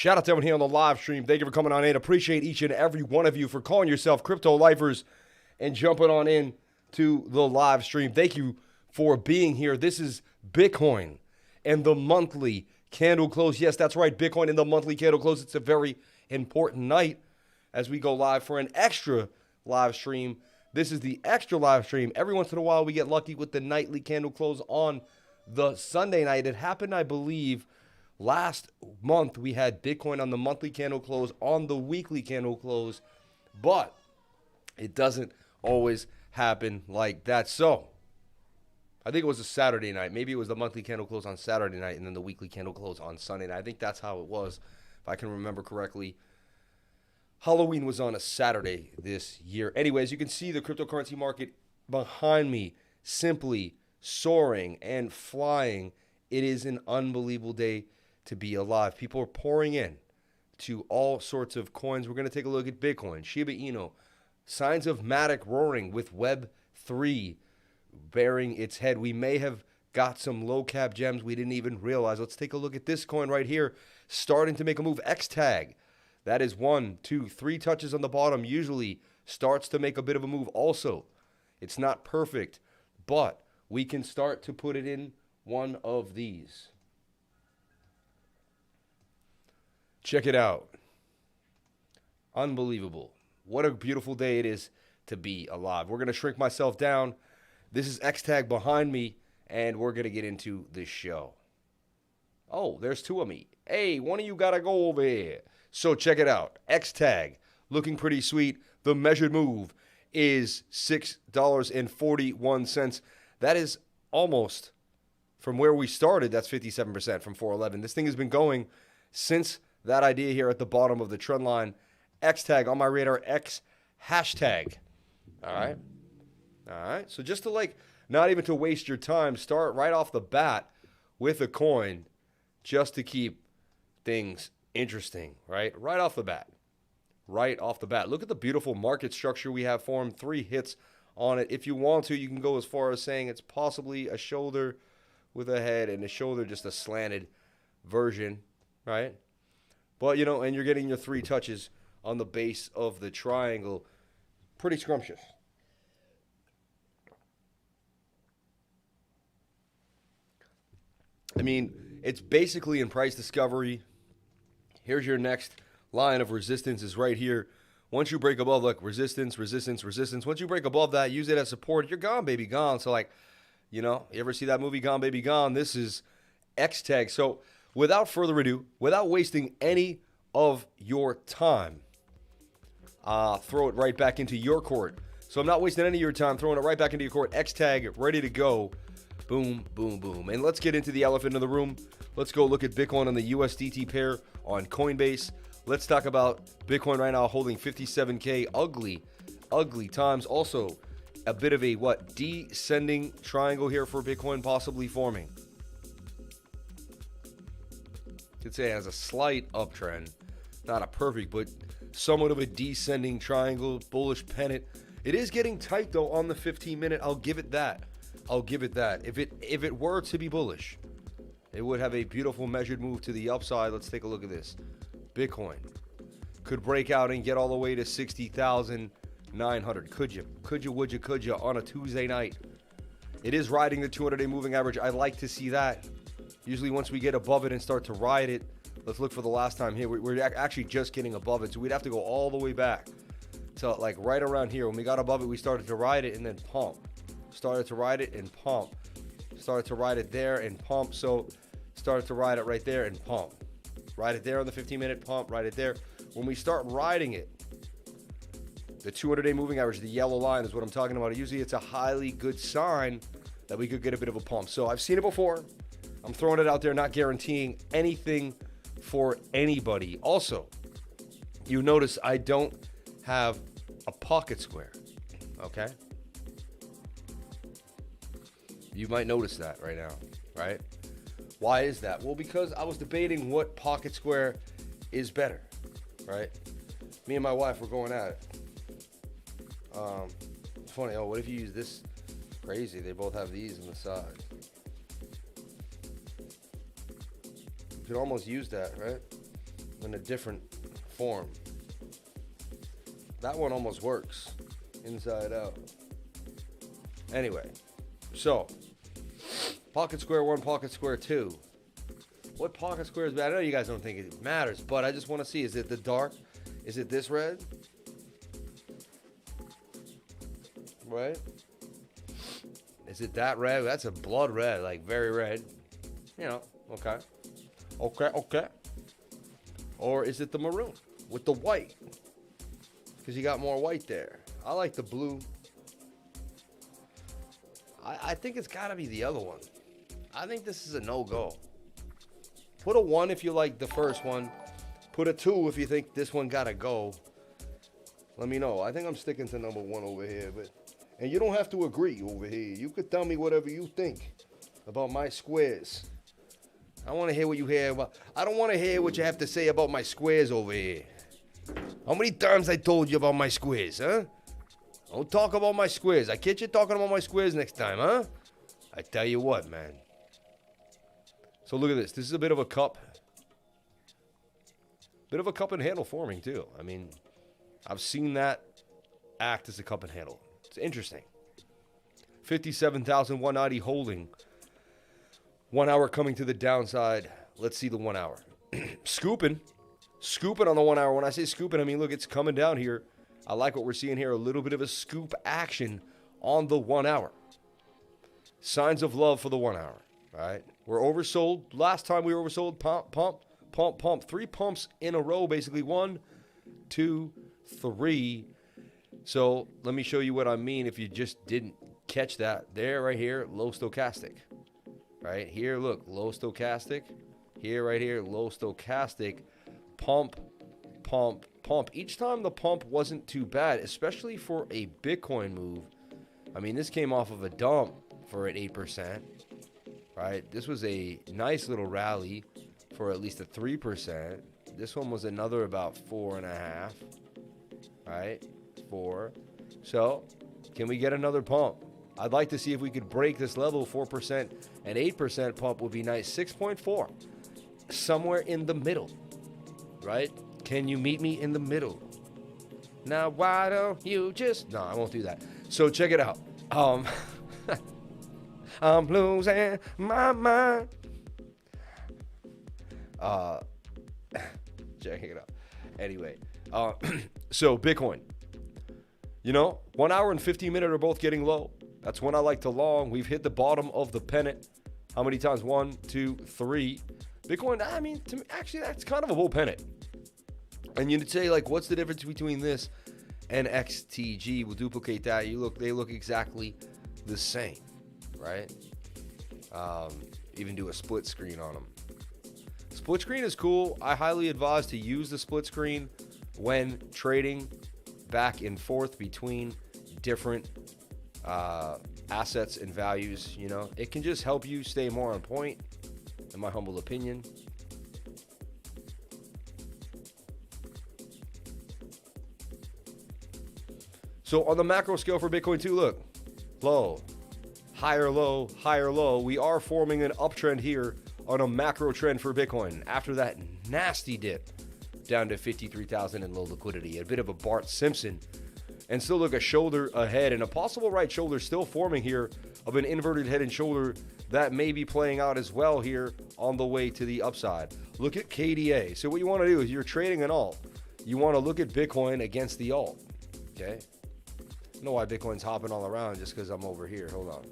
Shout out to everyone here on the live stream. Thank you for coming on in. Appreciate each and every one of you for calling yourself crypto lifers and jumping on in to the live stream. Thank you for being here. This is Bitcoin and the monthly candle close. Yes, that's right. Bitcoin and the monthly candle close. It's a very important night as we go live for an extra live stream. This is the extra live stream. Every once in a while, we get lucky with the nightly candle close on the Sunday night. It happened, I believe, last month. We had Bitcoin on the monthly candle close, on the weekly candle close, but it doesn't always happen like that. So I think it was a Saturday night. Maybe it was the monthly candle close on Saturday night and then the weekly candle close on Sunday night. I think that's how it was, if I can remember correctly. Halloween was on a Saturday this year. Anyways, you can see the cryptocurrency market behind me simply soaring and flying. It is an unbelievable day to be alive. People are pouring in to all sorts of coins. We're going to take a look at Bitcoin, Shiba Inu, signs of MATIC roaring with Web 3 bearing its head. We may have got some low cap gems we didn't even realize. Let's take a look at this coin right here, starting to make a move. XTAG. That is 1, 2, 3 touches on the bottom. Usually starts to make a bit of a move also. It's not perfect, but we can start to put it in one of these. Check it out. Unbelievable. What a beautiful day it is to be alive. We're going to shrink myself down. This is XTAG behind me, and we're going to get into this show. Oh, there's two of me. Hey, one of you got to go over here. So check it out. XTAG looking pretty sweet. The measured move is $6.41. That is almost from where we started. That's 57% from 411. This thing has been going since that idea here at the bottom of the trend line. XTAG on my radar. X hashtag. All right. All right. So just to not even to waste your time, start right off the bat with a coin just to keep things interesting, right? Right off the bat. Right off the bat. Look at the beautiful market structure we have formed. 3 hits on it. If you want to, you can go as far as saying it's possibly a shoulder with a head and a shoulder just a slanted version, right? But, and you're getting your 3 touches on the base of the triangle. Pretty scrumptious. I mean, it's basically in price discovery. Here's your next line of resistance is right here. Once you break above, look, resistance, resistance, resistance. Once you break above that, use it as support. You're gone, baby, gone. So, you ever see that movie, Gone, Baby, Gone? This is XTAG. So, without further ado, without wasting any of your time, throw it right back into your court. So, I'm not wasting any of your time, throwing it right back into your court. XTAG, ready to go. Boom, boom, boom. And let's get into the elephant in the room. Let's go look at Bitcoin on the USDT pair on Coinbase. Let's talk about Bitcoin right now holding 57K. Ugly, ugly times. Also, a bit of a, descending triangle here for Bitcoin possibly forming. Could say it has a slight uptrend. Not a perfect, but somewhat of a descending triangle, bullish pennant. It is getting tight, though, on the 15-minute. I'll give it that. If it were to be bullish, it would have a beautiful measured move to the upside. Let's take a look at this. Bitcoin could break out and get all the way to 60,900. Could you, would you on a Tuesday night? It is riding the 200-day moving average. I like to see that. Usually once we get above it and start to ride it, let's look for the last time here. We're actually just getting above it, so we'd have to go all the way back to right around here. When we got above it, we started to ride it and then pump. Started to ride it and pump. Started to ride it there and pump. So started to ride it right there and pump. Ride it there on the 15-minute pump. Ride it there. When we start riding it, the 200-day moving average, the yellow line is what I'm talking about. Usually it's a highly good sign that we could get a bit of a pump. So I've seen it before. I'm throwing it out there, not guaranteeing anything for anybody. Also, you notice I don't have a pocket square. Okay? You might notice that right now, right? Why is that? Well, because I was debating what pocket square is better, right? Me and my wife were going at it. It's funny. Oh, what if you use this? Crazy. They both have these on the side. You could almost use that, right? in a different form. That one almost works inside out. Anyway, so pocket square 1, pocket square 2. What pocket square is bad? I know you guys don't think it matters, but I just want to see, is it the dark? Is it this red? Right? Is it that red? That's a blood red, like very red. You know, okay. Okay. Or is it the maroon with the white? Because you got more white there. I like the blue. I think it's got to be the other one. I think this is a no-go. Put a 1 if you like the first one. Put a 2 if you think this one got to go. Let me know. I think I'm sticking to number 1 over here. And you don't have to agree over here. You could tell me whatever you think about my squares. I want to hear what you hear about. I don't want to hear what you have to say about my squares over here. How many times I told you about my squares, huh? Don't talk about my squares. I catch you talking about my squares next time, huh? I tell you what, man. So look at this. This is a bit of a cup. Bit of a cup and handle forming, too. I mean, I've seen that act as a cup and handle. It's interesting. 57,190 holding. 1 hour coming to the downside. Let's see the 1 hour. Scooping on the 1 hour. When I say scooping, I mean, look, it's coming down here. I like what we're seeing here. A little bit of a scoop action on the 1 hour. Signs of love for the 1 hour. All right. We're oversold. Last time we were oversold. Pump. 3 pumps in a row, basically. 1, 2, 3. So let me show you what I mean if you just didn't catch that. There, right here, low stochastic. Right here, look, low stochastic. Here, right here, low stochastic. Pump. Each time the pump wasn't too bad, especially for a Bitcoin move. I mean, this came off of a dump for an 8%. Right? This was a nice little rally for at least a 3%. This one was another about 4.5. Right? 4. So, can we get another pump? I'd like to see if we could break this level. 4% and 8% pump would be nice. 6.4. Somewhere in the middle. Right? Can you meet me in the middle? Now, why don't you just... No, I won't do that. So, check it out. I'm losing my mind. Check it out. Anyway, so Bitcoin. You know, 1 hour and 15 minutes are both getting low. That's when I like to long. We've hit the bottom of the pennant. How many times? 1, 2, 3. Bitcoin, I mean, to me, actually, that's kind of a bull pennant. And you'd say, like, what's the difference between this and XTG? We'll duplicate that. They look exactly the same, right? Even do a split screen on them. Split screen is cool. I highly advise to use the split screen when trading back and forth between different assets and values. You know, it can just help you stay more on point, in my humble opinion. So on the macro scale for Bitcoin too, look, low, higher low, higher low. We are forming an uptrend here on a macro trend for Bitcoin. After that nasty dip down to 53,000 in low liquidity, a bit of a Bart Simpson. And still look, a shoulder ahead and a possible right shoulder still forming here of an inverted head and shoulder that may be playing out as well here on the way to the upside. Look at KDA. So what you want to do is you're trading an alt. You want to look at Bitcoin against the alt. Okay. I don't know why Bitcoin's hopping all around just because I'm over here. Hold on.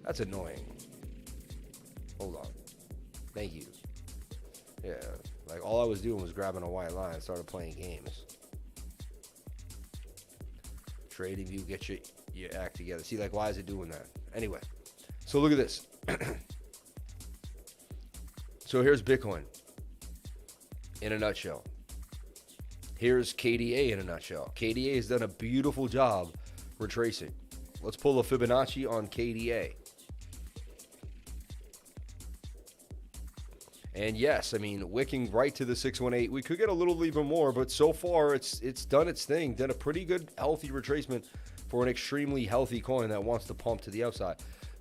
That's annoying. Hold on. Thank you. Yeah. Like all I was doing was grabbing a white line and started playing games. Trading view, get your act together. See, like, why is it doing that? Anyway. So look at this. So here's Bitcoin in a nutshell. Here's KDA in a nutshell. KDA has done a beautiful job retracing. Let's pull a Fibonacci on KDA. And yes, I mean, wicking right to the 618. We could get a little even more, but so far it's done its thing. Done a pretty good, healthy retracement for an extremely healthy coin that wants to pump to the upside.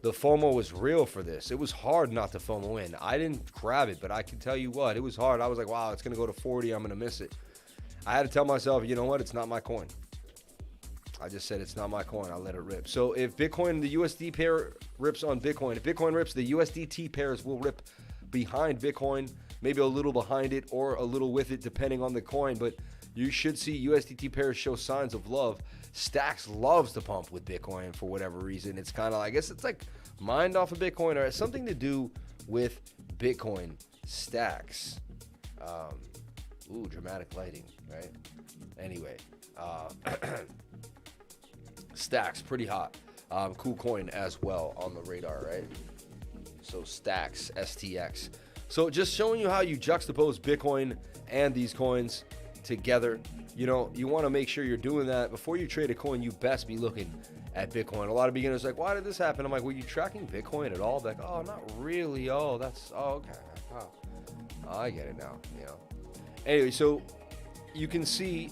the FOMO was real for this. It was hard not to FOMO in. I didn't grab it, but I can tell you what, it was hard. I was like, wow, it's going to go to 40. I'm going to miss it. I had to tell myself, you know what? It's not my coin. I just said it's not my coin. I'll let it rip. So if Bitcoin, the USD pair rips on Bitcoin, if Bitcoin rips, the USDT pairs will rip behind Bitcoin, maybe a little behind it or a little with it, depending on the coin. But you should see USDT pairs show signs of love. Stacks loves to pump with Bitcoin for whatever reason. It's kind of, I guess it's like mined off of Bitcoin, or has something to do with Bitcoin. Stacks. Ooh, dramatic lighting, right? Anyway, Stacks, pretty hot. Cool coin as well on the radar, right? So Stacks, STX. So just showing you how you juxtapose Bitcoin and these coins together. You know, you want to make sure you're doing that. Before you trade a coin, you best be looking at Bitcoin. A lot of beginners are like, why did this happen? I'm like, were you tracking Bitcoin at all? Like, oh, not really. Oh, that's, oh, okay. Oh, I get it now, you know. Anyway, so you can see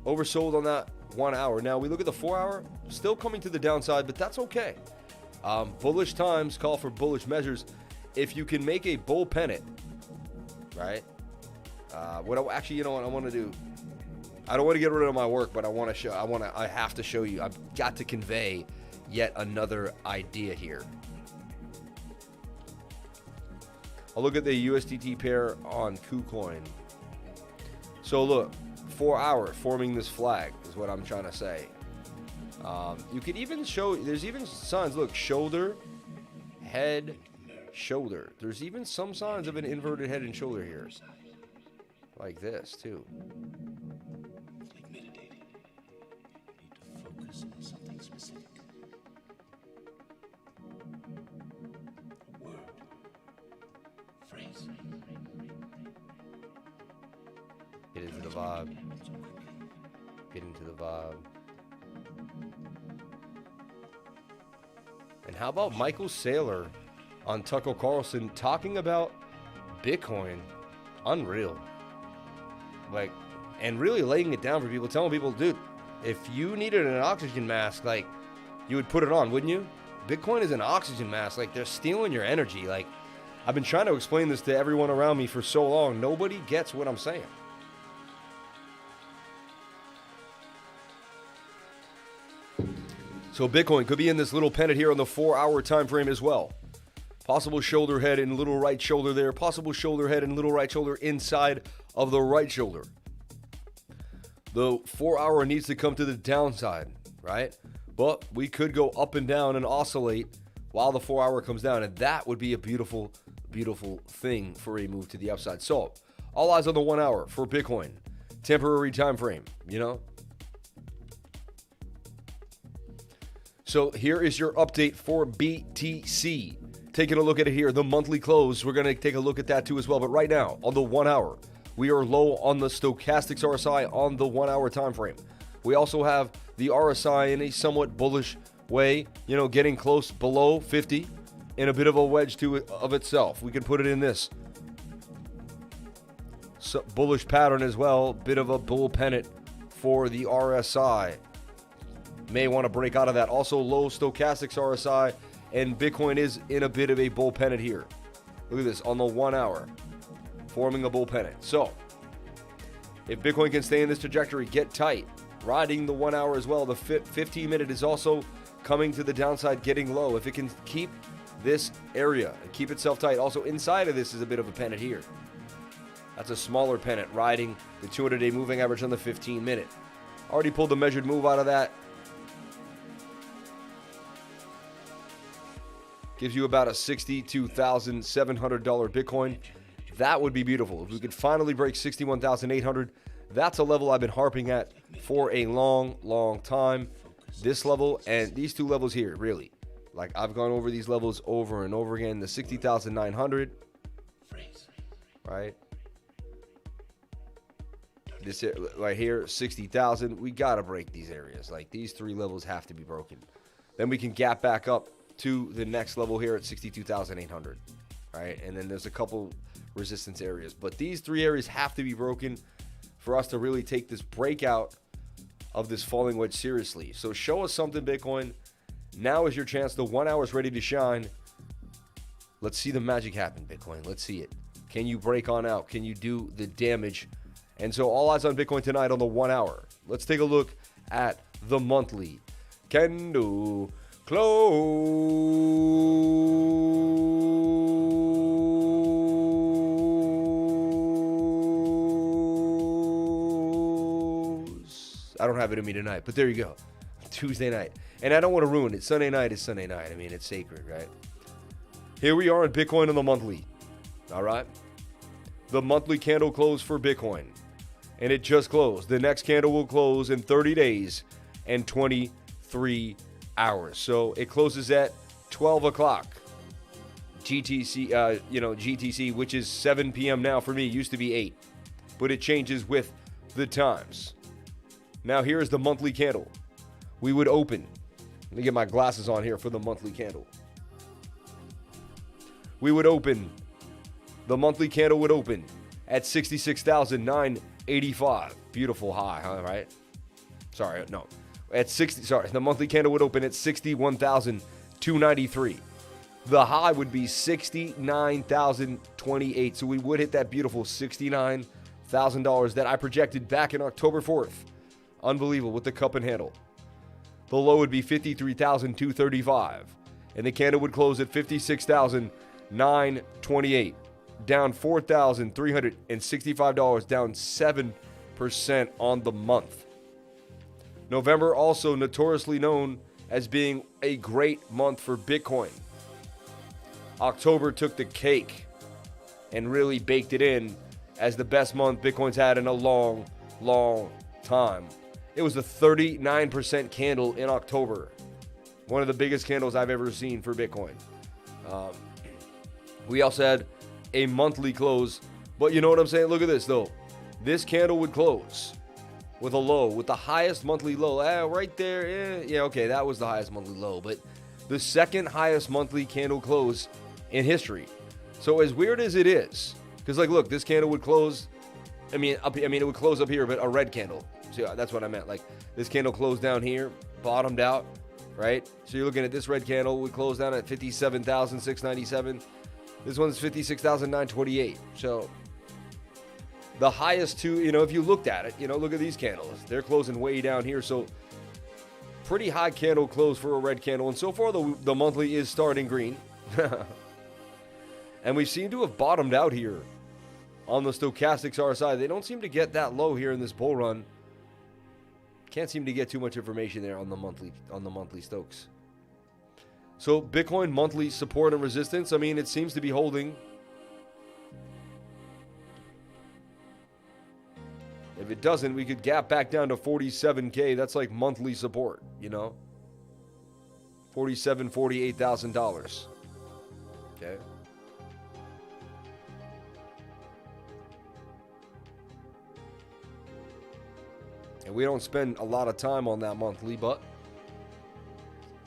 oversold on that 1 hour. Now we look at the 4 hour, still coming to the downside, but that's okay. Bullish times call for bullish measures. If you can make a bull pennant, right? Actually, you know what I want to do? I don't want to get rid of my work, but I have to show you. I've got to convey yet another idea here. I'll look at the USDT pair on KuCoin. So look, 4 hour forming this flag is what I'm trying to say. You could even show, there's even signs, look, shoulder, head, shoulder. There's even some signs of an inverted head and shoulder here. Like this, too. Like meditating. You need to focus on something specific. A word. Phrase. Get into the vibe. Get into the vibe. And how about Michael Saylor on Tucker Carlson talking about Bitcoin? Unreal. Like, and really laying it down for people, telling people, dude, if you needed an oxygen mask, like, you would put it on, wouldn't you? Bitcoin is an oxygen mask. Like, they're stealing your energy. Like, I've been trying to explain this to everyone around me for so long. Nobody gets what I'm saying. So Bitcoin could be in this little pennant here on the 4 hour time frame as well. Possible shoulder head and little right shoulder there. Possible shoulder head and little right shoulder inside of the right shoulder. The 4 hour needs to come to the downside, right? But we could go up and down and oscillate while the 4 hour comes down. And that would be a beautiful, beautiful thing for a move to the upside. So all eyes on the 1 hour for Bitcoin. Temporary time frame, you know? So here is your update for BTC. Taking a look at it here, the monthly close, we're going to take a look at that too as well. But right now, on the 1 hour, we are low on the stochastics RSI on the 1 hour time frame. We also have the RSI in a somewhat bullish way, you know, getting close below 50 in a bit of a wedge to it of itself. We can put it in this bullish pattern as well, bit of a bull pennant for the RSI. May want to break out of that. Also low stochastics RSI, and Bitcoin is in a bit of a bull pennant here. Look at this on the 1 hour, forming a bull pennant. So if Bitcoin can stay in this trajectory, get tight, riding the 1 hour as well. The 15 minute is also coming to the downside, getting low. If it can keep this area and keep itself tight. Also inside of this is a bit of a pennant here. That's a smaller pennant riding the 200-day moving average on the 15 minute. Already pulled the measured move out of that. Gives you about a $62,700 Bitcoin. That would be beautiful. If we could finally break 61,800, that's a level I've been harping at for a long, long time. This level and these two levels here, really. Like, I've gone over these levels over and over again. The 60,900, right? This right here, 60,000. We got to break these areas. Like, these three levels have to be broken. Then we can gap back up to the next level here at 62,800, right? And then there's a couple resistance areas, but these three areas have to be broken for us to really take this breakout of this falling wedge seriously. So show us something, Bitcoin, Now is your chance. The 1 hour is ready to shine. Let's see the magic happen, Bitcoin. Let's see it. Can you break on out? Can you do the damage? And so all eyes on Bitcoin tonight on the 1 hour. Let's take a look at the monthly candle close. I don't have it in me tonight, but there you go. Tuesday night. And I don't want to ruin it. Sunday night is Sunday night. I mean, it's sacred, right? Here we are in Bitcoin on the monthly. All right? The monthly candle closed for Bitcoin. And it just closed. The next candle will close in 30 days and 23 hours. So it closes at 12 o'clock. GTC, which is 7 p.m. now for me. Used to be 8. But it changes with the times. Now here is the monthly candle. We would open. Let me get my glasses on here for the monthly candle. We would open. The monthly candle would open at 66,985. Beautiful high, huh? Right? Sorry, no. The monthly candle would open at 61,293. The high would be 69,028. So we would hit that beautiful $69,000 that I projected back in October 4th. Unbelievable with the cup and handle. The low would be 53,235. And the candle would close at 56,928. Down $4,365, down 7% on the month. November also notoriously known as being a great month for Bitcoin. October took the cake and really baked it in as the best month Bitcoin's had in a long, long time. It was a 39% candle in October. One of the biggest candles I've ever seen for Bitcoin. We also had a monthly close. But you know what I'm saying? Look at this, though. This candle would close with a low, with the highest monthly low. Right there. Yeah, okay, that was the highest monthly low. But the second highest monthly candle close in history. So as weird as it is, because, like, look, this candle would close. It would close up here, but a red candle. So that's what I meant. Like, this candle closed down here, bottomed out, right? So you're looking at this red candle would close down at 57,697. This one's 56,928. So the highest two, if you looked at it, look at these candles. They're closing way down here. So pretty high candle close for a red candle. And so far, the monthly is starting green. And we seem to have bottomed out here on the stochastics RSI. They don't seem to get that low here in this bull run. Can't seem to get too much information there on the monthly Stokes. So Bitcoin monthly support and resistance, it seems to be holding. If it doesn't, we could gap back down to 47K. That's like monthly support, $47,000, $48,000. Okay. And we don't spend a lot of time on that monthly, but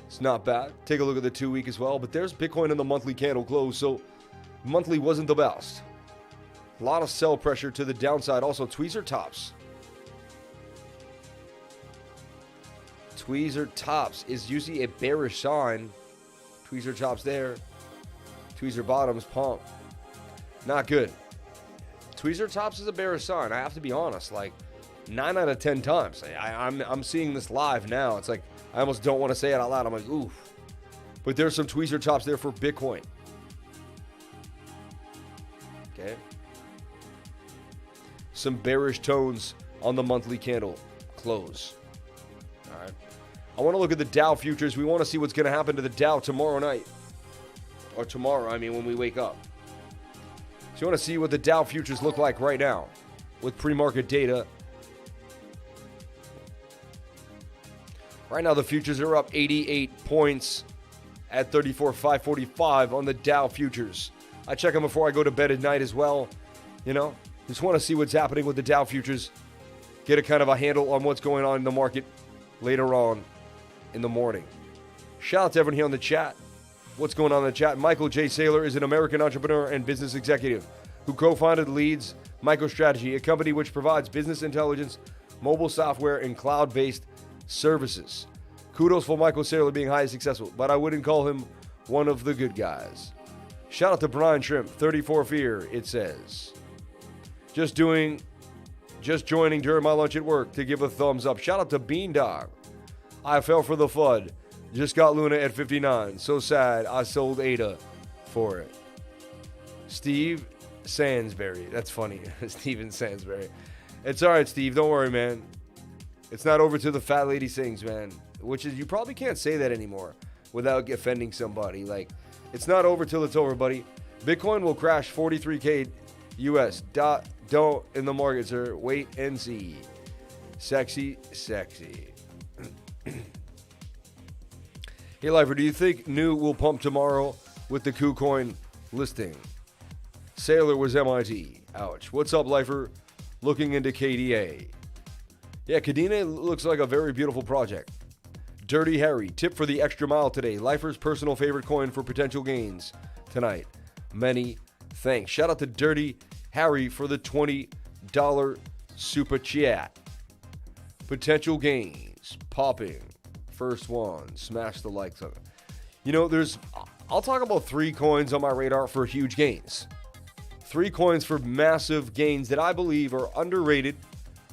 it's not bad. Take a look at the 2 week as well. But there's Bitcoin in the monthly candle close. So monthly wasn't the best. A lot of sell pressure to the downside. Also, tweezer tops. Tweezer tops is usually a bearish sign. Tweezer tops there. Tweezer bottoms pump. Not good. Tweezer tops is a bearish sign. I have to be honest. Like, 9 out of 10 times. I'm seeing this live now. It's like, I almost don't want to say it out loud. I'm like, oof. But there's some tweezer tops there for Bitcoin. Okay. Some bearish tones on the monthly candle close. All right. I want to look at the Dow futures. We want to see what's going to happen to the Dow tomorrow night. Or tomorrow, when we wake up. So you want to see what the Dow futures look like right now with pre-market data. Right now, the futures are up 88 points at 34,545 on the Dow futures. I check them before I go to bed at night as well. Just want to see what's happening with the Dow futures. Get a kind of a handle on what's going on in the market later on in the morning. Shout out to everyone here on the chat. What's going on in the chat? Michael J. Saylor is an American entrepreneur and business executive who co-founded Leads MicroStrategy, a company which provides business intelligence, mobile software, and cloud-based services. Kudos for Michael Saylor being highly successful, but I wouldn't call him one of the good guys. Shout out to Brian Shrimp, 34 Fear, it says. Just joining during my lunch at work to give a thumbs up. Shout out to Bean Dog. I fell for the FUD. Just got Luna at 59. So sad I sold Ada for it. Steve Sansbury. That's funny. Steven Sansbury. It's all right, Steve. Don't worry, man. It's not over till the fat lady sings, man. Which is, you probably can't say that anymore without offending somebody. Like, it's not over till it's over, buddy. Bitcoin will crash 43K US. Don't in the market, sir. Wait and see. Sexy. Hey, Lifer, do you think New will pump tomorrow with the KuCoin listing? Sailor was MIT. Ouch. What's up, Lifer? Looking into KDA. Yeah, Kadena looks like a very beautiful project. Dirty Harry, tip for the extra mile today. Lifer's personal favorite coin for potential gains tonight. Many thanks. Shout out to Dirty Harry for the $20 super chat. Potential gains. Popping. First one. Smash the likes on it. You know, I'll talk about 3 coins on my radar for huge gains. 3 coins for massive gains that I believe are underrated,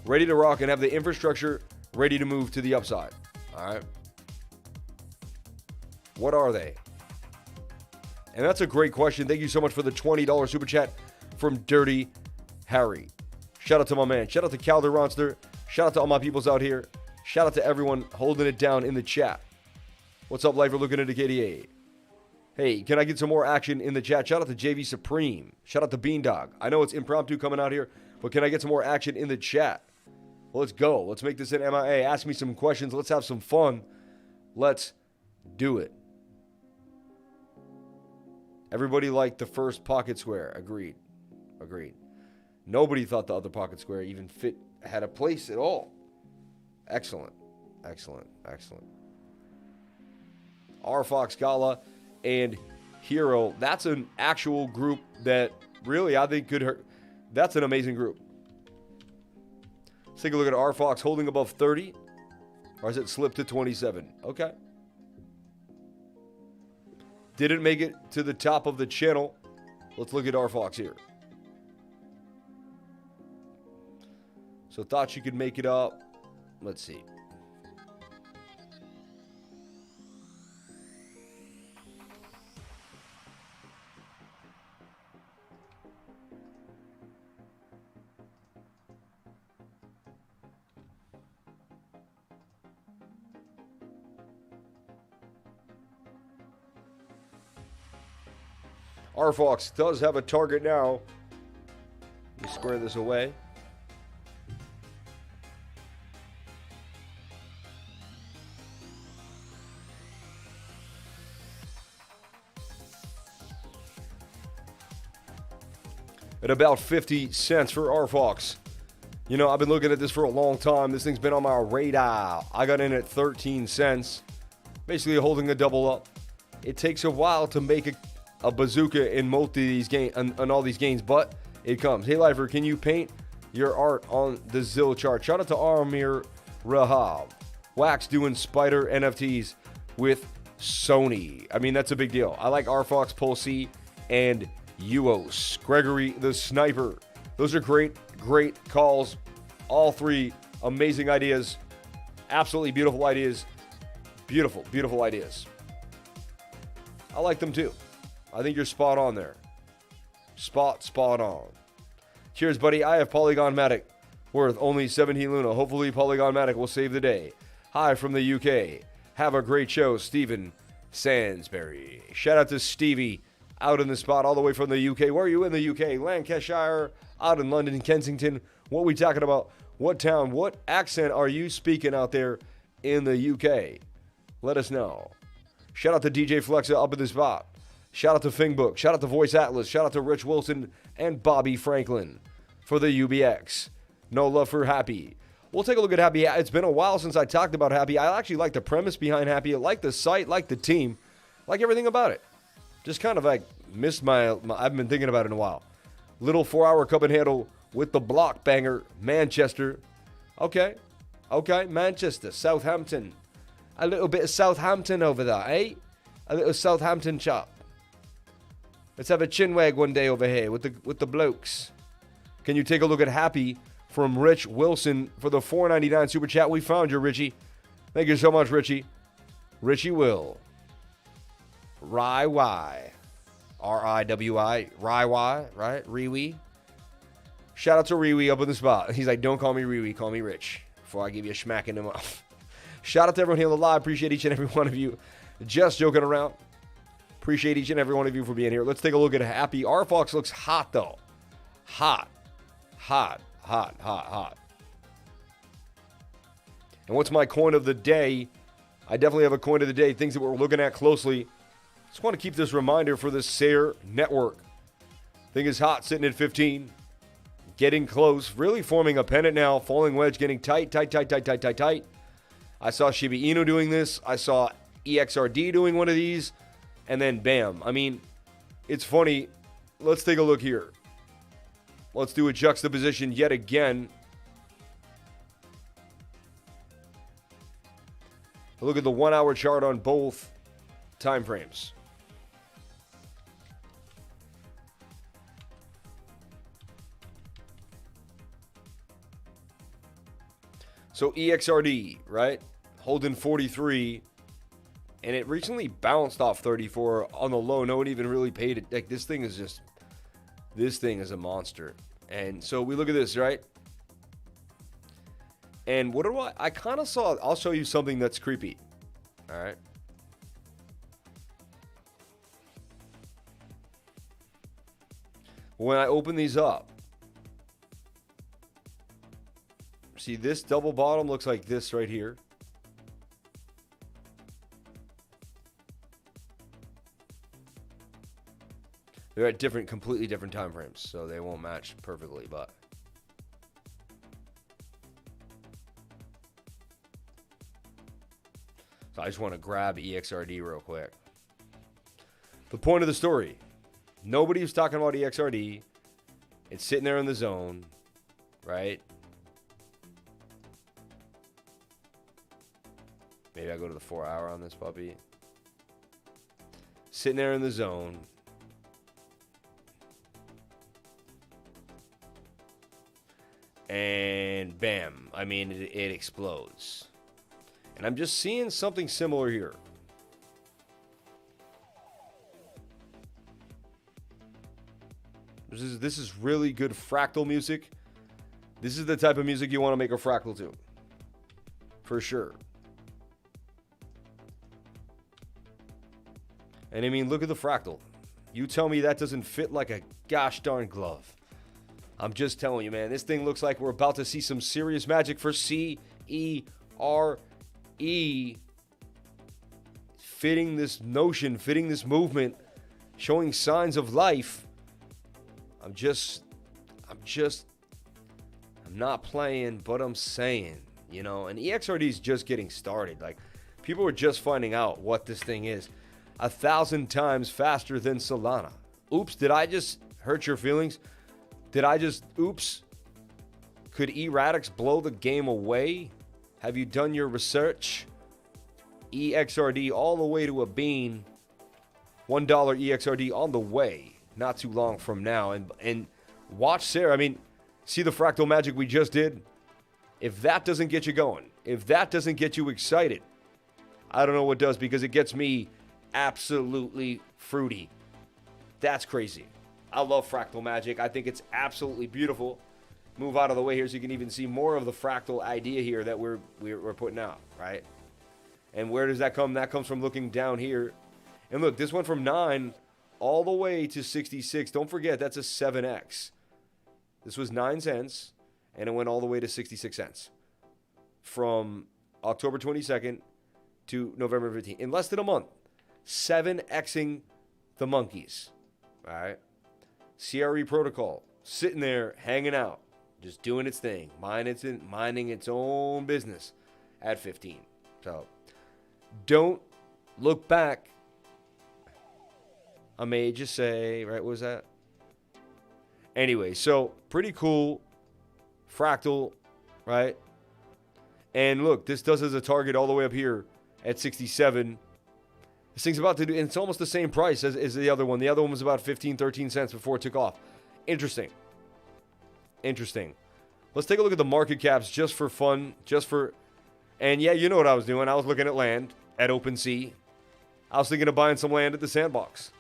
ready to rock, and have the infrastructure ready to move to the upside. All right. What are they? And that's a great question. Thank you so much for the $20 super chat from Dirty Harry. Shout out to my man. Shout out to Calder Ronster. Shout out to all my peoples out here. Shout out to everyone holding it down in the chat. What's up, Lifer? Looking into KDA. Hey, can I get some more action in the chat? Shout out to JV Supreme. Shout out to Beandog. I know it's impromptu coming out here, but can I get some more action in the chat? Well, let's go. Let's make this an MIA. Ask me some questions. Let's have some fun. Let's do it. Everybody liked the first Pocket Square. Agreed. Nobody thought the other Pocket Square even had a place at all. Excellent. RFOX Gala and Hero. That's an actual group that really I think could hurt. That's an amazing group. Let's take a look at RFOX holding above 30. Or has it slipped to 27? Okay. Didn't make it to the top of the channel. Let's look at RFOX here. So thought you could make it up. Let's see. RFOX does have a target now. Let me square this away. At about 50 cents for RFOX. You know, I've been looking at this for a long time. This thing's been on my radar. I got in at 13 cents. Basically holding a double up. It takes a while to make a bazooka in most of these gains, on all these gains, but it comes. Hey, Lifer, can you paint your art on the Zill chart? Shout out to Amir Rahab. Wax doing spider NFTs with Sony. I mean, that's a big deal. I like RFOX, POLC, and Uos. Gregory the Sniper. Those are great calls. All 3 amazing ideas. Absolutely beautiful ideas. Beautiful ideas. I like them too. I think you're spot on there. Spot on. Cheers, buddy. I have Polygon MATIC worth only 17 Luna. Hopefully Polygon MATIC will save the day. Hi from the UK. Have a great show, Stephen Sansbury. Shout out to Stevie out in the spot all the way from the UK. Where are you in the UK? Lancashire, out in London, Kensington. What are we talking about? What town? What accent are you speaking out there in the UK? Let us know. Shout out to DJ Flexa up in the spot. Shout out to Fingbook. Shout out to Voice Atlas. Shout out to Rich Wilson and Bobby Franklin for the UBX. No love for Happy. We'll take a look at Happy. It's been a while since I talked about Happy. I actually like the premise behind Happy. I like the site, like the team, like everything about it. Just kind of like missed my I've been thinking about it in a while. Little 4-hour cup and handle with the block banger, Manchester. Okay. Manchester, Southampton. A little bit of Southampton over there, eh? A little Southampton chop. Let's have a chinwag one day over here with the blokes. Can you take a look at Happy from Rich Wilson for the $4.99 super chat? We found you, Richie. Thank you so much, Richie. Richie Will. Riwi. R-I-W-I. Riwi, right? Riwi. Shout out to Riwi up in the spot. He's like, don't call me Riwi, call me Rich before I give you a smack in the mouth. Shout out to everyone here on the live. Appreciate each and every one of you. Just joking around. Appreciate each and every one of you for being here. Let's take a look at Happy. RFOX looks hot, though. Hot. Hot. Hot. Hot. Hot. And what's my coin of the day? I definitely have a coin of the day. Things that we're looking at closely. Just want to keep this reminder for the CERE network. Thing is hot, sitting at 15. Getting close. Really forming a pennant now. Falling wedge, getting tight, tight, tight, tight, tight, tight, tight. I saw Shiba Inu doing this. I saw EXRD doing one of these. And then bam. I mean, it's funny. Let's take a look here. Let's do a juxtaposition yet again. Look at the 1 hour chart on both time frames. So EXRD, right? Holding 43. And it recently bounced off 34 on the low. No one even really paid it. Like, this thing is a monster. And so we look at this, right? And what do I kind of saw, I'll show you something that's creepy. All right. When I open these up, see this double bottom looks like this right here. They're at completely different time frames, so they won't match perfectly, but. So I just want to grab EXRD real quick. The point of the story. Nobody was talking about EXRD. It's sitting there in the zone, right? Maybe I go to the 4 hour on this puppy. Sitting there in the zone. And bam. I mean, it explodes. And I'm just seeing something similar here. This is really good fractal music. This is the type of music you want to make a fractal to. For sure. And I mean, look at the fractal. You tell me that doesn't fit like a gosh darn glove. I'm just telling you, man. This thing looks like we're about to see some serious magic for CERE. Fitting this notion, fitting this movement, showing signs of life. I'm not playing, but I'm saying, you know, and EXRD is just getting started. Like, people are just finding out what this thing is 1,000 times faster than Solana. Oops, did I just hurt your feelings? Oops. Could Erratix blow the game away? Have you done your research? EXRD all the way to a bean. $1 EXRD on the way. Not too long from now. And watch CERE. I mean, see the fractal magic we just did? If that doesn't get you going, if that doesn't get you excited, I don't know what does, because it gets me absolutely fruity. That's crazy. I love fractal magic. I think it's absolutely beautiful. Move out of the way here so you can even see more of the fractal idea here that we're putting out, right? And where does that come? That comes from looking down here. And look, this went from 9 all the way to 66. Don't forget, that's a 7x. This was 9 cents, and it went all the way to 66 cents. From October 22nd to November 15th. In less than a month. 7xing the monkeys. All right? CRE protocol, sitting there, hanging out, just doing its thing, minding its own business at 15. So, don't look back. I may just say, right, what was that? Anyway, so, pretty cool. Fractal, right? And look, this does as a target all the way up here at 67. This thing's about to do, and it's almost the same price as the other one. The other one was about 15, 13 cents before it took off. Interesting. Let's take a look at the market caps just for fun, and yeah, you know what I was doing. I was looking at land at OpenSea. I was thinking of buying some land at the SANDBOX.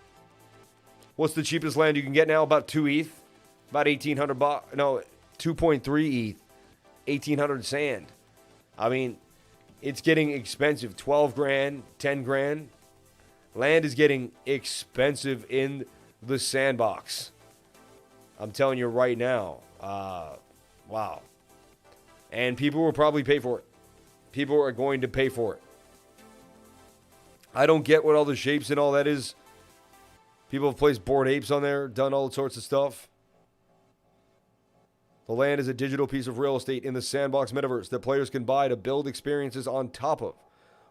What's the cheapest land you can get now? About 2 ETH, about 1,800 baht. No, 2.3 ETH, 1,800 sand. I mean, it's getting expensive. 12 grand, 10 grand. Land is getting expensive in the SANDBOX. I'm telling you right now. Wow. And people will probably pay for it. People are going to pay for it. I don't get what all the shapes and all that is. People have placed Bored Apes on there, done all sorts of stuff. The land is a digital piece of real estate in the SANDBOX metaverse that players can buy to build experiences on top of.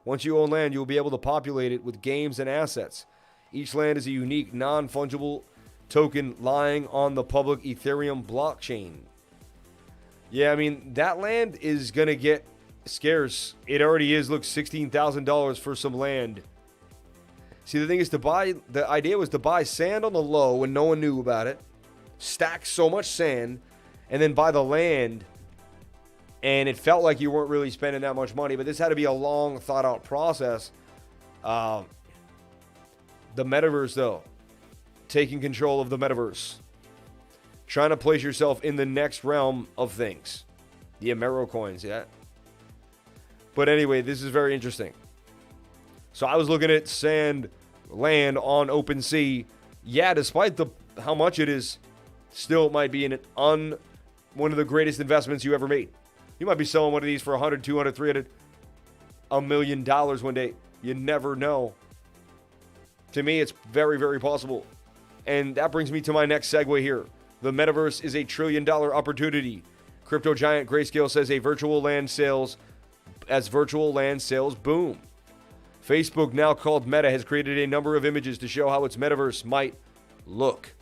Once you own land, you'll be able to populate it with games and assets. Each land is a unique, non-fungible token lying on the public Ethereum blockchain. Yeah, I mean, that land is going to get scarce. It already is. Look, $16,000 for some land. See, the thing is the idea was to buy sand on the low when no one knew about it, stack so much sand, and then buy the land. And it felt like you weren't really spending that much money, but this had to be a long, thought-out process. The metaverse, though, taking control of the metaverse. Trying to place yourself in the next realm of things. The Amero coins, yeah. But anyway, this is very interesting. So I was looking at sand land on OpenSea. Yeah, despite how much it is, still might be one of the greatest investments you ever made. You might be selling one of these for 100, 200, 300, $1 million one day. You never know. To me, it's very, very possible. And that brings me to my next segue here. The metaverse is a $1 trillion opportunity. Crypto giant Grayscale says virtual land sales boom. Facebook, now called Meta, has created a number of images to show how its metaverse might look.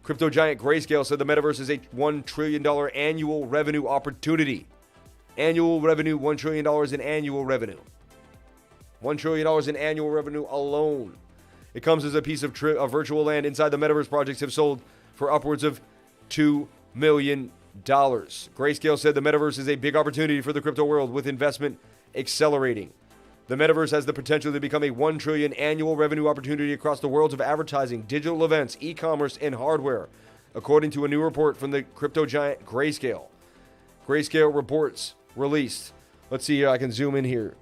Crypto giant Grayscale said the metaverse is a $1 trillion annual revenue opportunity. Annual revenue, $1 trillion in annual revenue. $1 trillion in annual revenue alone. It comes as a piece of virtual land inside the metaverse. Projects have sold for upwards of $2 million. Grayscale said the metaverse is a big opportunity for the crypto world, with investment accelerating. The metaverse has the potential to become a $1 trillion annual revenue opportunity across the worlds of advertising, digital events, e-commerce, and hardware, according to a new report from the crypto giant Grayscale. Grayscale reports released. Let's see here. I can zoom in here.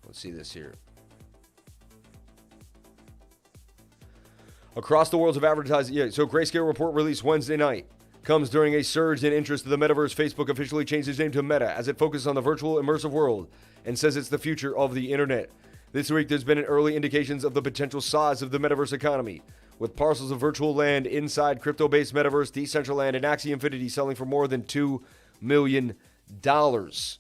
Let's see this here. Across the worlds of advertising. Yeah, so Grayscale report released Wednesday night comes during a surge in interest in the metaverse. Facebook officially changed its name to Meta as it focuses on the virtual immersive world and says it's the future of the internet. This week, there's been early indications of the potential size of the metaverse economy, with parcels of virtual land inside crypto-based metaverse, Decentraland, and Axie Infinity selling for more than $2 million. The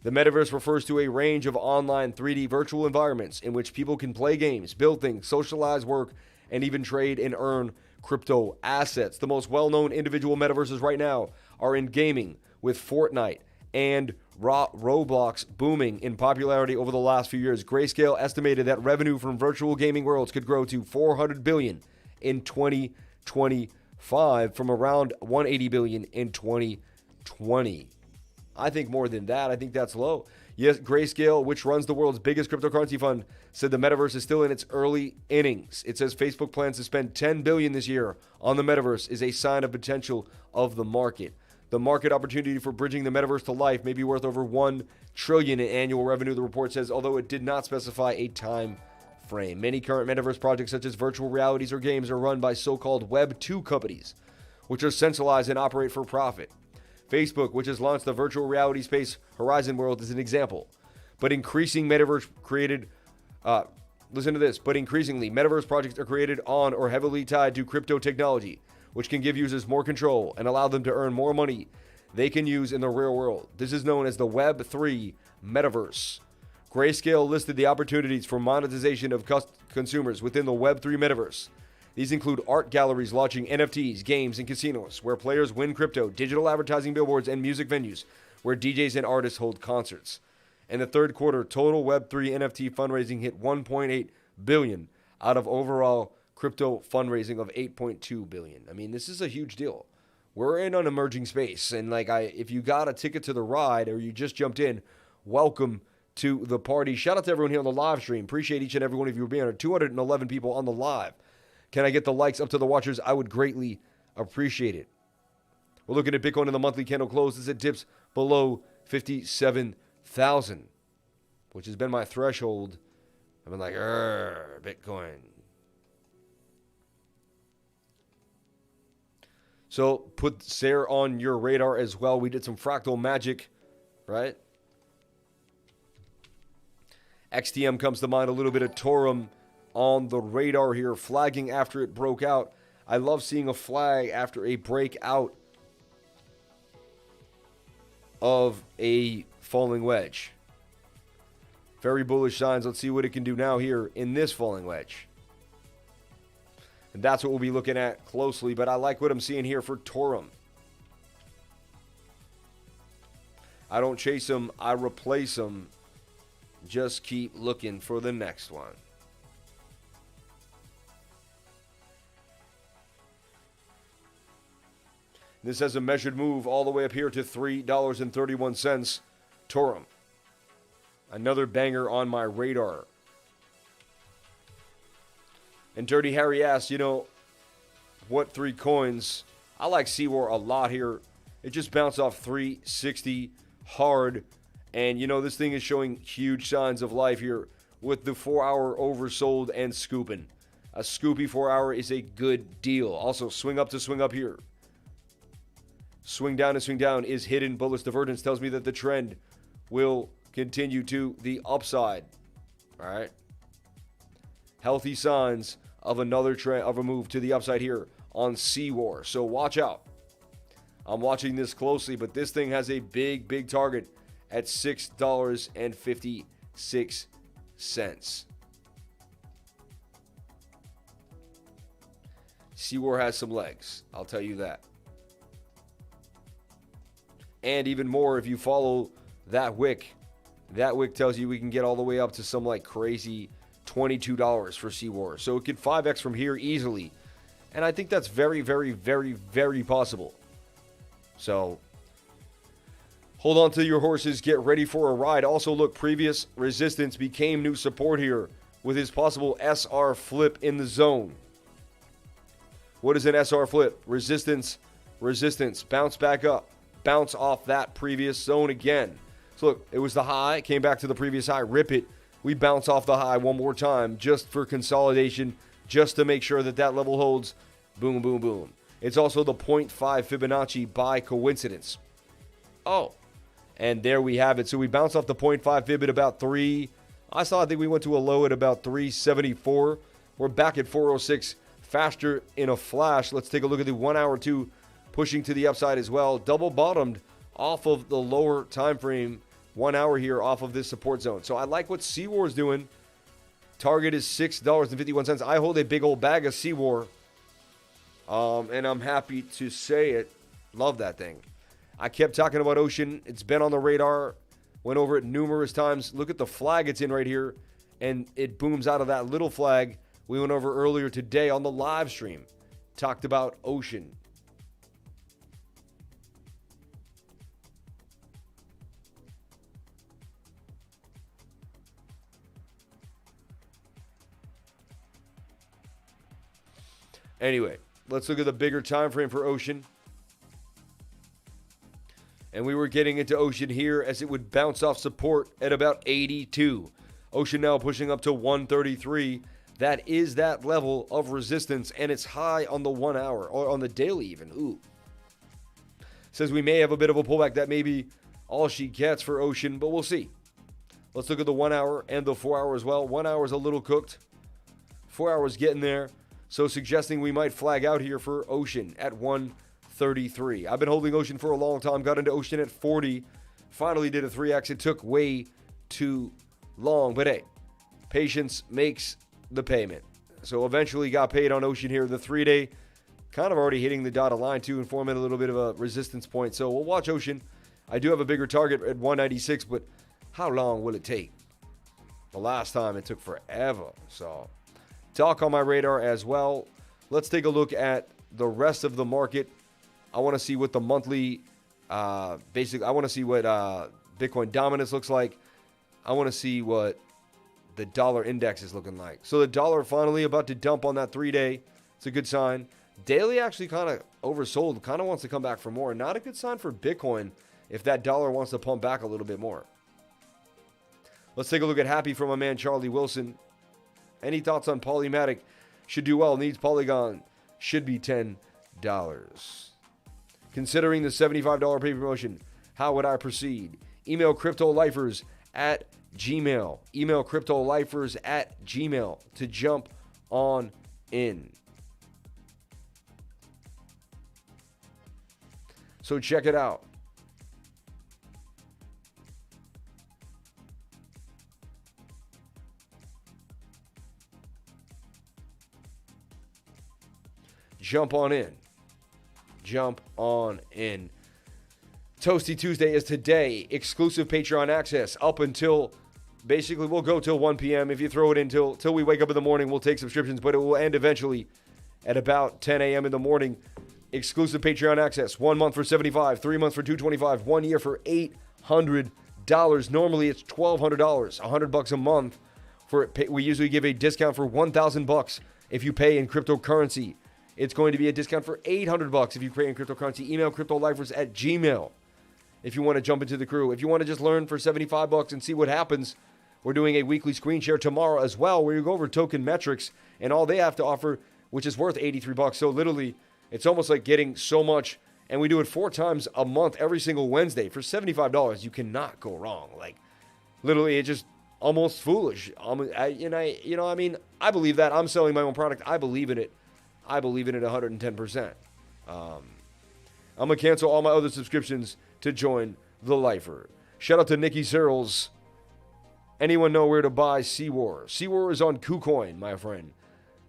metaverse refers to a range of online 3D virtual environments in which people can play games, build things, socialize, work, and even trade and earn crypto assets. The most well-known individual metaverses right now are in gaming, with Fortnite and Roblox booming in popularity over the last few years. Grayscale estimated that revenue from virtual gaming worlds could grow to $400 billion in 2025 from around $180 billion in 2020. I think more than that. I think that's low. Yes, Grayscale, which runs the world's biggest cryptocurrency fund, said the metaverse is still in its early innings. It says Facebook plans to spend $10 billion this year on the metaverse is a sign of potential of the market. The market opportunity for bridging the metaverse to life may be worth over $1 trillion in annual revenue, the report says, although it did not specify a time frame. Many current metaverse projects, such as virtual realities or games, are run by so-called Web 2 companies, which are centralized and operate for profit. Facebook, which has launched the virtual reality space Horizon World, is an example. But increasingly, metaverse projects are created on or heavily tied to crypto technology, which can give users more control and allow them to earn more money they can use in the real world. This is known as the Web 3 metaverse. Grayscale listed the opportunities for monetization of consumers within the Web 3 metaverse. These include art galleries launching NFTs, games, and casinos where players win crypto, digital advertising billboards, and music venues where DJs and artists hold concerts. In the third quarter, total Web3 NFT fundraising hit $1.8 billion out of overall crypto fundraising of $8.2 billion. I mean, this is a huge deal. We're in an emerging space, and if you got a ticket to the ride or you just jumped in, welcome to the party. Shout out to everyone here on the live stream. Appreciate each and every one of you being here. 211 people on the live. Can I get the likes up to the watchers? I would greatly appreciate it. We're looking at Bitcoin in the monthly candle close as it dips below 57,000, which has been my threshold. I've been like, Bitcoin. So put CERE on your radar as well. We did some fractal magic, right? XTM comes to mind, a little bit of TORUM on the radar here, flagging after it broke out. I love seeing a flag after a breakout of a falling wedge. Very bullish signs. Let's see what it can do now here in this falling wedge. And that's what we'll be looking at closely, but I like what I'm seeing here for TORUM. I don't chase them, I replace them. Just keep looking for the next one. This has a measured move all the way up here to $3.31. TORUM. Another banger on my radar. And Dirty Harry asks, what 3 coins? I like CWAR a lot here. It just bounced off 360 hard. And, this thing is showing huge signs of life here with the 4-hour oversold and scooping. A scoopy 4-hour is a good deal. Also, swing up to swing up here. Swing down to swing down is hidden. Bullish divergence tells me that the trend will continue to the upside. All right. Healthy signs of another trend, of a move to the upside here on CWAR. So watch out. I'm watching this closely, but this thing has a big target at $6.56. CWAR has some legs, I'll tell you that. And even more if you follow that wick. That wick tells you we can get all the way up to some crazy $22 for CWAR. So it could 5x from here easily. And I think that's very possible. So hold on to your horses. Get ready for a ride. Also, look, previous resistance became new support here with his possible SR flip in the zone. What is an SR flip? Resistance. Bounce back up. Bounce off that previous zone again. So look, it was the high. Came back to the previous high. Rip it. We bounce off the high one more time just for consolidation, just to make sure that that level holds. Boom, boom, boom. It's also the 0.5 Fibonacci by coincidence. Oh, and there we have it. So we bounced off the 0.5 Fib at about 3. I think we went to a low at about 374. We're back at 406 faster in a flash. Let's take a look at the 1 hour too, pushing to the upside as well. Double bottomed off of the lower time frame. 1 hour here off of this support zone. So I like what CWAR is doing. Target is $6.51. I hold a big old bag of CWAR. And I'm happy to say it. Love that thing. I kept talking about Ocean. It's been on the radar. Went over it numerous times. Look at the flag it's in right here. And it booms out of that little flag we went over earlier today on the live stream. Talked about Ocean. Anyway, let's look at the bigger time frame for Ocean. And we were getting into Ocean here as it would bounce off support at about 82. Ocean now pushing up to 133. That is that level of resistance, and it's high on the 1 hour, or on the daily even. Ooh. Says we may have a bit of a pullback. That may be all she gets for Ocean, but we'll see. Let's look at the 1 hour and the 4 hour as well. 1 hour is a little cooked. 4 hours getting there. So suggesting we might flag out here for Ocean at 133. I've been holding Ocean for a long time. Got into Ocean at 40. Finally did a 3x. It took way too long. But hey, patience makes the payment. So eventually got paid on Ocean here. The 3-day kind of already hitting the dotted line too and forming a little bit of a resistance point. So we'll watch Ocean. I do have a bigger target at 196, but how long will it take? The last time it took forever. So talk on my radar as well. Let's take a look at the rest of the market. I want to see what the monthly, I want to see what Bitcoin dominance looks like. I want to see what the dollar index is looking like. So the dollar finally about to dump on that 3-day. It's a good sign. Daily actually kind of oversold, kind of wants to come back for more. Not a good sign for Bitcoin if that dollar wants to pump back a little bit more. Let's take a look at Happy from my man Charlie Wilson. Any thoughts on Polymatic? Should do well, needs Polygon, should be $10. Considering the $75 pay promotion, how would I proceed? Email CryptoLifers@gmail. Email CryptoLifers@gmail to jump on in. So check it out. Jump on in. Jump on in. Toasty Tuesday is today. Exclusive Patreon access up until, basically we'll go till 1 p.m. If you throw it in till we wake up in the morning, we'll take subscriptions, but it will end eventually at about 10 a.m. in the morning. Exclusive Patreon access. 1 month for $75, 3 months for $225, 1 year for $800. Normally it's $1,200, $100 a month. We usually give a discount for $1,000 if you pay in cryptocurrency. It's going to be a discount for $800 if you pay in cryptocurrency. Email CryptoLifers@gmail if you want to jump into the crew. If you want to just learn for $75 and see what happens, we're doing a weekly screen share tomorrow as well, where you go over token metrics and all they have to offer, which is worth $83. So literally, it's almost like getting so much, and we do it 4 times a month every single Wednesday for $75. You cannot go wrong. Like, literally, it's just almost foolish. I believe that. I'm selling my own product. I believe in it. I believe in it 110%. I'm going to cancel all my other subscriptions to join the Lifer. Shout out to Nikki Searles. Anyone know where to buy CWAR? CWAR is on KuCoin, my friend.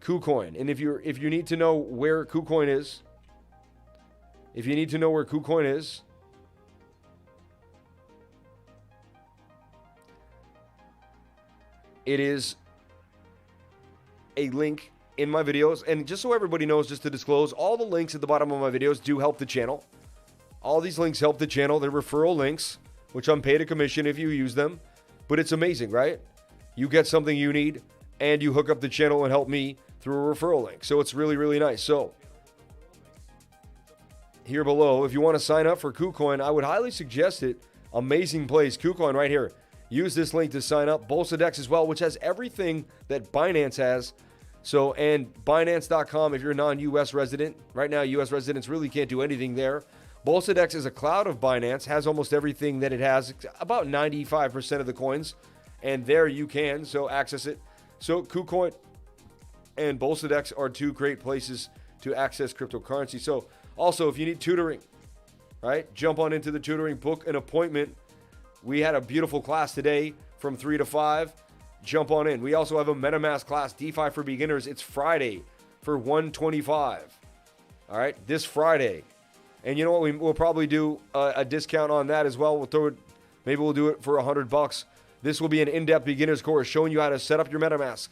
KuCoin. And if you need to know where KuCoin is, it is a link in my videos. And just so everybody knows, just to disclose, all the links at the bottom of my videos do help the channel. All these links help the channel. They're referral links, which I'm paid a commission if you use them. But it's amazing, right? You get something you need, and you hook up the channel and help me through a referral link. So it's really, really nice. So here below, if you want to sign up for KuCoin, I would highly suggest it. Amazing place. KuCoin right here. Use this link to sign up. BolsaDex as well, which has everything that Binance has. So, and Binance.com, if you're a non-U.S. resident. Right now, U.S. residents really can't do anything there. BolsaDex is a cloud of Binance, has almost everything that it has, about 95% of the coins. And there you can, so access it. So, KuCoin and BolsaDex are 2 great places to access cryptocurrency. So, also, if you need tutoring, right, jump on into the tutoring, book an appointment. We had a beautiful class today from 3 to 5. Jump on in. We also have a MetaMask class, DeFi for beginners. It's Friday for $125. All right, this Friday. And you know what? We'll probably do a discount on that as well. We'll throw it. Maybe we'll do it for $100. This will be an in-depth beginner's course showing you how to set up your MetaMask,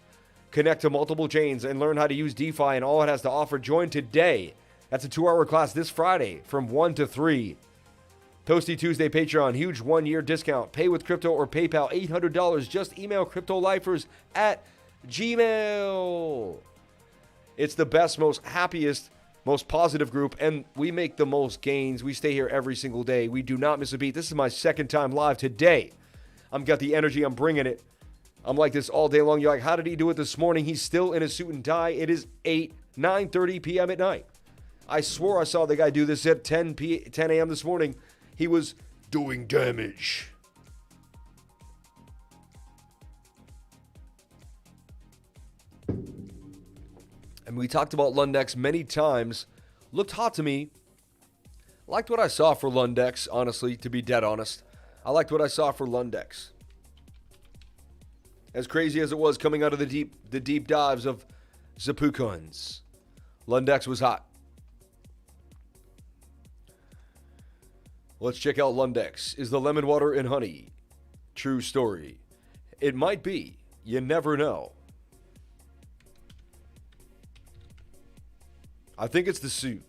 connect to multiple chains, and learn how to use DeFi and all it has to offer. Join today. That's a 2-hour class this Friday from 1 to 3. Toasty Tuesday Patreon, huge 1-year discount. Pay with crypto or PayPal, $800. Just email CryptoLifers@gmail. It's the best, most happiest, most positive group, and we make the most gains. We stay here every single day. We do not miss a beat. This is my 2nd time live today. I've got the energy. I'm bringing it. I'm like this all day long. You're like, how did he do it this morning? He's still in a suit and tie. It is 9:30 p.m. at night. I swore I saw the guy do this at 10 a.m. this morning. He was doing damage. And we talked about Lundex many times. Looked hot to me. Liked what I saw for Lundex, honestly, to be dead honest. I liked what I saw for Lundex. As crazy as it was coming out of the deep dives of Zapucoins. Lundex was hot. Let's check out Lundex. Is the lemon water and honey? True story. It might be. You never know. I think it's the suit.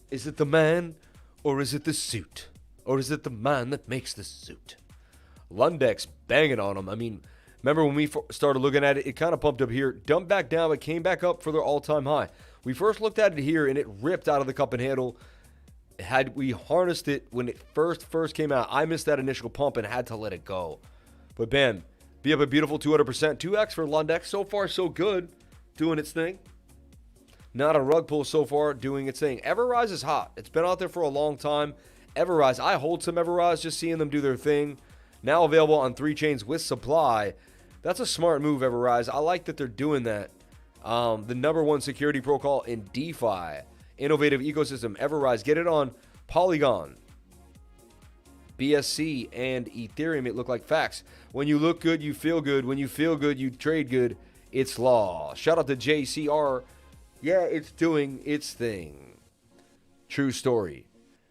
Is it the man or is it the suit? Or is it the man that makes the suit? Lundex banging on them. I mean, remember when we started looking at it, it kind of pumped up here, dumped back down, but came back up for their all-time high. We first looked at it here, and it ripped out of the cup and handle. Had we harnessed it when it first came out, I missed that initial pump and had to let it go. But bam, be up a beautiful 200%. 2x for Lundex. So far, so good. Doing its thing. Not a rug pull so far, doing its thing. Everrise is hot. It's been out there for a long time. Everrise, I hold some Everrise, just seeing them do their thing. Now available on 3 chains with supply. That's a smart move, Everrise. I like that they're doing that. The #1 security protocol in DeFi. Innovative ecosystem, Everrise. Get it on Polygon, BSC, and Ethereum. It looked like facts. When you look good, you feel good. When you feel good, you trade good. It's law. Shout out to JCR. Yeah, it's doing its thing. True story.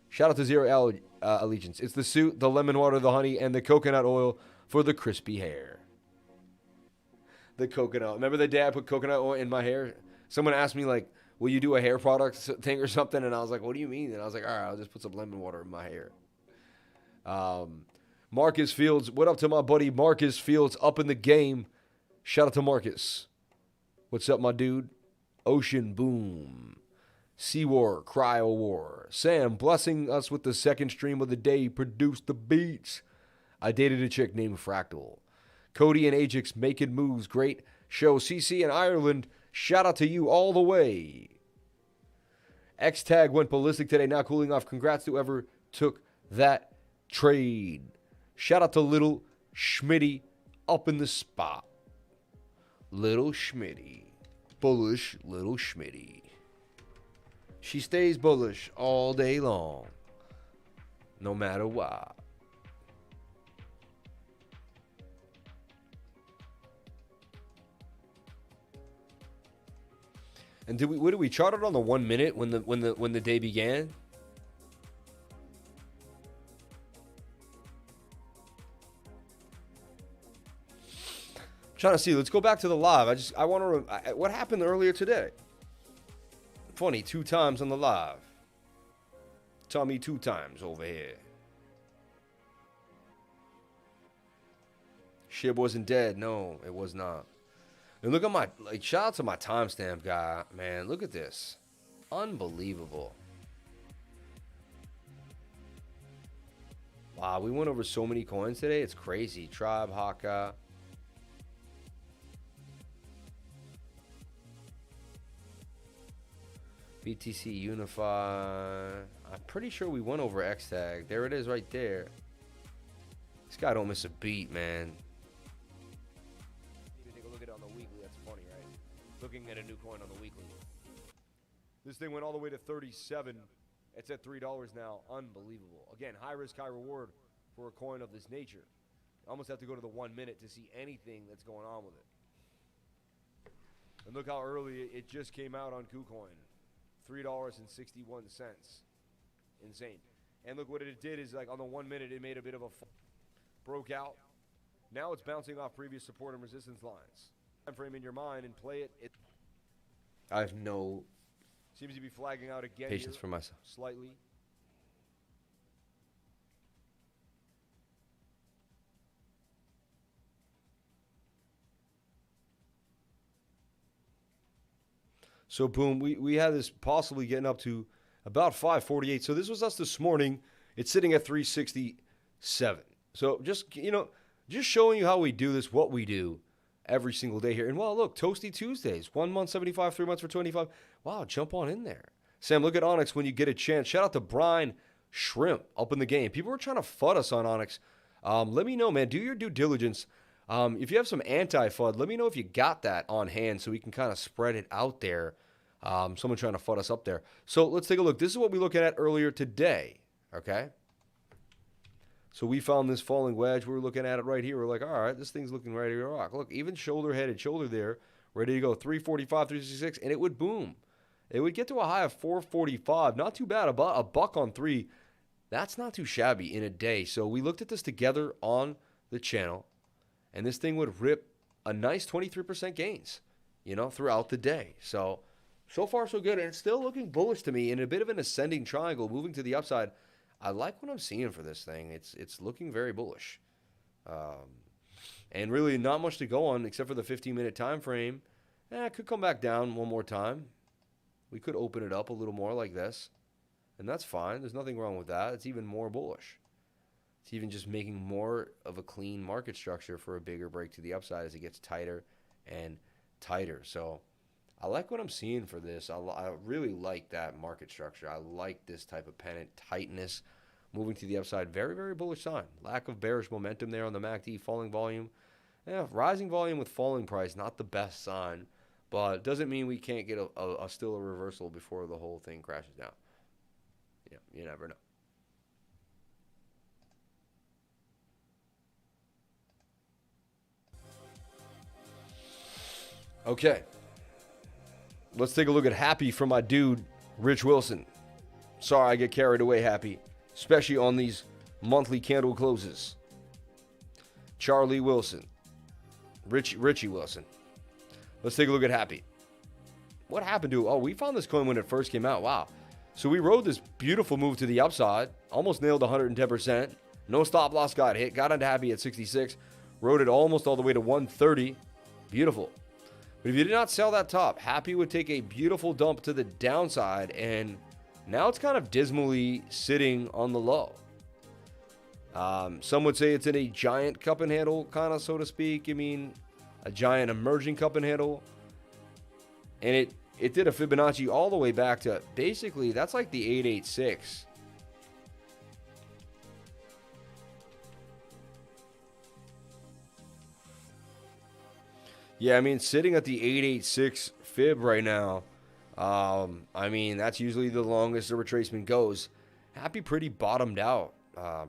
Shout out to Zero Allegiance. It's the suit, the lemon water, the honey, and the coconut oil for the crispy hair. The coconut. Remember the day I put coconut oil in my hair? Someone asked me, like, will you do a hair product thing or something? And I was like, what do you mean? And I was like, all right, I'll just put some lemon water in my hair. Marcus Fields. What up to my buddy Marcus Fields up in the game? Shout out to Marcus. What's up, my dude? Ocean Boom. CWAR, Cryo War. Sam, blessing us with the second stream of the day. Produced the beats. I dated a chick named Fractal. Cody and Ajax making moves. Great show. CC in Ireland. Shout out to you all the way. XTAG went ballistic today. Now cooling off. Congrats to whoever took that trade. Shout out to Little Schmitty up in the spot. Little Schmitty. Bullish Little Schmitty. She stays bullish all day long, no matter what. And what did we chart it on the 1 minute when the day began? Trying to see. Let's go back to the live. I want to. What happened earlier today? Funny, 2 times on the live. Tommy 2 times over here. Shib wasn't dead. No, it was not. And look at my, like, shout out to my timestamp guy, man. Look at this. Unbelievable. Wow, we went over so many coins today. It's crazy. Tribe, Haka. BTC Unify. I'm pretty sure we went over XTAG. There it is right there. This guy don't miss a beat, man. Maybe take a look at it on the weekly. That's funny, right? Looking at a new coin on the weekly. This thing went all the way to 37. It's at $3 now. Unbelievable. Again, high risk, high reward for a coin of this nature. I almost have to go to the 1 minute to see anything that's going on with it. And look how early it just came out on KuCoin. $3.61. Insane. And look what it did is, like, on the 1 minute, it made a bit of a broke out. Now it's bouncing off previous support and resistance lines. Time frame in your mind and play it. I have no seems to be flagging out again. Patience for myself. Slightly. So, boom, we had this possibly getting up to about 548. So this was us this morning. It's sitting at 367. So just showing you how we do this, what we do every single day here. And, well, look, Toasty Tuesdays. 1 month, 75, 3 months for 25. Wow, jump on in there. Sam, look at ONYX when you get a chance. Shout out to Brian Shrimp up in the game. People were trying to FUD us on ONYX. Let me know, man. Do your due diligence. If you have some anti-FUD, let me know if you got that on hand so we can kind of spread it out there. Someone trying to FUD us up there. So let's take a look. This is what we looked at earlier today, okay? So we found this falling wedge. We're looking at it right here. We're like, all right, this thing's looking ready to rock. Look, even shoulder-headed shoulder there, ready to go. 345, 366, and it would boom. It would get to a high of 445. Not too bad. About a buck on 3. That's not too shabby in a day. So we looked at this together on the channel, and this thing would rip a nice 23% gains, throughout the day. So far so good, and it's still looking bullish to me in a bit of an ascending triangle, moving to the upside. I like what I'm seeing for this thing. It's looking very bullish. And really not much to go on except for the 15-minute time frame. It could come back down one more time. We could open it up a little more like this, and that's fine. There's nothing wrong with that. It's even more bullish. It's even just making more of a clean market structure for a bigger break to the upside as it gets tighter and tighter. So I like what I'm seeing for this. I really like that market structure. I like this type of pennant tightness moving to the upside. Very, very bullish sign. Lack of bearish momentum there on the MACD. Falling volume. Yeah, rising volume with falling price, not the best sign. But it doesn't mean we can't get still a reversal before the whole thing crashes down. Yeah, you never know. Okay. Let's take a look at Happy from my dude, Rich Wilson. Sorry I get carried away, Happy. Especially on these monthly candle closes. Charlie Wilson. Richie Wilson. Let's take a look at Happy. What happened to it? Oh, we found this coin when it first came out. Wow. So we rode this beautiful move to the upside. Almost nailed 110%. No stop loss got hit. Got into Happy at 66. Rode it almost all the way to 130. Beautiful. But if you did not sell that top, Happy would take a beautiful dump to the downside, and now it's kind of dismally sitting on the low. Some would say it's in a giant cup and handle, kind of, so to speak. I mean, a giant emerging cup and handle. And it did a Fibonacci all the way back to, basically, that's like the 886. Yeah, I mean, sitting at the 886 fib right now, I mean, that's usually the longest the retracement goes. Happy pretty bottomed out.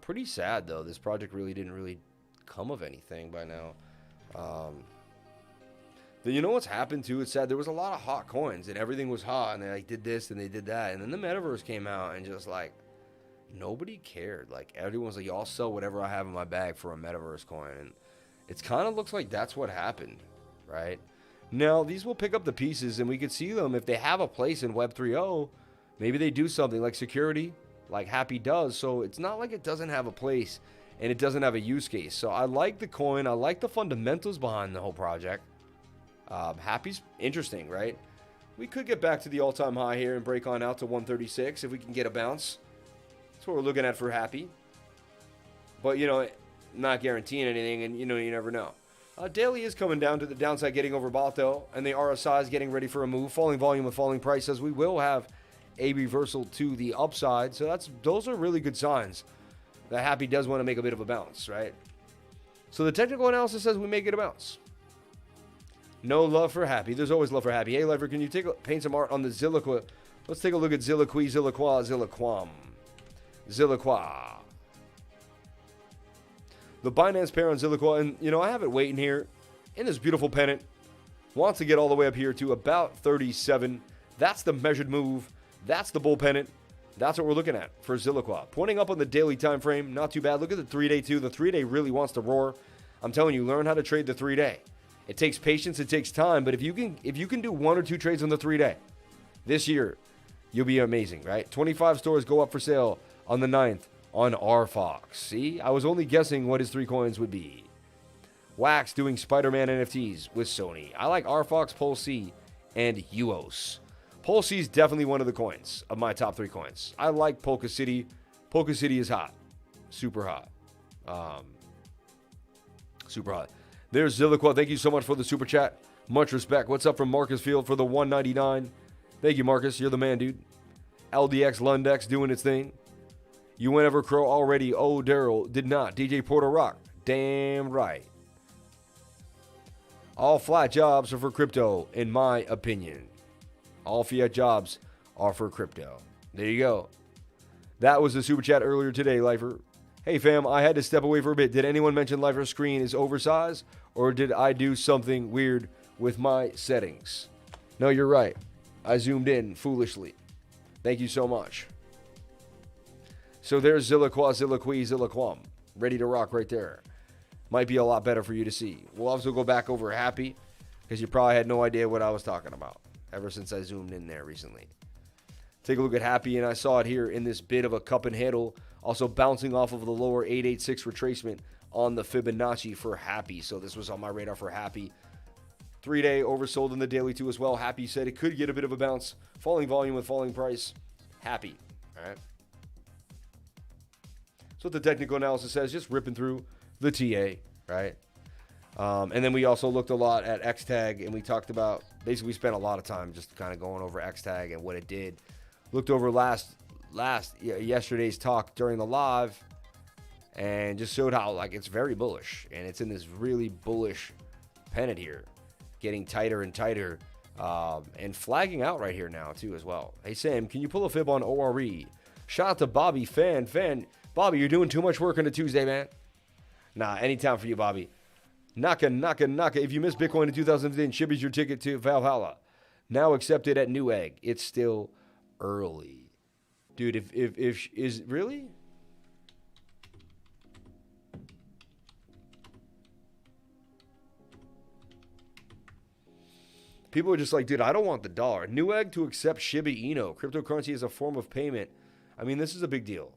Pretty sad, though. This project really didn't really come of anything by now. You know what's happened, too? It's sad. There was a lot of hot coins, and everything was hot, and they like did this, and they did that. And then the metaverse came out, and just, like, nobody cared. Like, everyone's like, I'll sell whatever I have in my bag for a metaverse coin. And it kind of looks like that's what happened. Right now, these will pick up the pieces, and we could see them if they have a place in Web 3.0. Maybe they do something like security, like Happy does. So it's not like it doesn't have a place and it doesn't have a use case. So I like the coin. I like the fundamentals behind the whole project. Happy's interesting, right? We could get back to the all-time high here and break on out to 136 if we can get a bounce. That's what we're looking at for Happy. But, not guaranteeing anything, and, you never know. Daily is coming down to the downside, getting overbought, though, and the RSI is getting ready for a move. Falling volume with falling price says we will have a reversal to the upside. So those are really good signs that Happy does want to make a bit of a bounce, right? So the technical analysis says we may get a bounce. No love for Happy. There's always love for Happy. Hey, Lever, can you paint some art on the Zilliqua? Let's take a look at Zilliqua. The Binance pair on Zilliqua, and, I have it waiting here in this beautiful pennant. Wants to get all the way up here to about 37. That's the measured move. That's the bull pennant. That's what we're looking at for Zilliqua. Pointing up on the daily time frame, not too bad. Look at the 3-day, too. The 3-day really wants to roar. I'm telling you, learn how to trade the 3-day. It takes patience. It takes time. But if you can do 1 or 2 trades on the 3-day this year, you'll be amazing, right? 25 stores go up for sale on the 9th. On RFOX. See, I was only guessing what his 3 coins would be. Wax doing Spider-Man NFTs with Sony. I like RFOX, POLC, and UOS. POLC is definitely one of the coins of my top 3 coins. I like Polka City. Polka City is hot. Super hot. Super hot. There's Zilliqua. Thank you so much for the super chat. Much respect. What's up from Marcus Field for the 199? Thank you, Marcus. You're the man, dude. LDX Lundex doing its thing. You went over Crow already. Oh, Daryl did not. DJ Porter Rock. Damn right. All flat jobs are for crypto, in my opinion. All fiat jobs are for crypto. There you go. That was the super chat earlier today, Lifer. Hey fam, I had to step away for a bit. Did anyone mention Lifer screen is oversized, or did I do something weird with my settings? No, you're right. I zoomed in foolishly. Thank you so much. So there's Zillaquam, ready to rock right there. Might be a lot better for you to see. We'll also go back over Happy, because you probably had no idea what I was talking about ever since I zoomed in there recently. Take a look at Happy, and I saw it here in this bit of a cup and handle, also bouncing off of the lower 886 retracement on the Fibonacci for Happy. So this was on my radar for Happy. 3-day oversold in the daily too as well. Happy said it could get a bit of a bounce. Falling volume with falling price. Happy. All right. So what the technical analysis says, just ripping through the TA, right? And then we also looked a lot at XTAG, and we talked about, basically we spent a lot of time just kind of going over XTAG and what it did. Looked over yesterday's talk during the live, and just showed how like it's very bullish, and it's in this really bullish pennant here, getting tighter and tighter, and flagging out right here now too as well. Hey Sam, can you pull a fib on ORE? Shout out to Bobby fan. Bobby, you're doing too much work on a Tuesday, man. Nah, anytime for you, Bobby. Naka. If you missed Bitcoin in 2015, shib is your ticket to Valhalla. Now accepted at NEWEGG. It's still early. Dude, if is really? People are just like, dude, I don't want the dollar. NEWEGG to accept Shiba Inu. Cryptocurrency as a form of payment. I mean, this is a big deal.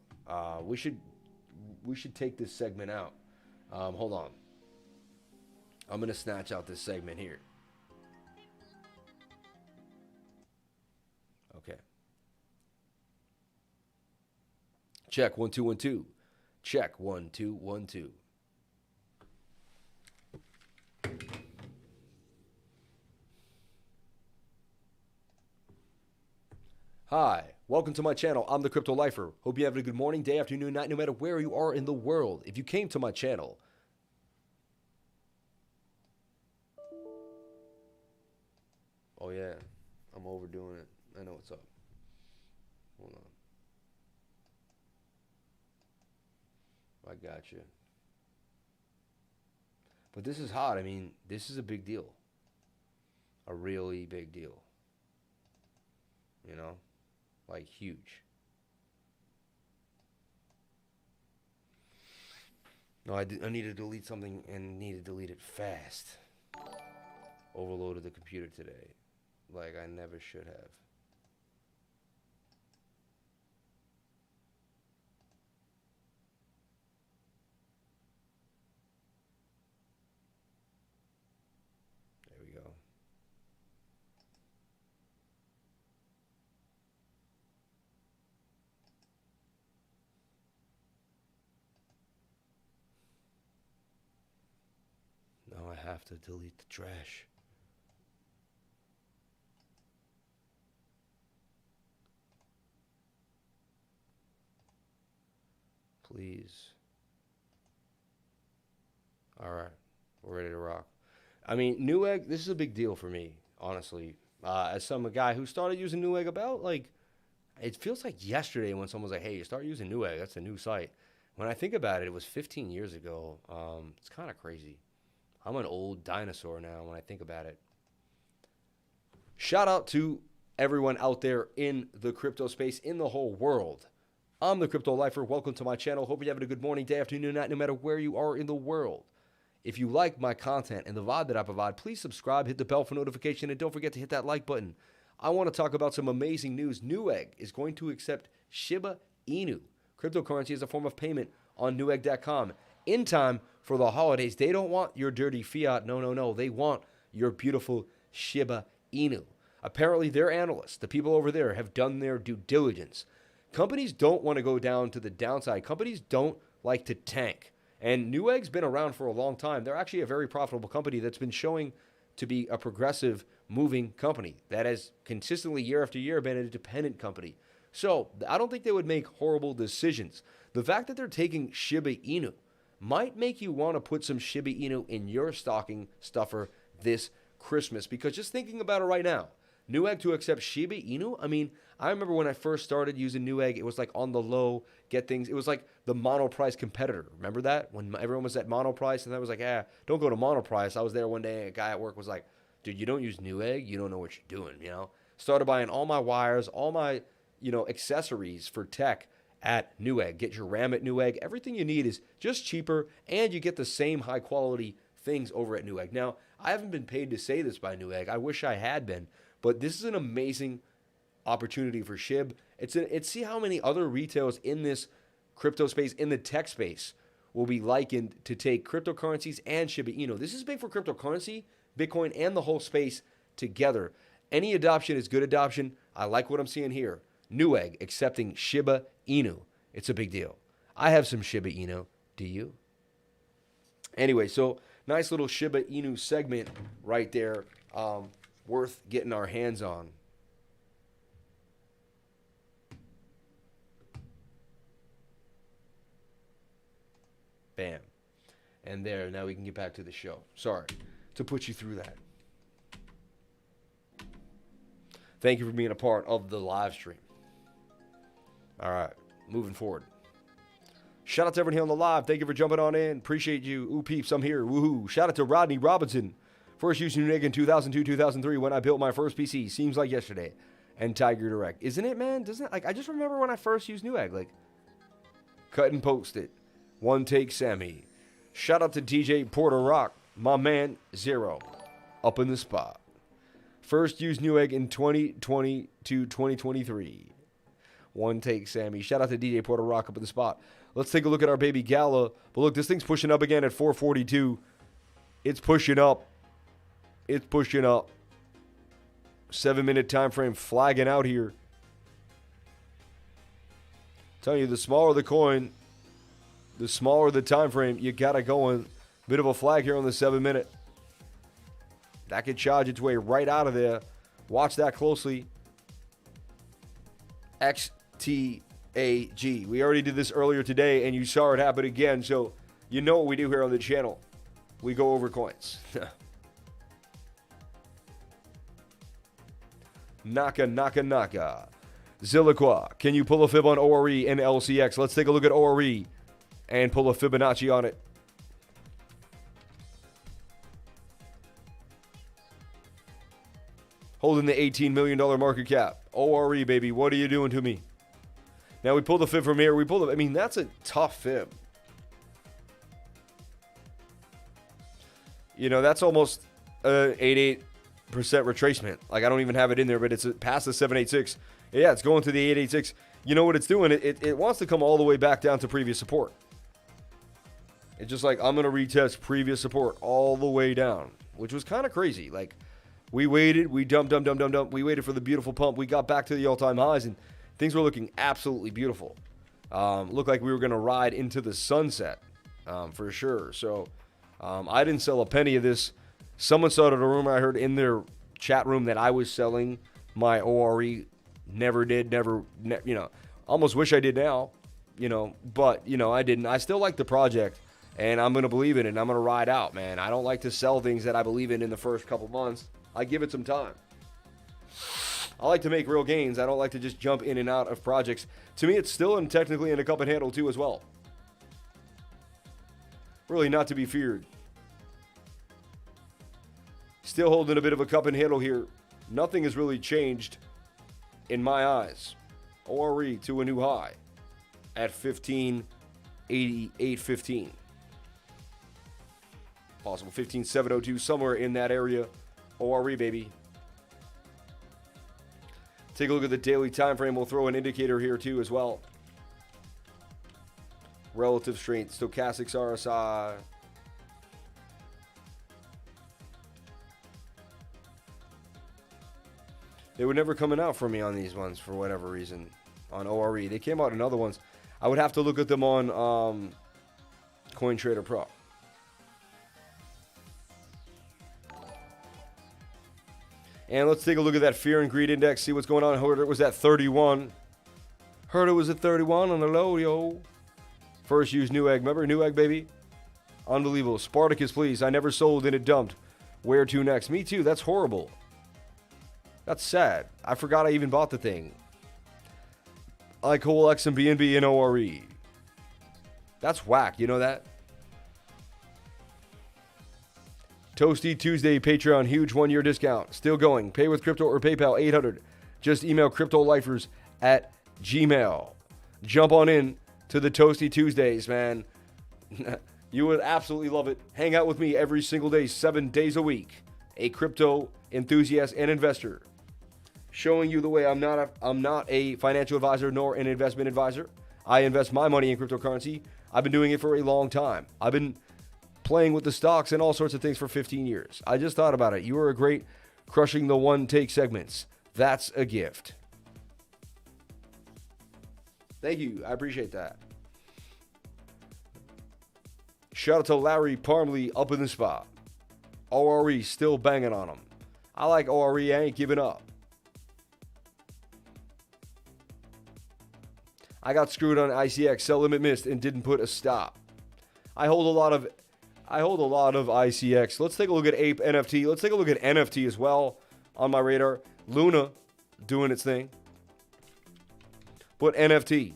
We should take this segment out. Hold on. I'm going to snatch out this segment here. Okay. Check 1 2 1 2. Check 1 2 1 2. Hi, welcome to my channel. I'm the Crypto Lifer. Hope you're having a good morning, day, afternoon, night, no matter where you are in the world. If you came to my channel, oh yeah, I'm overdoing it. I know what's up. Hold on. I got you. But this is hot. I mean, this is a big deal. A really big deal. You know? Like, huge. No, I need to delete something and need to delete it fast. Overloaded the computer today. Like I never should have. There we go. Now I have to delete the trash. Please. All right. We're ready to rock. I mean, NEWEGG, this is a big deal for me, honestly. As a guy who started using NEWEGG about, like, it feels like yesterday when someone was like, hey, you start using NEWEGG. That's a new site. When I think about it, it was 15 years ago. It's kind of crazy. I'm an old dinosaur now when I think about it. Shout out to everyone out there in the crypto space, in the whole world. I'm the Crypto Lifer. Welcome to my channel. Hope you're having a good morning, day, afternoon, night, no matter where you are in the world. If you like my content and the vibe that I provide, please subscribe, hit the bell for notification, and don't forget to hit that like button. I want to talk about some amazing news. NEWEGG is going to accept Shiba Inu, cryptocurrency, as a form of payment on NEWEGG.com. In time for the holidays, they don't want your dirty fiat. No. They want your beautiful Shiba Inu. Apparently, their analysts, the people over there, have done their due diligence. Companies don't want to go down to the downside. Companies don't like to tank. And NEWEGG's been around for a long time. They're actually a very profitable company that's been showing to be a progressive, moving company that has consistently, year after year, been a dependent company. So I don't think they would make horrible decisions. The fact that they're taking Shiba Inu might make you want to put some Shiba Inu in your stocking stuffer this Christmas. Because just thinking about it right now, Newegg to accept Shiba Inu? I mean, I remember when I first started using Newegg, it was like on the low, get things. It was like the monoprice competitor. Remember that? When everyone was at monoprice, and I was like, don't go to monoprice. I was there one day, and a guy at work was like, dude, you don't use Newegg, you don't know what you're doing, you know? Started buying all my wires, all my, accessories for tech at Newegg. Get your RAM at Newegg. Everything you need is just cheaper, and you get the same high quality things over at Newegg. Now, I haven't been paid to say this by Newegg. I wish I had been, but this is an amazing opportunity for SHIB. It's see how many other retailers in this crypto space, in the tech space, will be likened to take cryptocurrencies and Shiba Inu. This is big for cryptocurrency, Bitcoin, and the whole space together. Any adoption is good adoption. I like what I'm seeing here. Newegg accepting Shiba Inu. It's a big deal. I have some Shiba Inu. Do you? Anyway, so nice little Shiba Inu segment right there. Worth getting our hands on. Bam. And there, now we can get back to the show. Sorry to put you through that. Thank you for being a part of the live stream. All right, moving forward. Shout out to everyone here on the live. Thank you for jumping on in. Appreciate you. Ooh, peeps, I'm here. Woohoo. Shout out to Rodney Robinson. First used NEWEGG in 2002, 2003 when I built my first PC. Seems like yesterday. And Tiger Direct. Isn't it, man? Doesn't it? Like, I just remember when I first used NEWEGG. Like, cut and post it. One Take Sammy. Shout out to DJ Porter Rock. My man, Zero. Up in the spot. First used NEWEGG in 2020 to 2023. One Take Sammy. Shout out to DJ Porter Rock up in the spot. Let's take a look at our baby Gala. But look, this thing's pushing up again at 442. It's pushing up. It's pushing up. 7-minute time frame flagging out here. Telling you, the smaller the coin, the smaller the time frame, you got it going. Bit of a flag here on the 7-minute. That could charge its way right out of there. Watch that closely. XTAG. We already did this earlier today, and you saw it happen again, so you know what we do here on the channel. We go over coins. Naka, naka, naka. Zilliqua, can you pull a fib on ORE and LCX? Let's take a look at ORE and pull a Fibonacci on it. Holding the $18 million market cap. ORE, baby, what are you doing to me? Now we pulled the fib from here. We pulled it. I mean, that's a tough fib. You know, that's almost 88% retracement. Like, I don't even have it in there, but it's past the 786. Yeah, it's going to the 886. You know what it's doing? It wants to come all the way back down to previous support. It's just like, I'm going to retest previous support all the way down, which was kind of crazy. Like, we waited, we dumped. We waited for the beautiful pump. We got back to the all-time highs, and things were looking absolutely beautiful. Looked like we were going to ride into the sunset for sure. So I didn't sell a penny of this. Someone started a rumor I heard in their chat room that I was selling my ORE. Never did, almost wish I did now, but, I didn't. I still like the project, and I'm going to believe in it, and I'm going to ride out, man. I don't like to sell things that I believe in the first couple months. I give it some time. I like to make real gains. I don't like to just jump in and out of projects. To me, it's still technically in a cup and handle too as well. Really not to be feared. Still holding a bit of a cup and handle here. Nothing has really changed in my eyes. ORE to a new high at 1588.15. Possible 15702, somewhere in that area. ORE, baby. Take a look at the daily time frame. We'll throw an indicator here too as well. Relative strength, stochastics RSI. They were never coming out for me on these ones for whatever reason. On ORE. They came out in other ones. I would have to look at them on CoinTrader Pro. And let's take a look at that fear and greed index, see what's going on. Heard it was at 31. Heard it was at 31 on the low, yo. First used Newegg. Remember Newegg, baby? Unbelievable. Spartacus, please. I never sold and it dumped. Where to next? Me too. That's horrible. That's sad. I forgot I even bought the thing. I like whole X and BNB and ORE. That's whack. You know that? Toasty Tuesday Patreon, huge 1-year discount. Still going. Pay with crypto or PayPal, 800. Just email cryptolifers@gmail. Jump on in to the Toasty Tuesdays, man. You would absolutely love it. Hang out with me every single day, 7 days a week. A crypto enthusiast and investor. Showing you the way. I'm not a financial advisor nor an investment advisor. I invest my money in cryptocurrency. I've been doing it for a long time. I've been playing with the stocks and all sorts of things for 15 years. I just thought about it. You are a great crushing the one take segments. That's a gift. Thank you. I appreciate that. Shout out to Larry Parmley up in the spot. ORE still banging on him. I like ORE. I ain't giving up. I got screwed on ICX. Sell limit missed and didn't put a stop. I hold a lot of ICX. Let's take a look at Ape NFT. Let's take a look at NFT as well on my radar. Luna doing its thing. But NFT.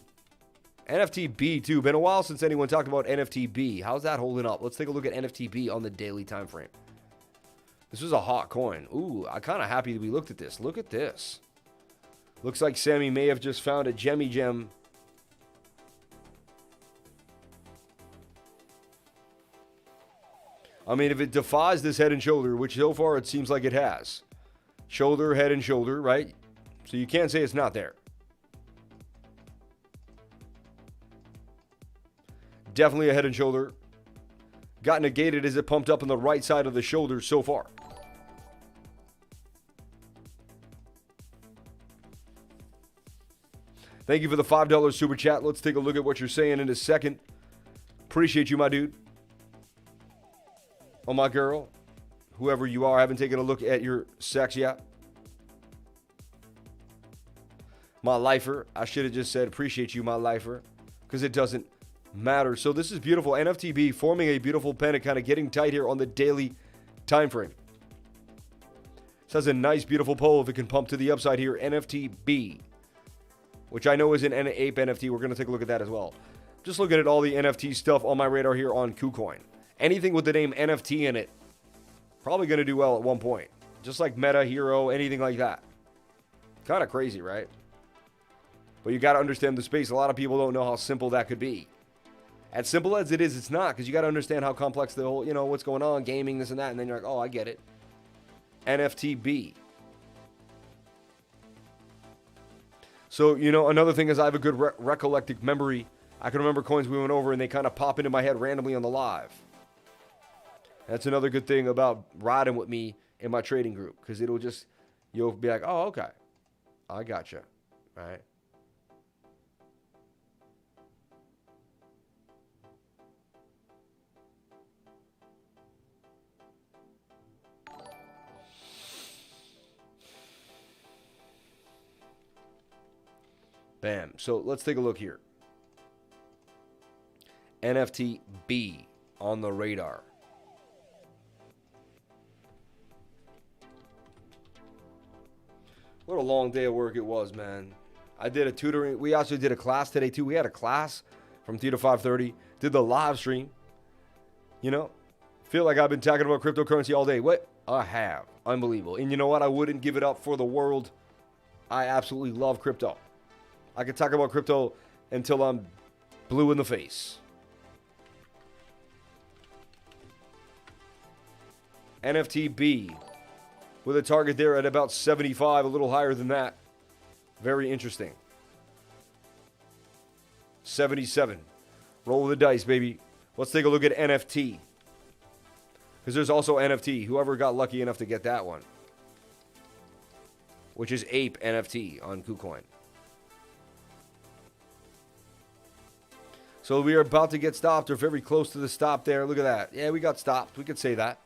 NFTB too. Been a while since anyone talked about NFTB. How's that holding up? Let's take a look at NFTB on the daily time frame. This was a hot coin. Ooh, I'm kind of happy that we looked at this. Look at this. Looks like Sammy may have just found a gemmy gem. I mean, if it defies this head and shoulder, which so far it seems like it has. Shoulder, head and shoulder, right? So you can't say it's not there. Definitely a head and shoulder. Got negated as it pumped up on the right side of the shoulder so far. Thank you for the $5 super chat. Let's take a look at what you're saying in a second. Appreciate you, my dude. Oh, my girl. Whoever you are, I haven't taken a look at your sex yet. My lifer. I should have just said appreciate you, my lifer. Because it doesn't matter. So this is beautiful. NFTB forming a beautiful pen and kind of getting tight here on the daily time frame. This has a nice, beautiful pole if it can pump to the upside here. NFTB, which I know is an Ape NFT. We're going to take a look at that as well. Just looking at all the NFT stuff on my radar here on KuCoin. Anything with the name NFT in it, probably going to do well at one point. Just like Meta, Hero, anything like that. Kind of crazy, right? But you got to understand the space. A lot of people don't know how simple that could be. As simple as it is, it's not, because you got to understand how complex the whole, what's going on, gaming, this and that, and then you're like, oh, I get it. NFTB. So, another thing is I have a good recollective memory. I can remember coins we went over, and they kind of pop into my head randomly on the live. That's another good thing about riding with me in my trading group, because you'll be like, oh, okay. I gotcha. All right. Bam. So let's take a look here. NFTB on the radar. What a long day of work it was, man. I did a tutoring. We actually did a class today, too. We had a class from 3 to 5:30. Did the live stream. Feel like I've been talking about cryptocurrency all day. What? I have. Unbelievable. And you know what? I wouldn't give it up for the world. I absolutely love crypto. I could talk about crypto until I'm blue in the face. NFTB with a target there at about 75, a little higher than that. Very interesting. 77. Roll the dice, baby. Let's take a look at NFT. Because there's also NFT. Whoever got lucky enough to get that one. Which is Ape NFT on KuCoin. So we are about to get stopped, or very close to the stop there. Look at that. Yeah, we got stopped. We could say that.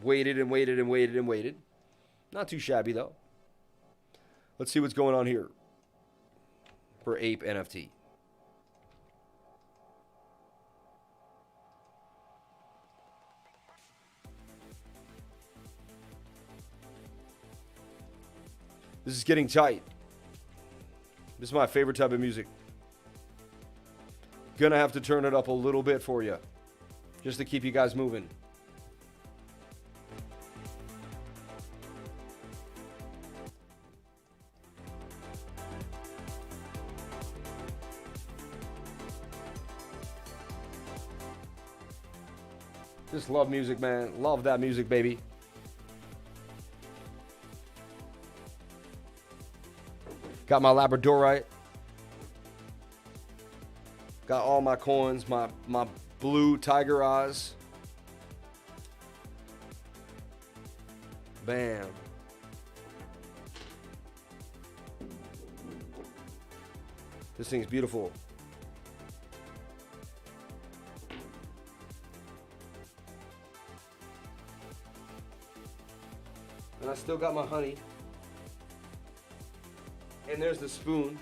Waited and waited and waited and waited. Not too shabby, though. Let's see what's going on here for Ape NFT. This is getting tight. This is my favorite type of music. Gonna have to turn it up a little bit for you, just to keep you guys moving. Just love music, man. Love that music, baby. Got my Labradorite. Got all my coins, my blue tiger eyes. Bam. This thing's beautiful. And I still got my honey. And there's the spoon.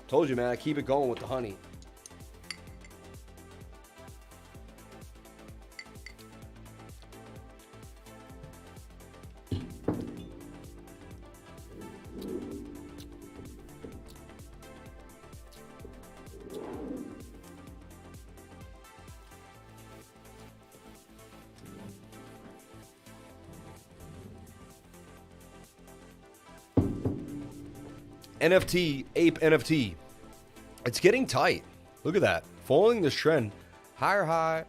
Told you, man, I keep it going with the honey. NFT, Ape NFT. It's getting tight. Look at that. Following this trend. Higher high,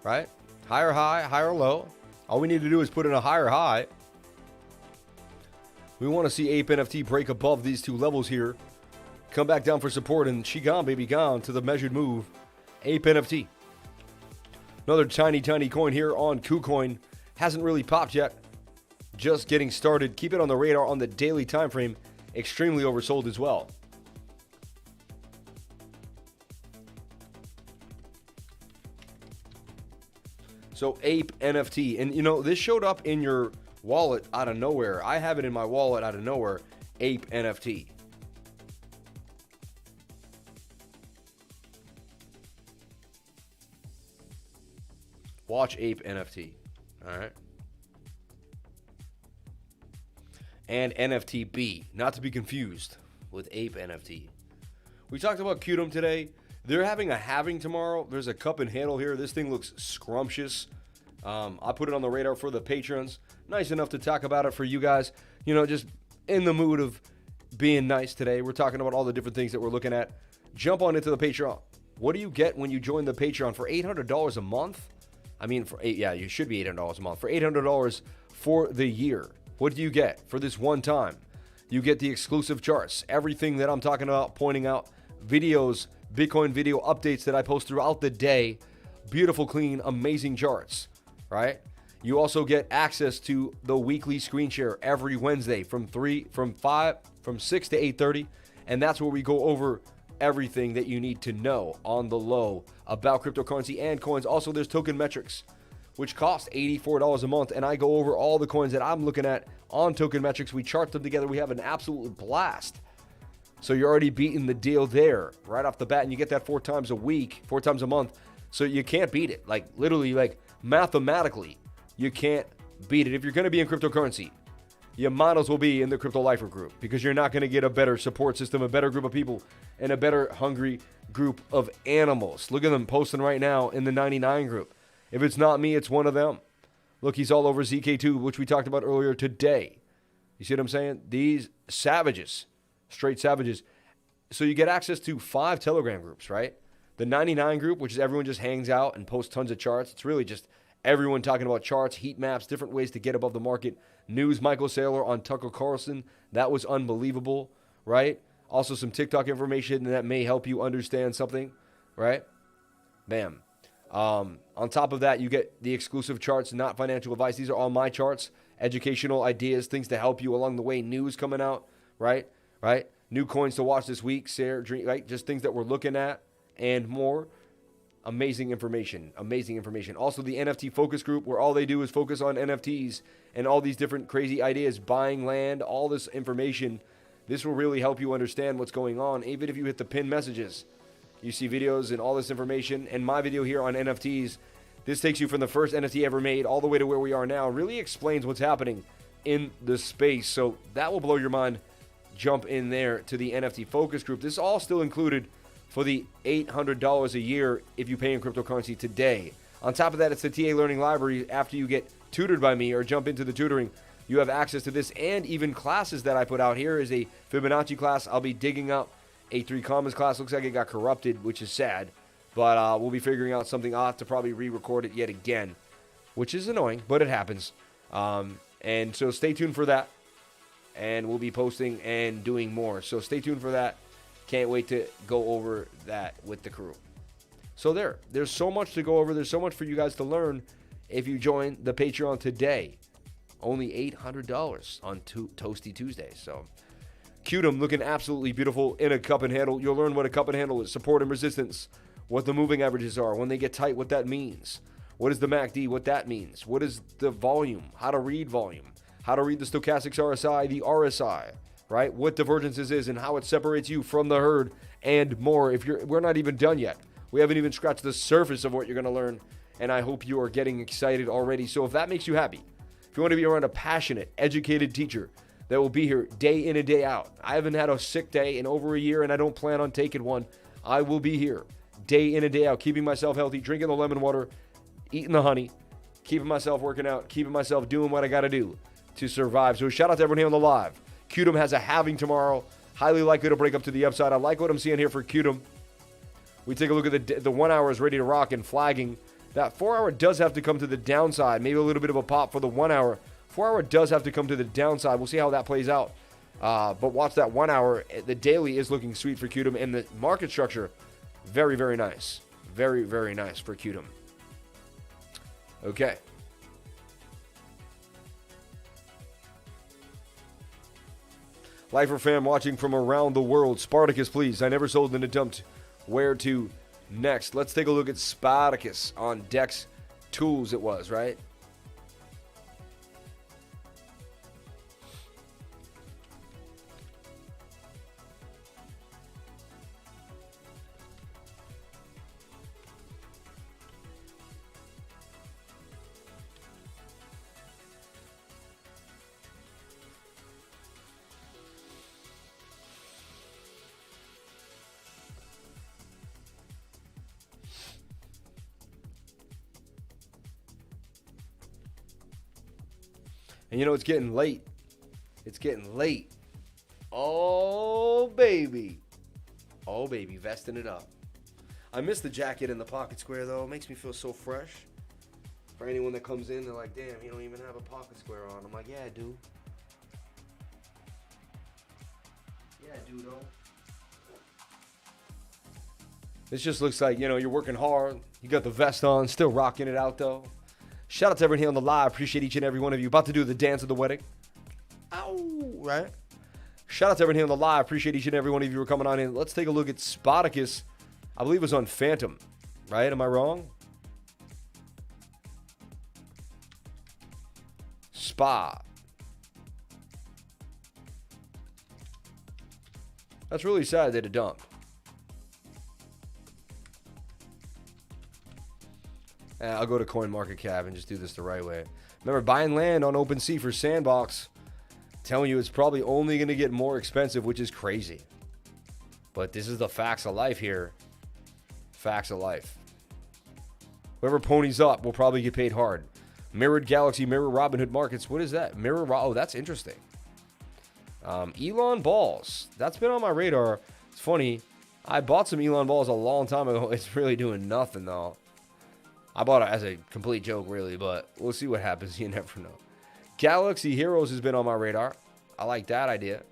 right? Higher high, higher low. All we need to do is put in a higher high. We want to see Ape NFT break above these two levels here. Come back down for support, and she gone, baby, gone to the measured move. Ape NFT. Another tiny coin here on KuCoin. Hasn't really popped yet. Just getting started. Keep it on the radar on the daily time frame. Extremely oversold as well. So Ape NFT, and you know, this showed up in your wallet out of nowhere. I have it in my wallet out of nowhere. Ape NFT. Watch Ape NFT. All right. And NFTB, not to be confused with Ape NFT. We talked about QTUM today. They're having a halving tomorrow. There's a cup and handle here. This thing looks scrumptious. I put it on the radar for the patrons. Nice enough to talk about it for you guys. You know, just in the mood of being nice today. We're talking about all the different things that we're looking at. Jump on into the Patreon. What do you get when you join the Patreon for $800 a month? I mean, you should be $800 a month. For $800 for the year. What do you get for this one time? You get the exclusive charts, everything that I'm talking about, pointing out, videos, Bitcoin video updates that I post throughout the day, beautiful, clean, amazing charts, right? You also get access to the weekly screen share every Wednesday from 6 to 8:30, and that's where we go over everything that you need to know on the low about cryptocurrency and coins. Also, there's token metrics, which cost $84 a month, and I go over all the coins that I'm looking at on token metrics. We chart them together. We have an absolute blast. So you're already beating the deal there right off the bat, and you get that 4 times a week, 4 times a month. So you can't beat it. Like literally, like mathematically, you can't beat it. If you're going to be in cryptocurrency, you might as well be in the Crypto Lifer group, because you're not going to get a better support system, a better group of people, and a better hungry group of animals. Look at them posting right now in the 99 group. If it's not me, it's one of them. Look, he's all over ZK2, which we talked about earlier today. You see what I'm saying? These savages, straight savages. So you get access to 5 Telegram groups, right? The 99 group, which is everyone just hangs out and posts tons of charts. It's really just everyone talking about charts, heat maps, different ways to get above the market. News, Michael Saylor on Tucker Carlson. That was unbelievable, right? Also some TikTok information that may help you understand something, right? Bam. On top of that, you get the exclusive charts, not financial advice. These are all my charts, educational ideas, things to help you along the way, news coming out, right? New coins to watch this week, CERE, right? Just things that we're looking at and more. Amazing information. Also, the NFT focus group, where all they do is focus on NFTs and all these different crazy ideas, buying land, all this information. This will really help you understand what's going on, even if you hit the pinned messages. You see videos and all this information, and my video here on NFTs This takes you from the first NFT ever made all the way to where we are now. Really explains what's happening in the space. So that will blow your mind. Jump in there to the NFT focus group. This is all still included for the $800 a year if you pay in cryptocurrency today. On top of that, it's the TA Learning Library. After you get tutored by me or jump into the tutoring, you have access to this and even classes that I put out. Here is a Fibonacci class. I'll be digging up a 3 Commons class. Looks like it got corrupted, which is sad. But we'll be figuring out something. I'll have to probably re-record it yet again, which is annoying, but it happens. And so stay tuned for that. And we'll be posting and doing more. So stay tuned for that. Can't wait to go over that with the crew. So there's so much to go over. There's so much for you guys to learn if you join the Patreon today. Only $800 on Toasty Tuesday. So QTUM looking absolutely beautiful in a cup and handle. You'll learn what a cup and handle is, support and resistance, what the moving averages are, when they get tight, what that means. What is the MACD, what that means. What is the volume, how to read volume, how to read the stochastics RSI, the RSI, right? What divergences is and how it separates you from the herd and more. We're not even done yet. We haven't even scratched the surface of what you're going to learn, and I hope you are getting excited already. So if that makes you happy, if you want to be around a passionate, educated teacher that will be here day in and day out. I haven't had a sick day in over a year, and I don't plan on taking one. I will be here day in and day out, keeping myself healthy, drinking the lemon water, eating the honey, keeping myself working out, keeping myself doing what I got to do to survive. So shout out to everyone here on the live. QTUM has a halving tomorrow. Highly likely to break up to the upside. I like what I'm seeing here for QTUM. We take a look at the 1 hour is ready to rock and flagging. That 4 hour does have to come to the downside. Maybe a little bit of a pop for the 1 hour. 4 hour does have to come to the downside. We'll see how that plays out. But watch that 1 hour. The daily is looking sweet for QTUM. And the market structure, very, very nice. Very, very nice for QTUM. Okay. Lifer fam watching from around the world. Spartacus, please. I never sold and dumped. Where to next? Let's take a look at Spartacus on Dex Tools it was, right? And you know, it's getting late. It's getting late. Oh, baby. Oh, baby. Vesting it up. I miss the jacket in the pocket square, though. It makes me feel so fresh. For anyone that comes in, they're like, damn, you don't even have a pocket square on. I'm like, yeah, I do. Yeah, I do, though. This just looks like, you know, you're working hard. You got the vest on. Still rocking it out, though. Shout out to everyone here on the live. Appreciate each and every one of you. About to do the dance of the wedding. Ow, right? Shout out to everyone here on the live. Appreciate each and every one of you for coming on in. Let's take a look at Spartacus. I believe it was on Phantom, right? Am I wrong? Spa. That's really sad they did a dump. I'll go to CoinMarketCap and just do this the right way. Remember, buying land on OpenSea for SANDBOX, telling you it's probably only going to get more expensive, which is crazy. But this is the facts of life here. Facts of life. Whoever ponies up will probably get paid hard. Mirrored Galaxy, Mirror Robinhood Markets. What is that? Oh, that's interesting. ELONBALLS. That's been on my radar. It's funny. I bought some ELONBALLS a long time ago. It's really doing nothing, though. I bought it as a complete joke, really, but we'll see what happens. You never know. Galaxy Heroes has been on my radar. I like that idea.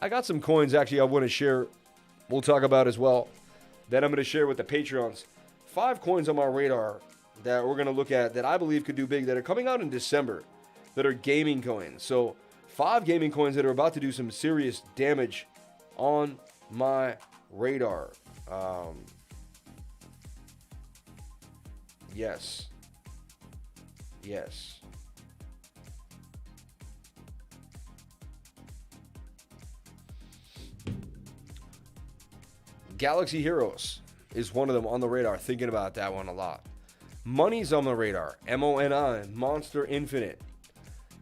I got some coins, actually, I want to share. We'll talk about as well. Then I'm going to share with the Patreons. 5 coins on my radar that we're going to look at that I believe could do big, that are coming out in December, that are gaming coins. So 5 gaming coins that are about to do some serious damage on my radar. Yes. Yes. Galaxy Heroes is one of them on the radar. Thinking about that one a lot. Money's on the radar. MONI, Monster Infinite.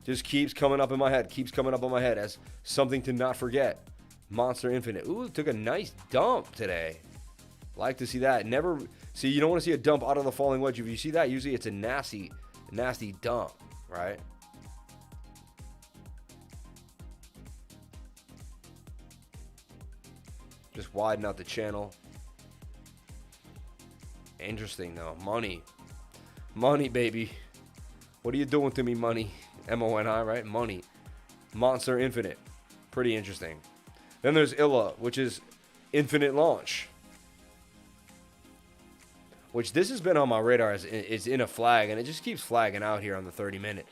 Just keeps coming up in my head. Keeps coming up on my head as something to not forget. Monster Infinite. Ooh, took a nice dump today. Like to see that. Never see. You don't want to see a dump out of the falling wedge. If you see that, usually it's a nasty dump, right? Just widen out the channel. Interesting though. Money, baby. What are you doing to me, money? MONI, right? Money. Monster Infinite. Pretty interesting. Then there's ILA, which is Infinite Launch. Which this has been on my radar as it's in a flag, and it just keeps flagging out here on the 30-minute.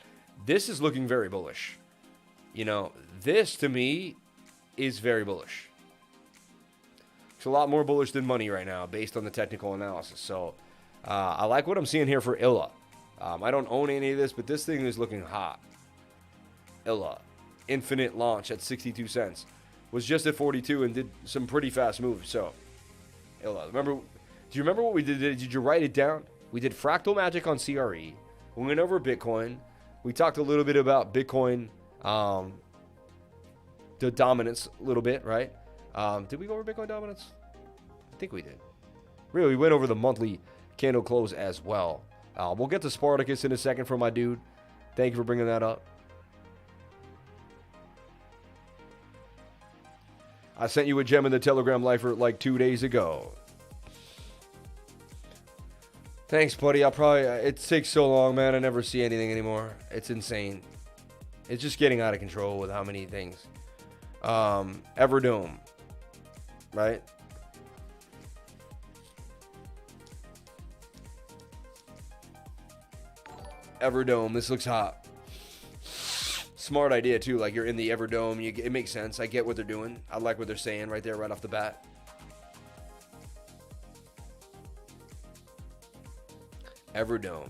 This is looking very bullish. You know, this to me is very bullish. It's a lot more bullish than money right now based on the technical analysis. So I like what I'm seeing here for ILA. I don't own any of this, but this thing is looking hot. ILA. Infinite Launch at 62 cents. Was just at 42 and did some pretty fast moves. So, ILA. Do you remember what we did? Did you write it down? We did fractal magic on CRE. We went over Bitcoin. We talked a little bit about Bitcoin, the dominance a little bit, right? Did we go over Bitcoin dominance? I think we did. Really, we went over the monthly candle close as well. We'll get to Spartacus in a second from my dude. Thank you for bringing that up. I sent you a gem in the Telegram lifer like 2 days ago. Thanks, buddy. It takes so long, man. I never see anything anymore. It's insane. It's just getting out of control with how many things. EVERDOME, right? EVERDOME. This looks hot. Smart idea too. Like you're in the EVERDOME. It makes sense. I get what they're doing. I like what they're saying right there, right off the bat. EVERDOME.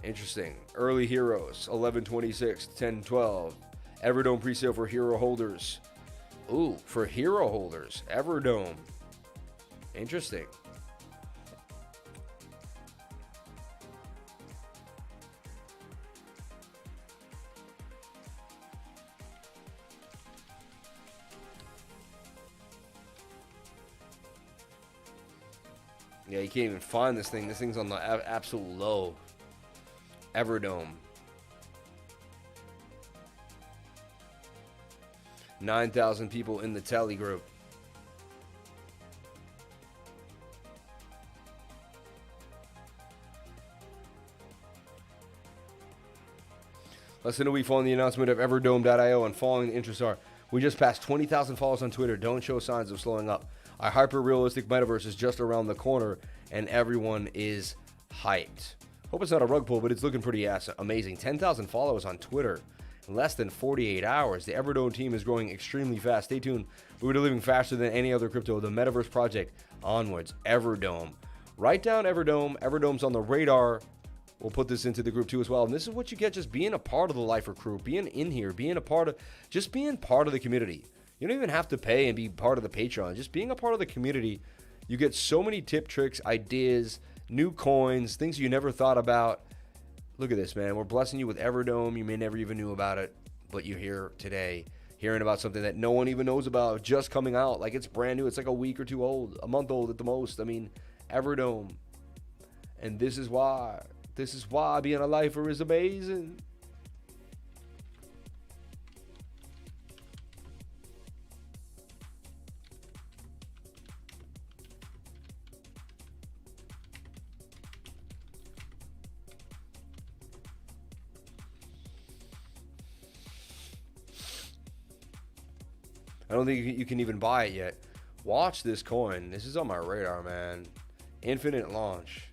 Interesting. Early heroes. 11/26, 10/12. EVERDOME presale for hero holders. Ooh, for hero holders. EVERDOME. Interesting. Yeah, you can't even find this thing. This thing's on the absolute low. EVERDOME. 9,000 people in the tele group. Less than a week following the announcement of EVERDOME.io and following the interest are. We just passed 20,000 followers on Twitter. Don't show signs of slowing up. Our hyper-realistic metaverse is just around the corner, and everyone is hyped. Hope it's not a rug pull, but it's looking pretty amazing. 10,000 followers on Twitter in less than 48 hours. The EVERDOME team is growing extremely fast. Stay tuned. We're delivering faster than any other crypto. The metaverse project onwards. EVERDOME. Write down EVERDOME. EVERDOME's on the radar. We'll put this into the group too as well. And this is what you get just being a part of the Lifer crew, being in here, being part of the community. You don't even have to pay and be part of the Patreon. Just being a part of the community, you get so many tip, tricks, ideas, new coins, things you never thought about. Look at this, man. We're blessing you with EVERDOME. You may never even knew about it, but you're here today hearing about something that no one even knows about, just coming out. Like it's brand new. It's like a week or two old, a month old at the most. I mean, EVERDOME. And this is why being a lifer is amazing. I don't think you can even buy it yet. Watch this coin. This is on my radar, man. Infinite Launch.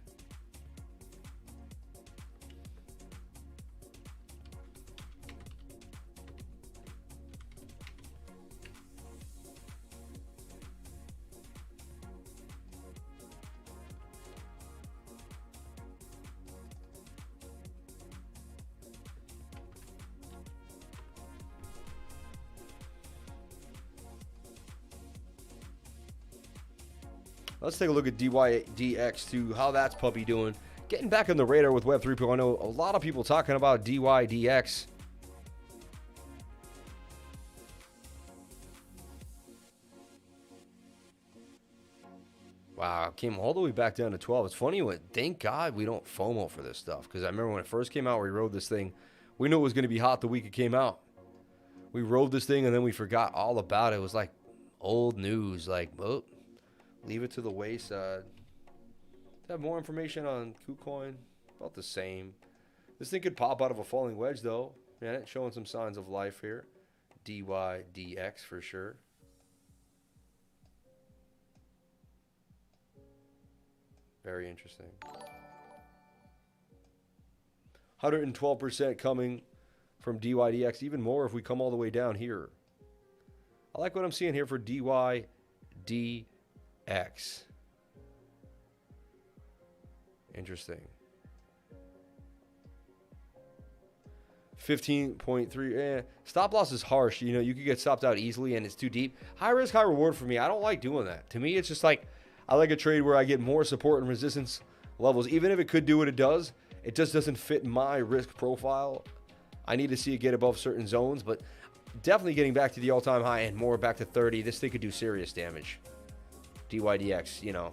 Let's take a look at DYDX to how that's puppy doing. Getting back on the radar with Web 3.0. A lot of people talking about DYDX. Wow, came all the way back down to 12. It's funny, thank God we don't FOMO for this stuff. Because I remember when it first came out, we rode this thing. We knew it was going to be hot the week it came out. We rode this thing and then we forgot all about it. It was like old news. Like, oh, leave it to the wayside. Have more information on KuCoin. About the same. This thing could pop out of a falling wedge, though. Man, it's showing some signs of life here. DYDX for sure. Very interesting. 112% coming from DYDX. Even more if we come all the way down here. I like what I'm seeing here for DYDX. 'X. Interesting. 15.3. Stop loss is harsh. You know, you could get stopped out easily and it's too deep. High risk, high reward for me. I don't like doing that. To me, it's just like, I like a trade where I get more support and resistance levels. Even if it could do what it just doesn't fit my risk profile. I need to see it get above certain zones, but definitely getting back to the all-time high and more back to 30. This thing could do serious damage. DYDX, you know.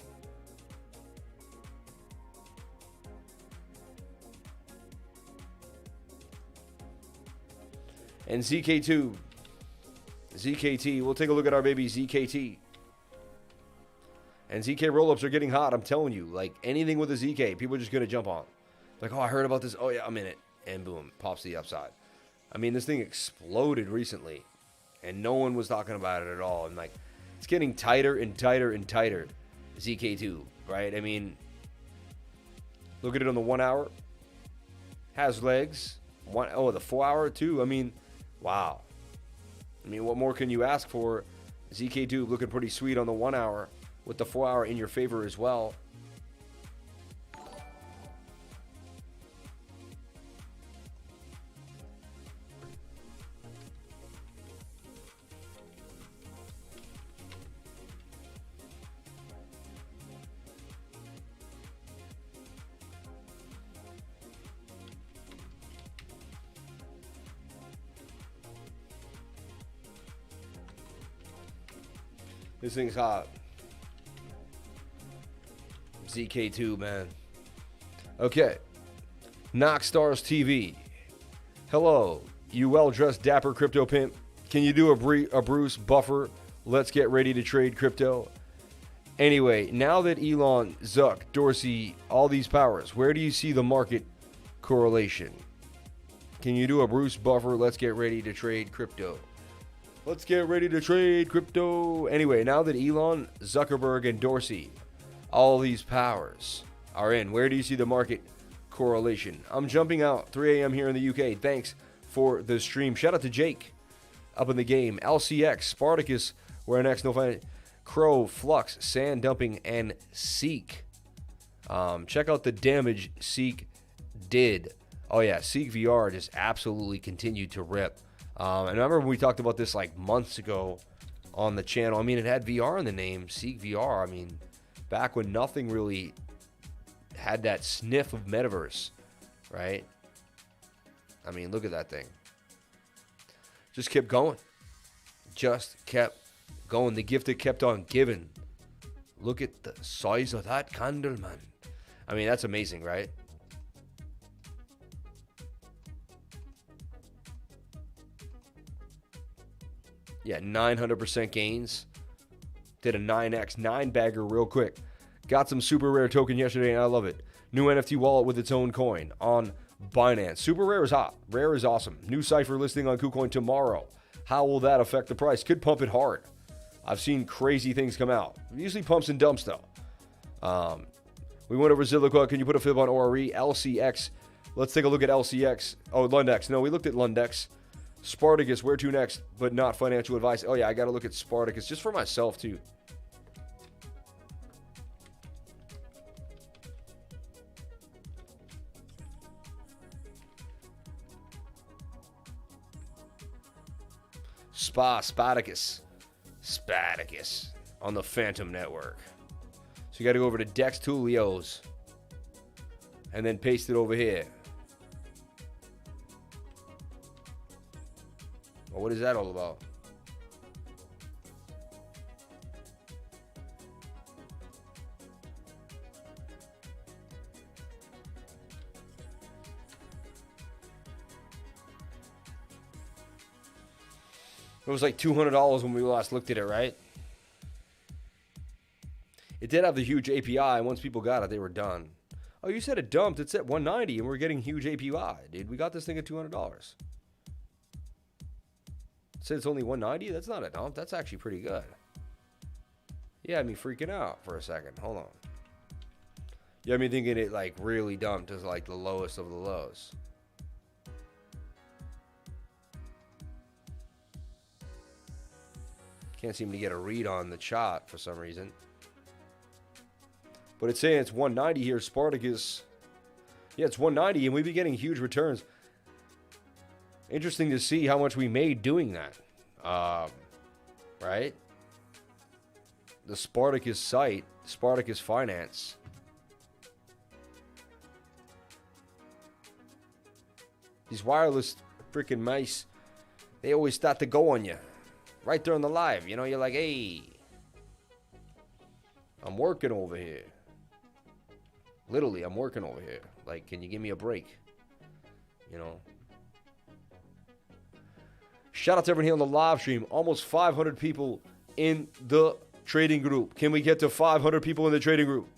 And ZK2. ZKT. We'll take a look at our baby ZKT. And ZK rollups are getting hot, I'm telling you. Like, anything with a ZK, people are just going to jump on. Like, oh, I heard about this. Oh, yeah, I'm in it. And boom, pops to the upside. I mean, this thing exploded recently. And no one was talking about it at all. And, like, it's getting tighter and tighter and tighter. ZK2, right? I mean, look at it on the 1 hour. Has legs. The 4 hour, too. I mean, wow. I mean, what more can you ask for? ZK2 looking pretty sweet on the 1 hour. With the 4 hour in your favor as well. This thing's hot. ZK2, man. Okay. Knockstars TV. Hello, you well-dressed dapper crypto pimp. Can you do a Bruce Buffer? Let's get ready to trade crypto. Anyway, now that Elon, Zuck, Dorsey, all these powers, where do you see the market correlation? Can you do a Bruce Buffer? Let's get ready to trade crypto. Let's get ready to trade crypto. Anyway, now that Elon, Zuckerberg, and Dorsey, all these powers are in, where do you see the market correlation? I'm jumping out 3 a.m. here in the UK. Thanks for the stream. Shout out to Jake up in the game. LCX, Spartacus, where next? No fun. Crow, Flux, Sand Dumping, and CEEK. Check out the damage CEEK did. Oh yeah, CEEK VR just absolutely continued to rip. And I remember when we talked about this like months ago on the channel. I mean, it had VR in the name, CEEK VR. I mean, back when nothing really had that sniff of metaverse, right? I mean, look at that thing. Just kept going. Just kept going. The gift that kept on giving. Look at the size of that candle, man. I mean, that's amazing, right? Yeah, 900% gains. Did a 9x 9-bagger real quick. Got some super rare token yesterday, and I love it. New NFT wallet with its own coin on Binance. Super rare is hot. Rare is awesome. New cipher listing on KuCoin tomorrow. How will that affect the price? Could pump it hard. I've seen crazy things come out. It usually pumps and dumps, though. We went over Zilliqa. Can you put a fib on ORE? LCX. Let's take a look at LCX. Oh, Lundex. No, we looked at Lundex. Spartacus, where to next, but not financial advice. Oh, yeah, I got to look at Spartacus just for myself, too. Spartacus on the Phantom Network. you got to go over to Dex Tulios and then paste it over here. Well, what is that all about? It was like $200 when we last looked at it, right? It did have the huge API, and once people got it, they were done. Oh, you said it dumped. It's at 190, and we're getting huge API, dude. We got this thing at $200. It said it's only 190? That's not a dump. That's actually pretty good. You had me freaking out for a second. Hold on. You had me thinking it, like, really dumped as, like, the lowest of the lows. Can't seem to get a read on the chart for some reason. But it's saying it's 190 here. Spartacus. Yeah, it's 190, and we've been getting huge returns. Interesting to see how much we made doing that. Right? The Spartacus site, Spartacus Finance. These wireless freaking mice, they always start to go on you. Right during the live, you know, you're like, hey, I'm working over here. Literally, I'm working over here. Like, can you give me a break? You know. Shout out to everyone here on the live stream. Almost 500 people in the trading group. Can we get to 500 people in the trading group?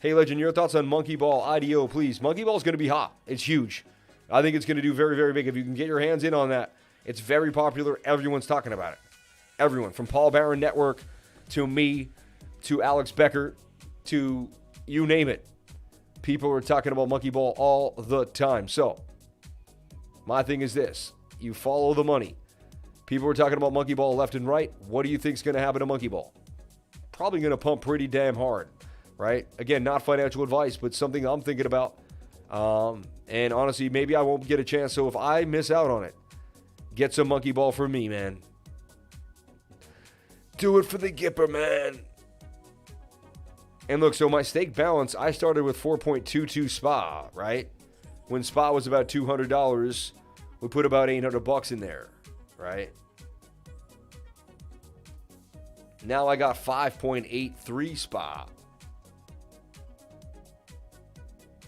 Hey, Legend, your thoughts on Monkey Ball IDO, please. Monkey Ball is going to be hot. It's huge. I think it's going to do very, very big. If you can get your hands in on that, it's very popular. Everyone's talking about it. Everyone, from Paul Barron Network to me to Alex Becker to you name it. People are talking about Monkey Ball all the time. So, my thing is this. You follow the money. People are talking about Monkey Ball left and right. What do you think is going to happen to Monkey Ball? Probably going to pump pretty damn hard, right? Again, not financial advice, but something I'm thinking about. And honestly, maybe I won't get a chance. So if I miss out on it, get some Monkey Ball for me, man. Do it for the Gipper, man. And look, so my stake balance, I started with 4.22 SPA, right? When SPA was about $200, we put about $800 in there, right? Now I got 5.83 SPA.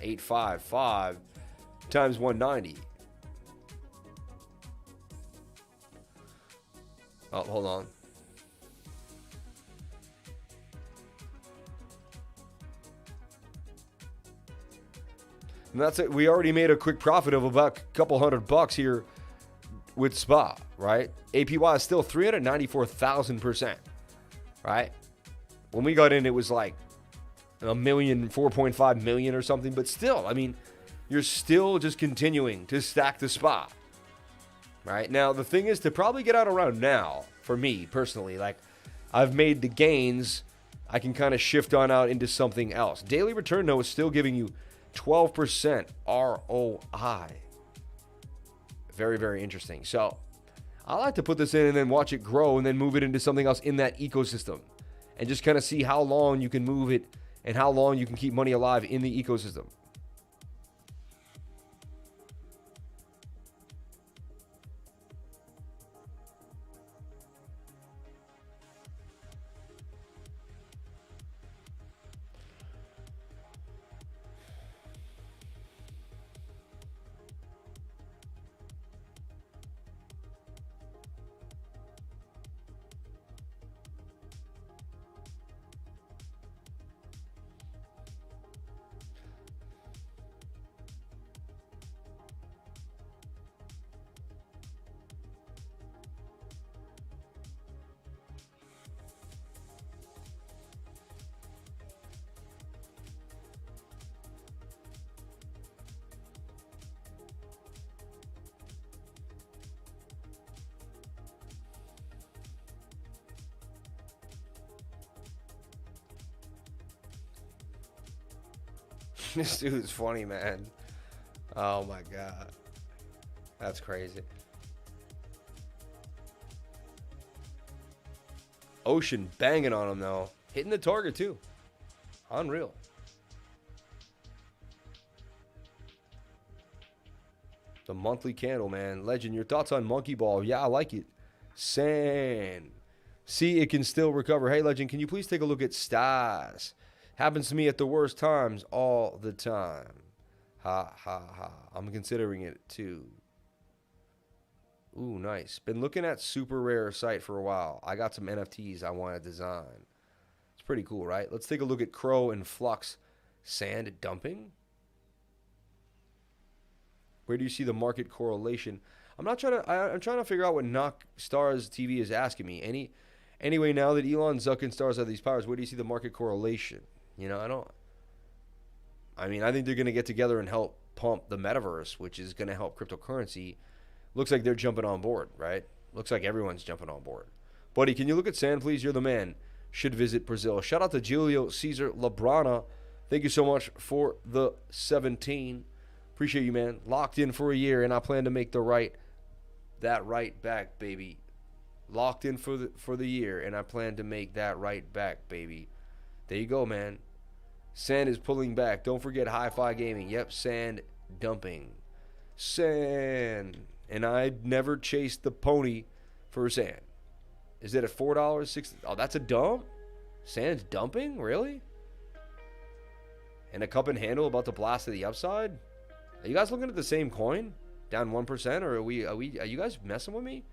855 times 190. Oh, hold on. And that's it. We already made a quick profit of about a couple $100 here with SPA, right? APY is still 394,000%, right? When we got in, it was like a million, 4.5 million or something. But still, I mean, you're still just continuing to stack the SPA, right? Now, the thing is to probably get out around now, for me personally, like I've made the gains, I can kind of shift on out into something else. Daily return, though, is still giving you 12% ROI. Very, very interesting. So I like to put this in and then watch it grow and then move it into something else in that ecosystem and just kind of see how long you can move it and how long you can keep money alive in the ecosystem. This dude is funny, man. Oh my God. That's crazy. Ocean banging on him, though. Hitting the target, too. Unreal. The monthly candle, man. Legend, your thoughts on Monkey Ball? Yeah, I like it. Sand. See, it can still recover. Hey, Legend, can you please take a look at Stas? Happens to me at the worst times all the time. Ha, ha, ha. I'm considering it, too. Ooh, nice. Been looking at super rare site for a while. I got some NFTs I want to design. It's pretty cool, right? Let's take a look at Crow and Flux. Sand dumping? Where do you see the market correlation? I'm trying to figure out what Knock Stars TV is asking me. Anyway, now that Elon, Zuck, and Stars have these powers, where do you see the market correlation? You know, I think they're going to get together and help pump the metaverse, which is going to help cryptocurrency. Looks like they're jumping on board, right? Looks like everyone's jumping on board. Buddy, can you look at Sand, please? You're the man. Should visit Brazil. Shout out to Julio Cesar Labrana. Thank you so much for the 17. Appreciate you, man. Locked in for a year, and I plan to make that right back, baby. Locked in for the year, and I plan to make that right back, baby. There you go, man. Sand is pulling back. Don't forget Hi-Fi Gaming. Yep, Sand dumping. Sand. And I never chased the pony for Sand. Is it at $4? $6? Oh, that's a dump? Sand's dumping? Really? And a cup and handle about to blast to the upside? Are you guys looking at the same coin? Down 1%? Or are you guys messing with me?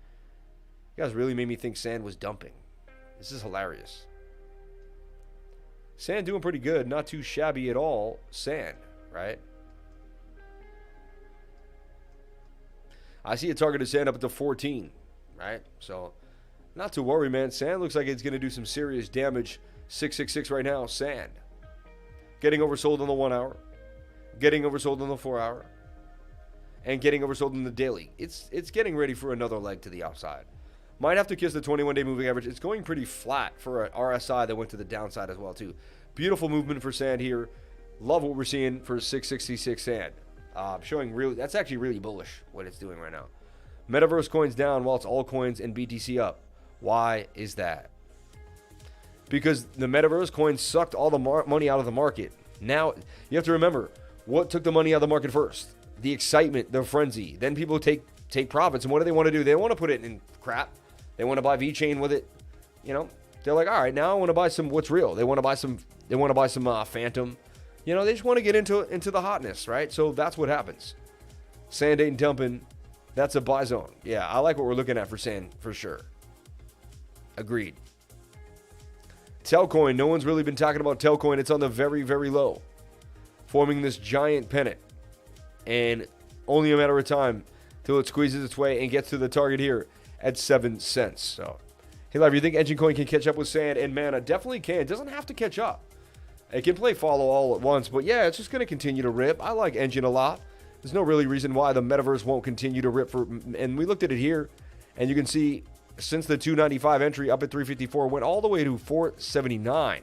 You guys really made me think Sand was dumping. This is hilarious. Sand doing pretty good. Not too shabby at all. Sand, right? I see a targeted Sand up to 14, right? So, not to worry, man. Sand looks like it's going to do some serious damage. 666 right now. Sand. Getting oversold on the 1 hour. Getting oversold on the 4 hour. And getting oversold in the daily. It's getting ready for another leg to the upside. Might have to kiss the 21-day moving average. It's going pretty flat for an RSI that went to the downside as well, too. Beautiful movement for Sand here. Love what we're seeing for 666 Sand. Showing really, that's actually really bullish what it's doing right now. Metaverse coins down while it's altcoins and BTC up. Why is that? Because the Metaverse coins sucked all the money out of the market. Now, you have to remember, what took the money out of the market first? The excitement, the frenzy. Then people take profits, and what do they want to do? They don't want to put it in crap. They want to buy VeChain with it. You know, they're like, all right, now I want to buy some what's real. They want to buy some Phantom. You know, they just want to get into the hotness, right? So that's what happens. Sand ain't dumping. That's a buy zone. Yeah, I like what we're looking at for Sand for sure. Agreed. Telcoin. No one's really been talking about Telcoin. It's on the very, very low, forming this giant pennant, and only a matter of time till it squeezes its way and gets to the target here at 7 cents. So, hey, Live, you think Engine Coin can catch up with Sand and Mana? Definitely can. It doesn't have to catch up. It can play follow all at once, but yeah, it's just going to continue to rip. I like Engine a lot. There's no really reason why the Metaverse won't continue to rip. And we looked at it here, and you can see since the 295 entry up at 354, went all the way to 479.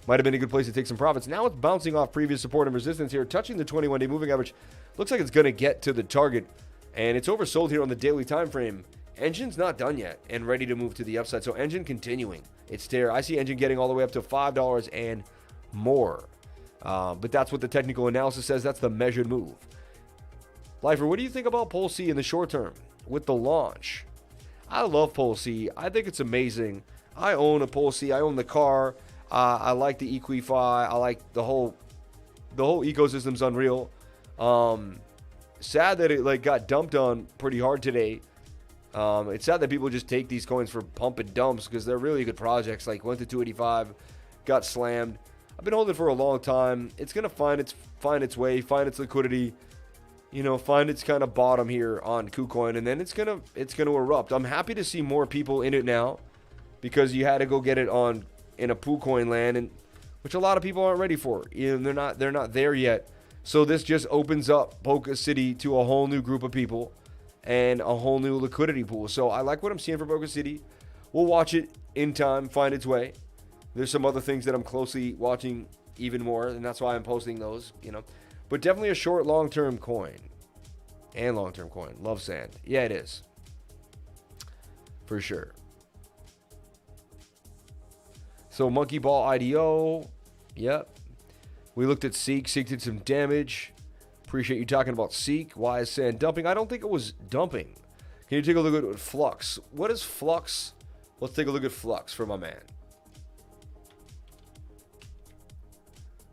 Might have been a good place to take some profits. Now it's bouncing off previous support and resistance here, touching the 21-day moving average. Looks like it's going to get to the target, and it's oversold here on the daily time frame. Engine's not done yet and ready to move to the upside. So Engine continuing its tear. I see Engine getting all the way up to $5 and more. But that's what the technical analysis says. That's the measured move. Lifer, what do you think about POLC in the short term with the launch? I love POLC. I think it's amazing. I own a POLC. I own the car. I like the Equify. I like the whole ecosystem's unreal. Sad that it got dumped on pretty hard today. It's sad that people just take these coins for pump and dumps because they're really good projects. Like went to 285, got slammed. I've been holding it for a long time. It's gonna find its way, find its liquidity, find its kind of bottom here on KuCoin, and then it's gonna erupt. I'm happy to see more people in it now because you had to go get it in a PooCoin land, and which a lot of people aren't ready for. They're not there yet. So this just opens up Polka City to a whole new group of people and a whole new liquidity pool. So I like what I'm seeing for Polka City. We'll watch it in time, find its way. There's some other things that I'm closely watching even more, and that's why I'm posting those, But definitely a short, long-term coin. And long-term coin. Love Sand. Yeah, it is. For sure. So Monkey Ball IDO. Yep. We looked at CEEK. CEEK did some damage. Appreciate you talking about CEEK. Why is sand dumping? I don't think it was dumping. Can you take a look at FLUX? What is FLUX? Let's take a look at FLUX for my man.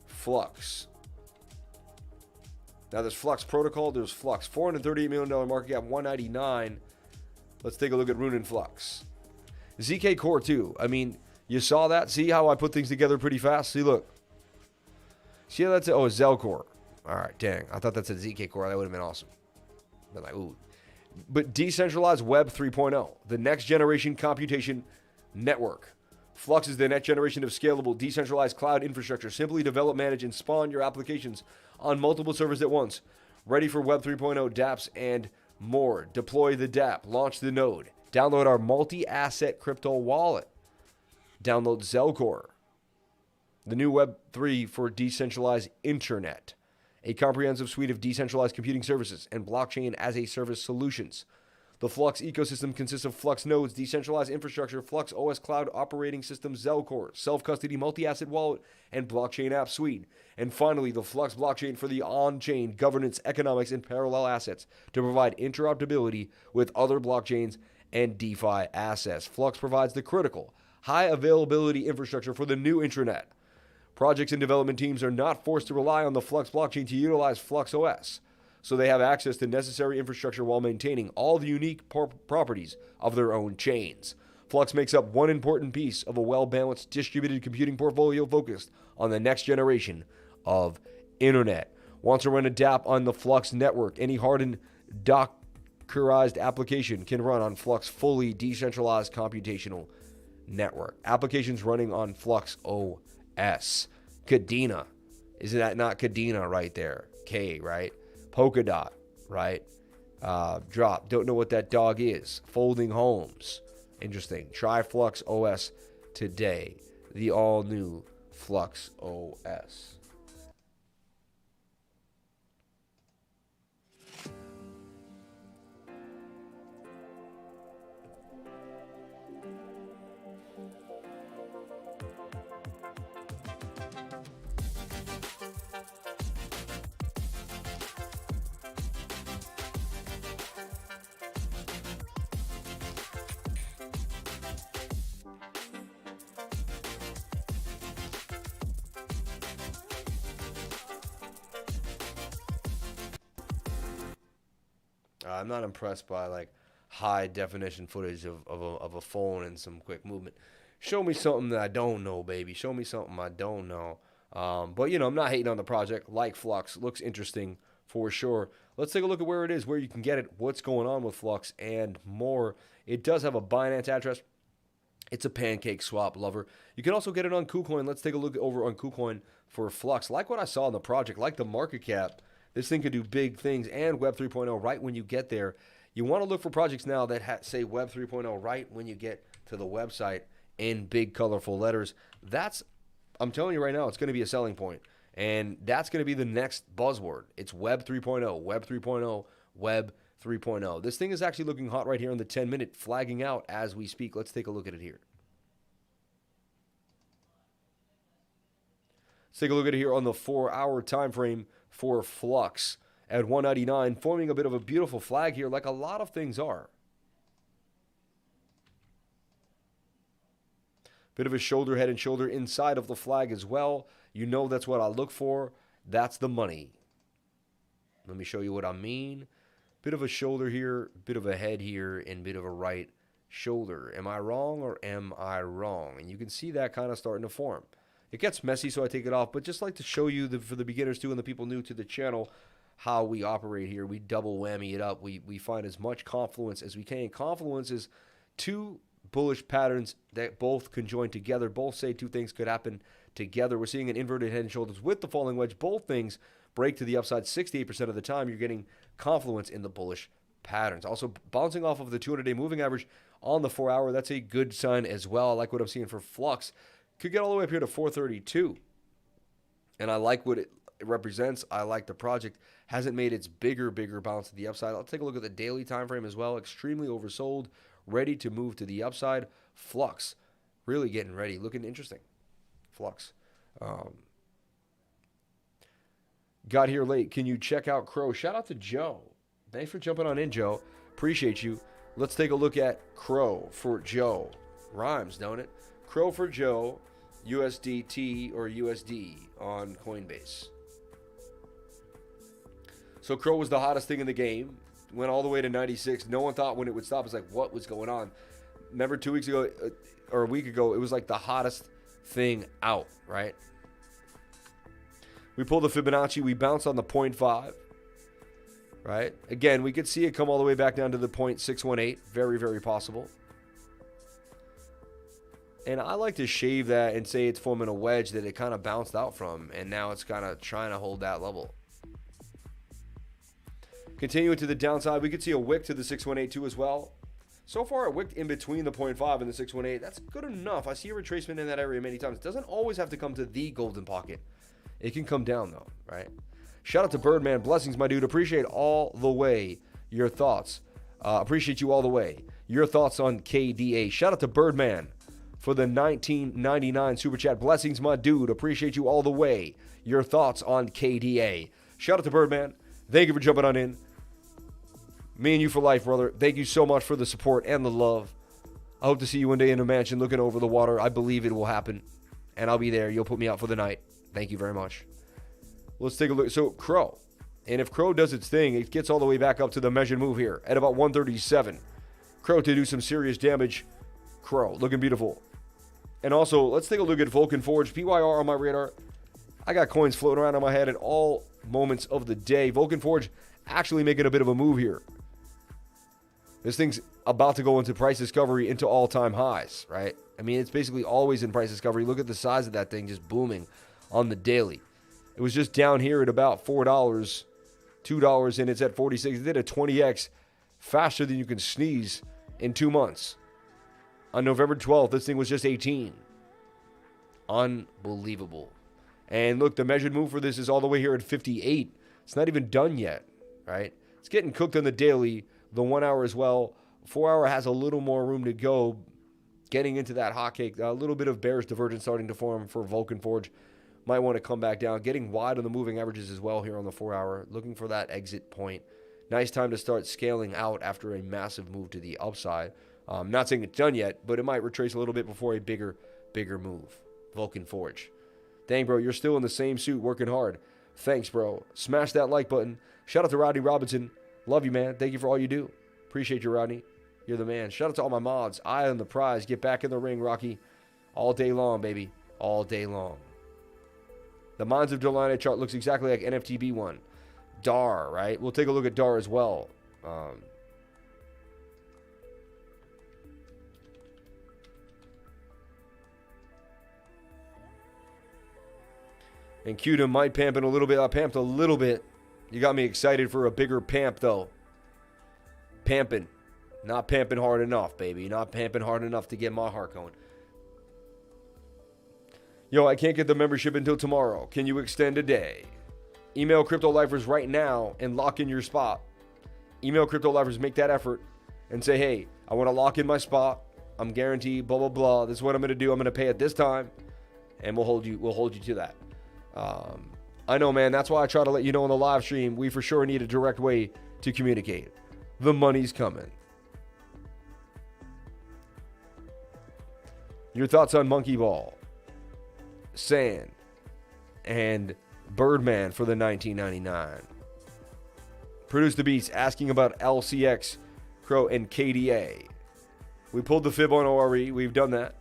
FLUX. Now there's FLUX Protocol. There's FLUX. $438 million market cap, 199. Let's take a look at Rune and FLUX. ZK Core too. I mean, you saw that? See how I put things together pretty fast? See, look. See how that's... Oh, Zell Core. All right, dang. I thought that's a ZK Core. That would have been awesome. Been like, ooh. But decentralized Web 3.0, the next generation computation network. FLUX is the next generation of scalable, decentralized cloud infrastructure. Simply develop, manage, and spawn your applications on multiple servers at once. Ready for Web 3.0, dApps, and more. Deploy the dApp. Launch the node. Download our multi-asset crypto wallet. Download Zellcore. The new Web 3 for decentralized internet. A comprehensive suite of decentralized computing services and blockchain as a service solutions. The FLUX ecosystem consists of FLUX nodes, decentralized infrastructure, FLUX OS cloud operating system, Zellcore, self-custody multi-asset wallet, and blockchain app suite. And finally, the FLUX blockchain for the on-chain governance, economics, and parallel assets to provide interoperability with other blockchains and DeFi assets. FLUX provides the critical, high availability infrastructure for the new intranet. Projects and development teams are not forced to rely on the FLUX blockchain to utilize FLUX OS, so they have access to necessary infrastructure while maintaining all the unique properties of their own chains. FLUX makes up one important piece of a well-balanced distributed computing portfolio focused on the next generation of internet. Want to run a dApp on the FLUX network? Any hardened Dockerized application can run on FLUX fully decentralized computational network. Applications running on FLUX OS. Kadena. Isn't that not Kadena right there? K, right? Polkadot, right? Drop. Don't know what that dog is. Folding Homes. Interesting. Try FLUX OS today. The all-new FLUX OS. I'm not impressed by like high definition footage of a phone and some quick movement. Show me something that I don't know, baby. Show me something I don't know. But you know, I'm not hating on the project. Like FLUX, looks interesting for sure. Let's take a look at where it is, where you can get it, what's going on with FLUX, and more. It does have a Binance address. It's a pancake swap lover. You can also get it on KuCoin. Let's take a look over on KuCoin for FLUX. Like what I saw in the project, like the market cap. This thing could do big things and Web 3.0 right when you get there. You want to look for projects now that say Web 3.0 right when you get to the website in big, colorful letters. That's, I'm telling you right now, it's going to be a selling point. And that's going to be the next buzzword. It's Web 3.0, Web 3.0, Web 3.0. This thing is actually looking hot right here on the 10-minute, flagging out as we speak. Let's take a look at it here. Let's take a look at it here on the 4-hour time frame for FLUX at 199, forming a bit of a beautiful flag here, like a lot of things are. Bit of a shoulder, head and shoulder inside of the flag as well. You know that's what I look for. That's the money. Let me show you what I mean. Bit of a shoulder here, bit of a head here, and bit of a right shoulder. Am I wrong or am I wrong? And you can see that kind of starting to form. It gets messy, so I take it off, but just like to show you, for the beginners too and the people new to the channel, how we operate here. We double whammy it up. We find as much confluence as we can. Confluence is two bullish patterns that both conjoin together. Both say two things could happen together. We're seeing an inverted head and shoulders with the falling wedge. Both things break to the upside 68% of the time. You're getting confluence in the bullish patterns. Also, bouncing off of the 200-day moving average on the 4-hour, that's a good sign as well. I like what I'm seeing for FLUX. Could get all the way up here to 432. And I like what it represents. I like the project. Hasn't made its bigger bounce to the upside. I'll take a look at the daily time frame as well. Extremely oversold. Ready to move to the upside. FLUX. Really getting ready. Looking interesting. FLUX. got here late. Can you check out Crow? Shout out to Joe. Thanks for jumping on in, Joe. Appreciate you. Let's take a look at Crow for Joe. Rhymes, don't it? Crow for Joe, USDT or USD on Coinbase. So Crow was the hottest thing in the game. Went all the way to 96. No one thought when it would stop. It's like, what was going on? Remember 2 weeks ago, or a week ago, it was like the hottest thing out, right? We pulled the Fibonacci. We bounced on the 0.5, right? Again, we could see it come all the way back down to the 0.618. Very, very possible. And I like to shave that and say it's forming a wedge that it kind of bounced out from, and now it's kind of trying to hold that level. Continuing to the downside, we could see a wick to the 6182 as well. So far, it wicked in between the 0.5 and the 618. That's good enough. I see a retracement in that area many times. It doesn't always have to come to the golden pocket. It can come down, though, right? Shout out to Birdman. Blessings, my dude. Appreciate all the way your thoughts. Appreciate you all the way. Your thoughts on KDA. Shout out to Birdman for the 1999 Super Chat. Blessings, my dude. Appreciate you all the way. Your thoughts on KDA. Shout out to Birdman. Thank you for jumping on in. Me and you for life, brother. Thank you so much for the support and the love. I hope to see you one day in a mansion looking over the water. I believe it will happen. And I'll be there. You'll put me out for the night. Thank you very much. Let's take a look. So, Crow. And if Crow does its thing, it gets all the way back up to the measured move here at about 137. Crow to do some serious damage. Crow, looking beautiful. And also, let's take a look at Vulcan Forge. PYR on my radar. I got coins floating around in my head at all moments of the day. Vulcan Forge actually making a bit of a move here. This thing's about to go into price discovery into all-time highs, right? I mean, it's basically always in price discovery. Look at the size of that thing just booming on the daily. It was just down here at about $4, $2, and it's at 46. It did a 20x faster than you can sneeze in 2 months. On November 12th, this thing was just 18. Unbelievable. And look, the measured move for this is all the way here at 58. It's not even done yet, right? It's getting cooked on the daily. The 1 hour as well. 4 hour has a little more room to go. Getting into that hotcake. A little bit of bearish divergence starting to form for Vulcan Forge. Might want to come back down. Getting wide on the moving averages as well here on the 4 hour. Looking for that exit point. Nice time to start scaling out after a massive move to the upside. Not saying it's done yet, but it might retrace a little bit before a bigger move. Vulcan Forge. Dang, bro, you're still in the same suit working hard. Thanks, bro. Smash that like button. Shout out to Rodney Robinson. Love you, man. Thank you for all you do. Appreciate you, Rodney. You're the man. Shout out to all my mods. Eye on the prize. Get back in the ring, Rocky. All day long, baby. All day long. The Minds of Delina chart looks exactly like NFTB one. DAR, right? We'll take a look at DAR as well. And QTUM might pamping a little bit. I pamped a little bit. You got me excited for a bigger pamp, though. Pamping. Not pamping hard enough, baby. Not pamping hard enough to get my heart going. Yo, I can't get the membership until tomorrow. Can you extend a day? Email Crypto Lifers right now and lock in your spot. Email Crypto Lifers, make that effort, and say, hey, I want to lock in my spot. I'm guaranteed, blah, blah, blah. This is what I'm going to do. I'm going to pay at this time, and we'll hold you to that. I know, man. That's why I try to let you know on the live stream. We for sure need a direct way to communicate. The money's coming. Your thoughts on Monkey Ball, Sand, and Birdman for the 1999. Produce the Beats asking about LCX, Crow, and KDA. We pulled the fib on ORE. We've done that.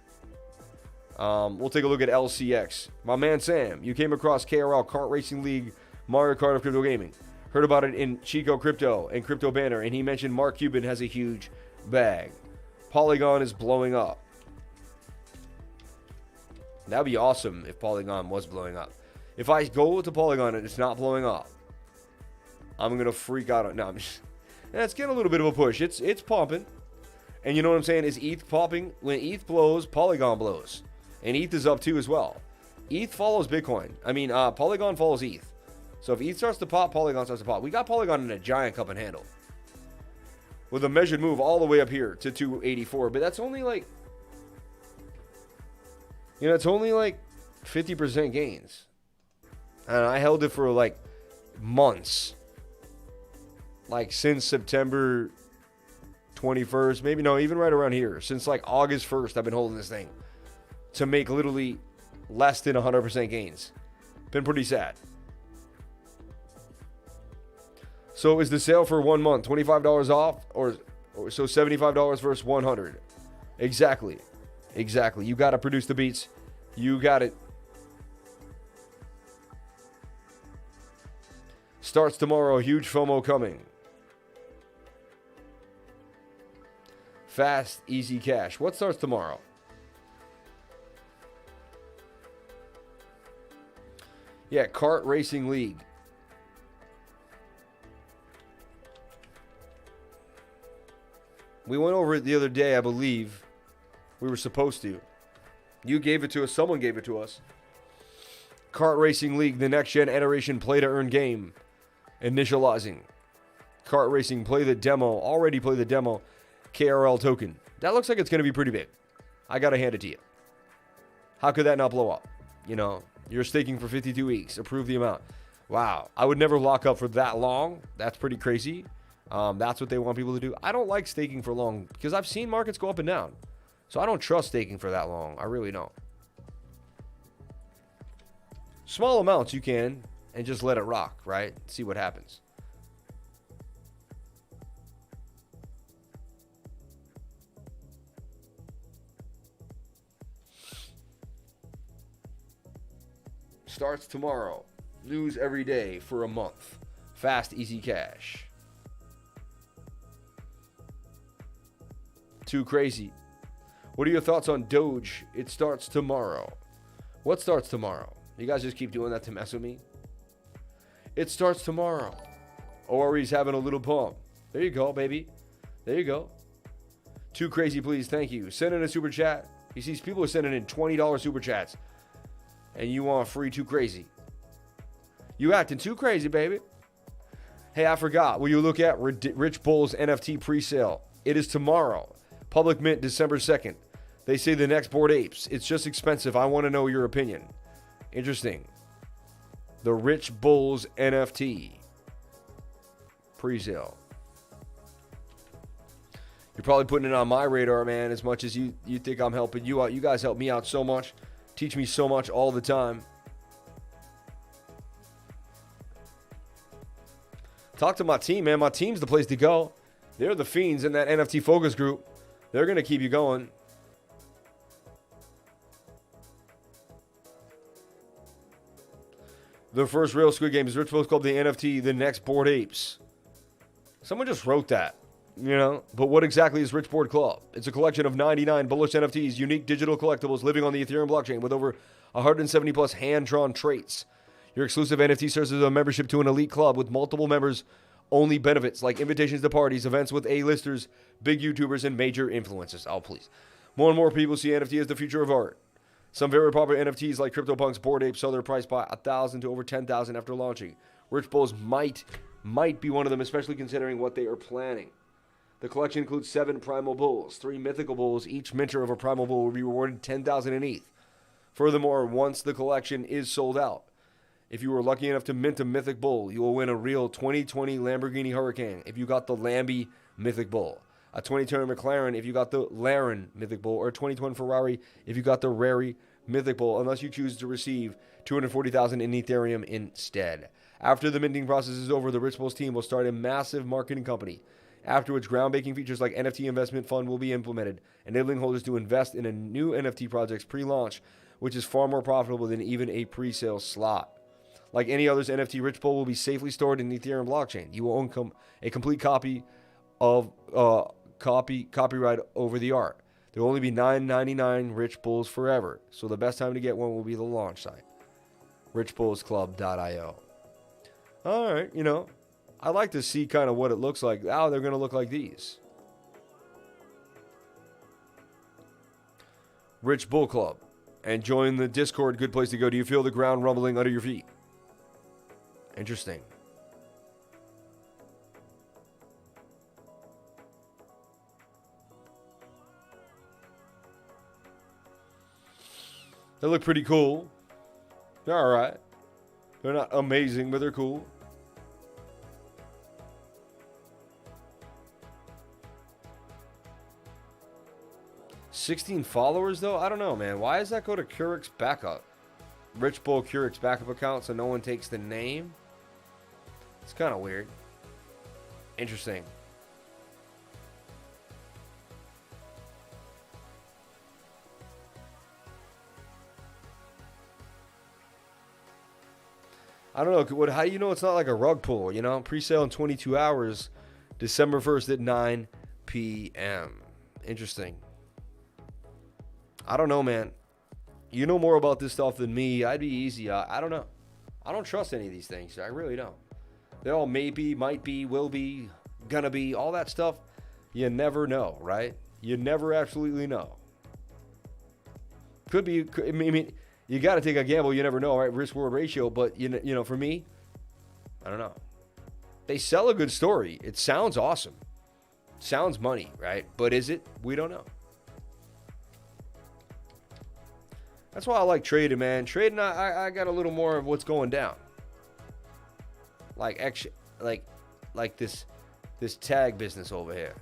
We'll take a look at LCX. My man Sam, you came across KRL, Kart Racing League, Mario Kart of Crypto Gaming. Heard about it in Chico Crypto and Crypto Banner, and he mentioned Mark Cuban has a huge bag. Polygon is blowing up. That would be awesome if Polygon was blowing up. If I go to Polygon and it's not blowing up, I'm going to freak out. No, I'm just... And it's getting a little bit of a push. It's pumping. And you know what I'm saying? Is ETH popping? When ETH blows, Polygon blows. And ETH is up too as well. ETH follows Bitcoin. I mean, Polygon follows ETH. So if ETH starts to pop, Polygon starts to pop. We got Polygon in a giant cup and handle. With a measured move all the way up here to 284. But that's only like... You know, it's only like 50% gains. And I held it for like months. Like since September 21st, maybe no, even right around here. Since like August 1st, I've been holding this thing to make literally less than 100% gains. Been pretty sad. So is the sale for 1 month $25 off, or so $75 versus $100? Exactly. You got to produce the beats. You got it. Starts tomorrow. Huge FOMO coming. Fast, easy cash. What starts tomorrow? Yeah, Kart Racing League. We went over it the other day, I believe. We were supposed to. You gave it to us. Someone gave it to us. Kart Racing League, the next-gen iteration play-to-earn game. Initializing. Kart Racing, play the demo. Already play the demo. KRL token. That looks like it's going to be pretty big. I got to hand it to you. How could that not blow up? You know, you're staking for 52 weeks. Approve the amount. Wow. I would never lock up for that long. That's pretty crazy. That's what they want people to do. I don't like staking for long because I've seen markets go up and down. So I don't trust staking for that long. I really don't. Small amounts you can and just let it rock, right? See what happens. Starts tomorrow. News every day for a month. Fast, easy cash. Too crazy. What are your thoughts on Doge? It starts tomorrow. What starts tomorrow? You guys just keep doing that to mess with me? It starts tomorrow. ORE's having a little pump. There you go, baby. There you go. Too crazy, please. Thank you. Send in a super chat. You see, people are sending in $20 super chats. And you want free Too Crazy. You acting too crazy, baby. Hey, I forgot. Will you look at Richbulls NFT pre-sale? It is tomorrow. Public mint December 2nd. They say the next Bored Apes. It's just expensive. I want to know your opinion. Interesting. The Richbulls NFT pre-sale. You're probably putting it on my radar, man, as much as you think I'm helping you out. You guys help me out so much. Teach me so much all the time. Talk to my team, man. My team's the place to go. They're the fiends in that NFT focus group. They're going to keep you going. The first real Squid Game is Richbulls called the NFT, the next Bored Apes. Someone just wrote that, you know. But what exactly is Rich Board Club? It's a collection of 99 bullish NFTs, unique digital collectibles living on the Ethereum blockchain with over 170 plus hand-drawn traits. Your exclusive NFT serves as a membership to an elite club with multiple members-only benefits like invitations to parties, events with A-listers, big YouTubers, and major influencers. Oh, please. More and more people see NFT as the future of art. Some very popular NFTs like CryptoPunks, Bored Apes saw their price by 1,000 to over 10,000 after launching. Richbulls might be one of them, especially considering what they are planning. The collection includes 7 primal bulls, 3 mythical bulls. Each minter of a primal bull will be rewarded 10,000 in ETH. Furthermore, once the collection is sold out, if you were lucky enough to mint a mythic bull, you will win a real 2020 Lamborghini Huracan if you got the Lamby mythic bull, a 2020 McLaren if you got the Laren mythic bull, or a 2020 Ferrari if you got the Rari mythic bull, unless you choose to receive 240,000 in Ethereum instead. After the minting process is over, the Richbulls team will start a massive marketing company. Afterwards, groundbreaking features like NFT investment fund will be implemented, enabling holders to invest in a new NFT projects pre-launch, which is far more profitable than even a pre-sale slot. Like any others, NFT Richbull will be safely stored in the Ethereum blockchain. You will own a complete copy of copyright over the art. There will only be 999 Richbulls forever, so the best time to get one will be the launch site, richbullsclub.io. All right, you know, I like to see kind of what it looks like. Oh, they're going to look like these. Rich Bull Club. And join the Discord. Good place to go. Do you feel the ground rumbling under your feet? Interesting. They look pretty cool. They're all right. They're not amazing, but they're cool. 16 followers, though? I don't know, man. Why does that go to Curix Backup? Rich Bull Curix Backup account, so no one takes the name? It's kind of weird. Interesting. I don't know. How do you know it's not like a rug pull, you know? Pre-sale in 22 hours, December 1st at 9 p.m. Interesting. I don't know, man. You know more about this stuff than me. I'd be easy. I don't know. I don't trust any of these things. I really don't. They're all maybe, might be, will be, gonna be, all that stuff. You never know, right? You never absolutely know. Could be, I mean, you got to take a gamble. You never know, right? Risk-reward ratio. But, you know, for me, I don't know. They sell a good story. It sounds awesome. Sounds money, right? But is it? We don't know. That's why I like trading, man. Trading, I got a little more of what's going down. Like this tag business over here.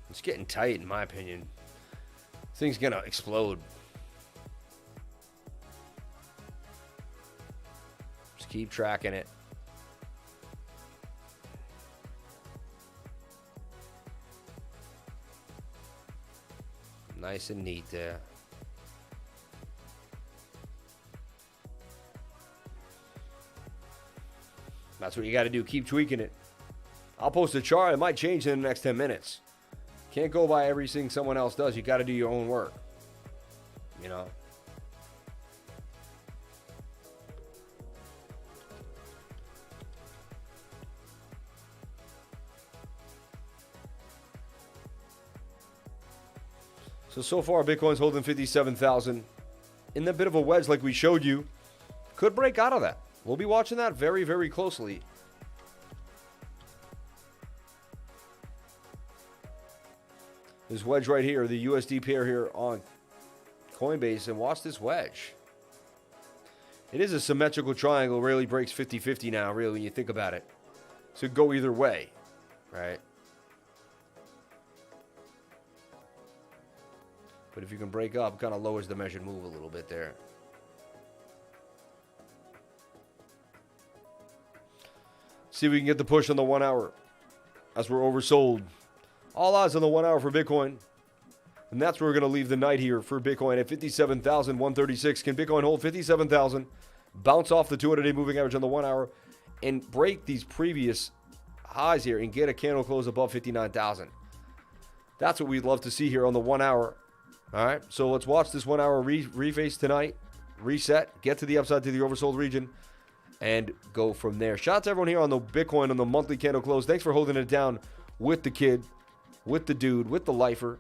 It's getting tight, in my opinion. Thing's gonna explode. Just keep tracking it. Nice and neat there. That's what you got to do. Keep tweaking it. I'll post a chart. It might change in the next 10 minutes. Can't go by everything someone else does. You got to do your own work. You know? So far, Bitcoin's holding 57,000. In a bit of a wedge like we showed you. Could break out of that. We'll be watching that very, very closely. This wedge right here, the USD pair here on Coinbase, and watch this wedge. It is a symmetrical triangle, rarely breaks 50-50 now, really, when you think about it. So it go either way, right? But if you can break up, it kind of lowers the measured move a little bit there. See if we can get the push on the 1 hour as we're oversold. All odds on the 1 hour for Bitcoin. And that's where we're going to leave the night here for Bitcoin at 57,136. Can Bitcoin hold 57,000, bounce off the 200-day moving average on the 1 hour, and break these previous highs here and get a candle close above 59,000? That's what we'd love to see here on the 1 hour. All right, so let's watch this 1 hour reface tonight, reset, get to the upside to the oversold region, and go from there. Shout out to everyone here on the Bitcoin on the monthly candle close. Thanks for holding it down with the kid, with the dude, with the lifer.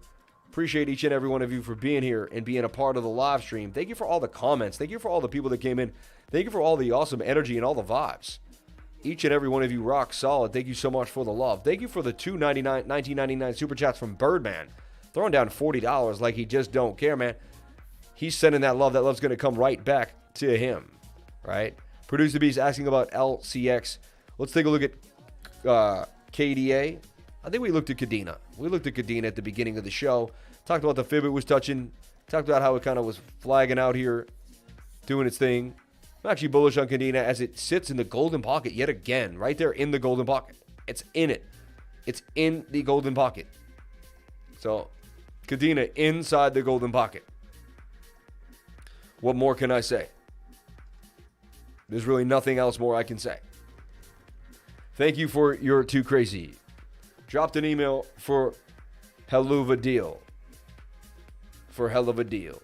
Appreciate each and every one of you for being here and being a part of the live stream. Thank you for all the comments. Thank you for all the people that came in. Thank you for all the awesome energy and all the vibes. Each and every one of you rock solid. Thank you so much for the love. Thank you for the $19.99 super chats from Birdman. Throwing down $40 like he just don't care, man. He's sending that love. That love's going to come right back to him, right? Producer Beast asking about LCX. Let's take a look at KDA. I think we looked at Kadena. We looked at Kadena at the beginning of the show. Talked about the fib it was touching. Talked about how it kind of was flagging out here, doing its thing. I'm actually bullish on Kadena as it sits in the golden pocket yet again. Right there in the golden pocket. It's in it. It's in the golden pocket. So, Kadena inside the golden pocket. What more can I say? There's really nothing else more I can say. Thank you for your too crazy. Dropped an email for hell of a deal. For hell of a deal.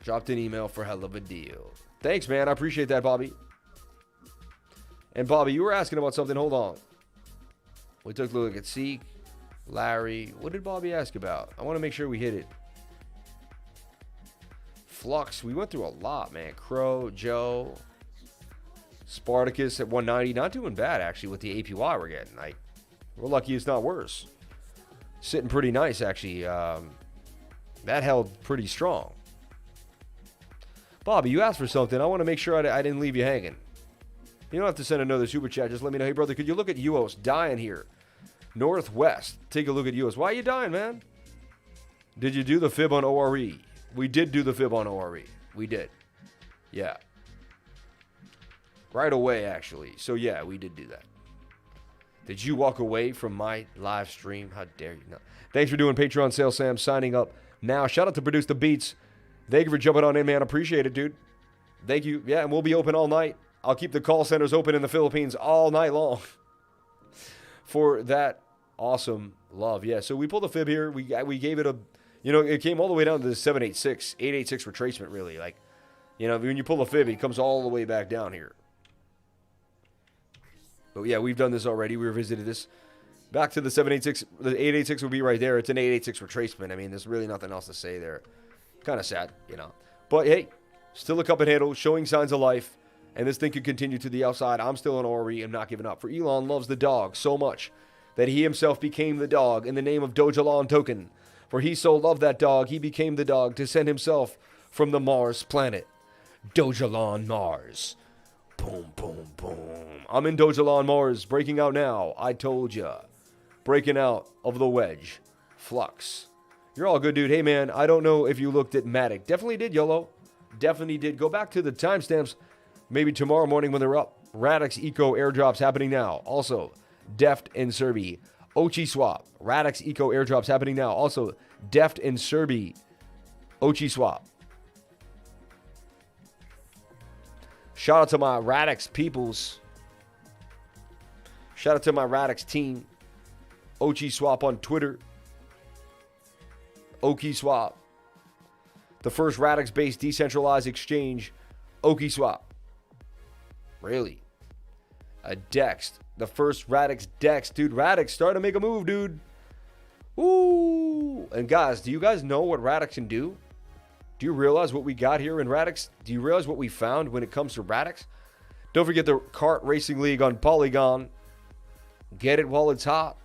Dropped an email for hell of a deal. Thanks, man. I appreciate that, Bobby. And Bobby, you were asking about something. Hold on. We took a look at CEEK, Larry. What did Bobby ask about? I want to make sure we hit it. Flux. We went through a lot, man. Crow, Joe, Spartacus at 190. Not doing bad, actually, with the APY we're getting. Like, We're lucky it's not worse. Sitting pretty nice, actually. That held pretty strong. Bobby, you asked for something. I want to make sure I didn't leave you hanging. You don't have to send another super chat. Just let me know. Hey, brother, could you look at UOS? Dying here. Northwest. Take a look at UOS. Why are you dying, man? Did you do the fib on ORE? We did do the fib on ORE. We did. Yeah. Right away, actually. So, yeah, we did do that. Did you walk away from my live stream? How dare you? No. Thanks for doing Patreon sales, Sam. Signing up now. Shout out to Produce the Beats. Thank you for jumping on in, man. Appreciate it, dude. Thank you. Yeah, and we'll be open all night. I'll keep the call centers open in the Philippines all night long for that awesome love. Yeah, so we pulled a fib here. We gave it a, it came all the way down to the 786, 886 retracement, really. Like, when you pull a fib, it comes all the way back down here. But yeah, we've done this already. We revisited this. Back to the 786. The 886 would be right there. It's an 886 retracement. I mean, there's really nothing else to say there. Kind of sad, But hey, still a cup and handle, showing signs of life. And this thing could continue to the outside. I'm still on ORE. I'm not giving up. For Elon loves the dog so much that he himself became the dog in the name of Dogelon token. For he so loved that dog, he became the dog to send himself from the Mars planet. Dogelon Mars. Boom, boom, boom. I'm in Dogelon Mars, breaking out now. I told ya. Breaking out of the wedge. Flux. You're all good, dude. Hey, man, I don't know if you looked at MATIC. Definitely did, YOLO. Definitely did. Go back to the timestamps. Maybe tomorrow morning when they're up. Radix Eco airdrops happening now. Also, Deft and Serbi. OCISWAP. Radix Eco airdrops happening now. Also, Deft and Serbi. OCISWAP. Shout out to my Radix peoples. Shout out to my Radix team. OCISWAP on Twitter. OCISWAP. The first Radix-based decentralized exchange. OCISWAP. Really? A DEX. The first Radix DEX. Dude, Radix starting to make a move, dude. Ooh. And guys, do you guys know what Radix can do? Do you realize what we got here in Radix? Do you realize what we found when it comes to Radix? Don't forget the KART Racing League on Polygon. Get it while it's hot.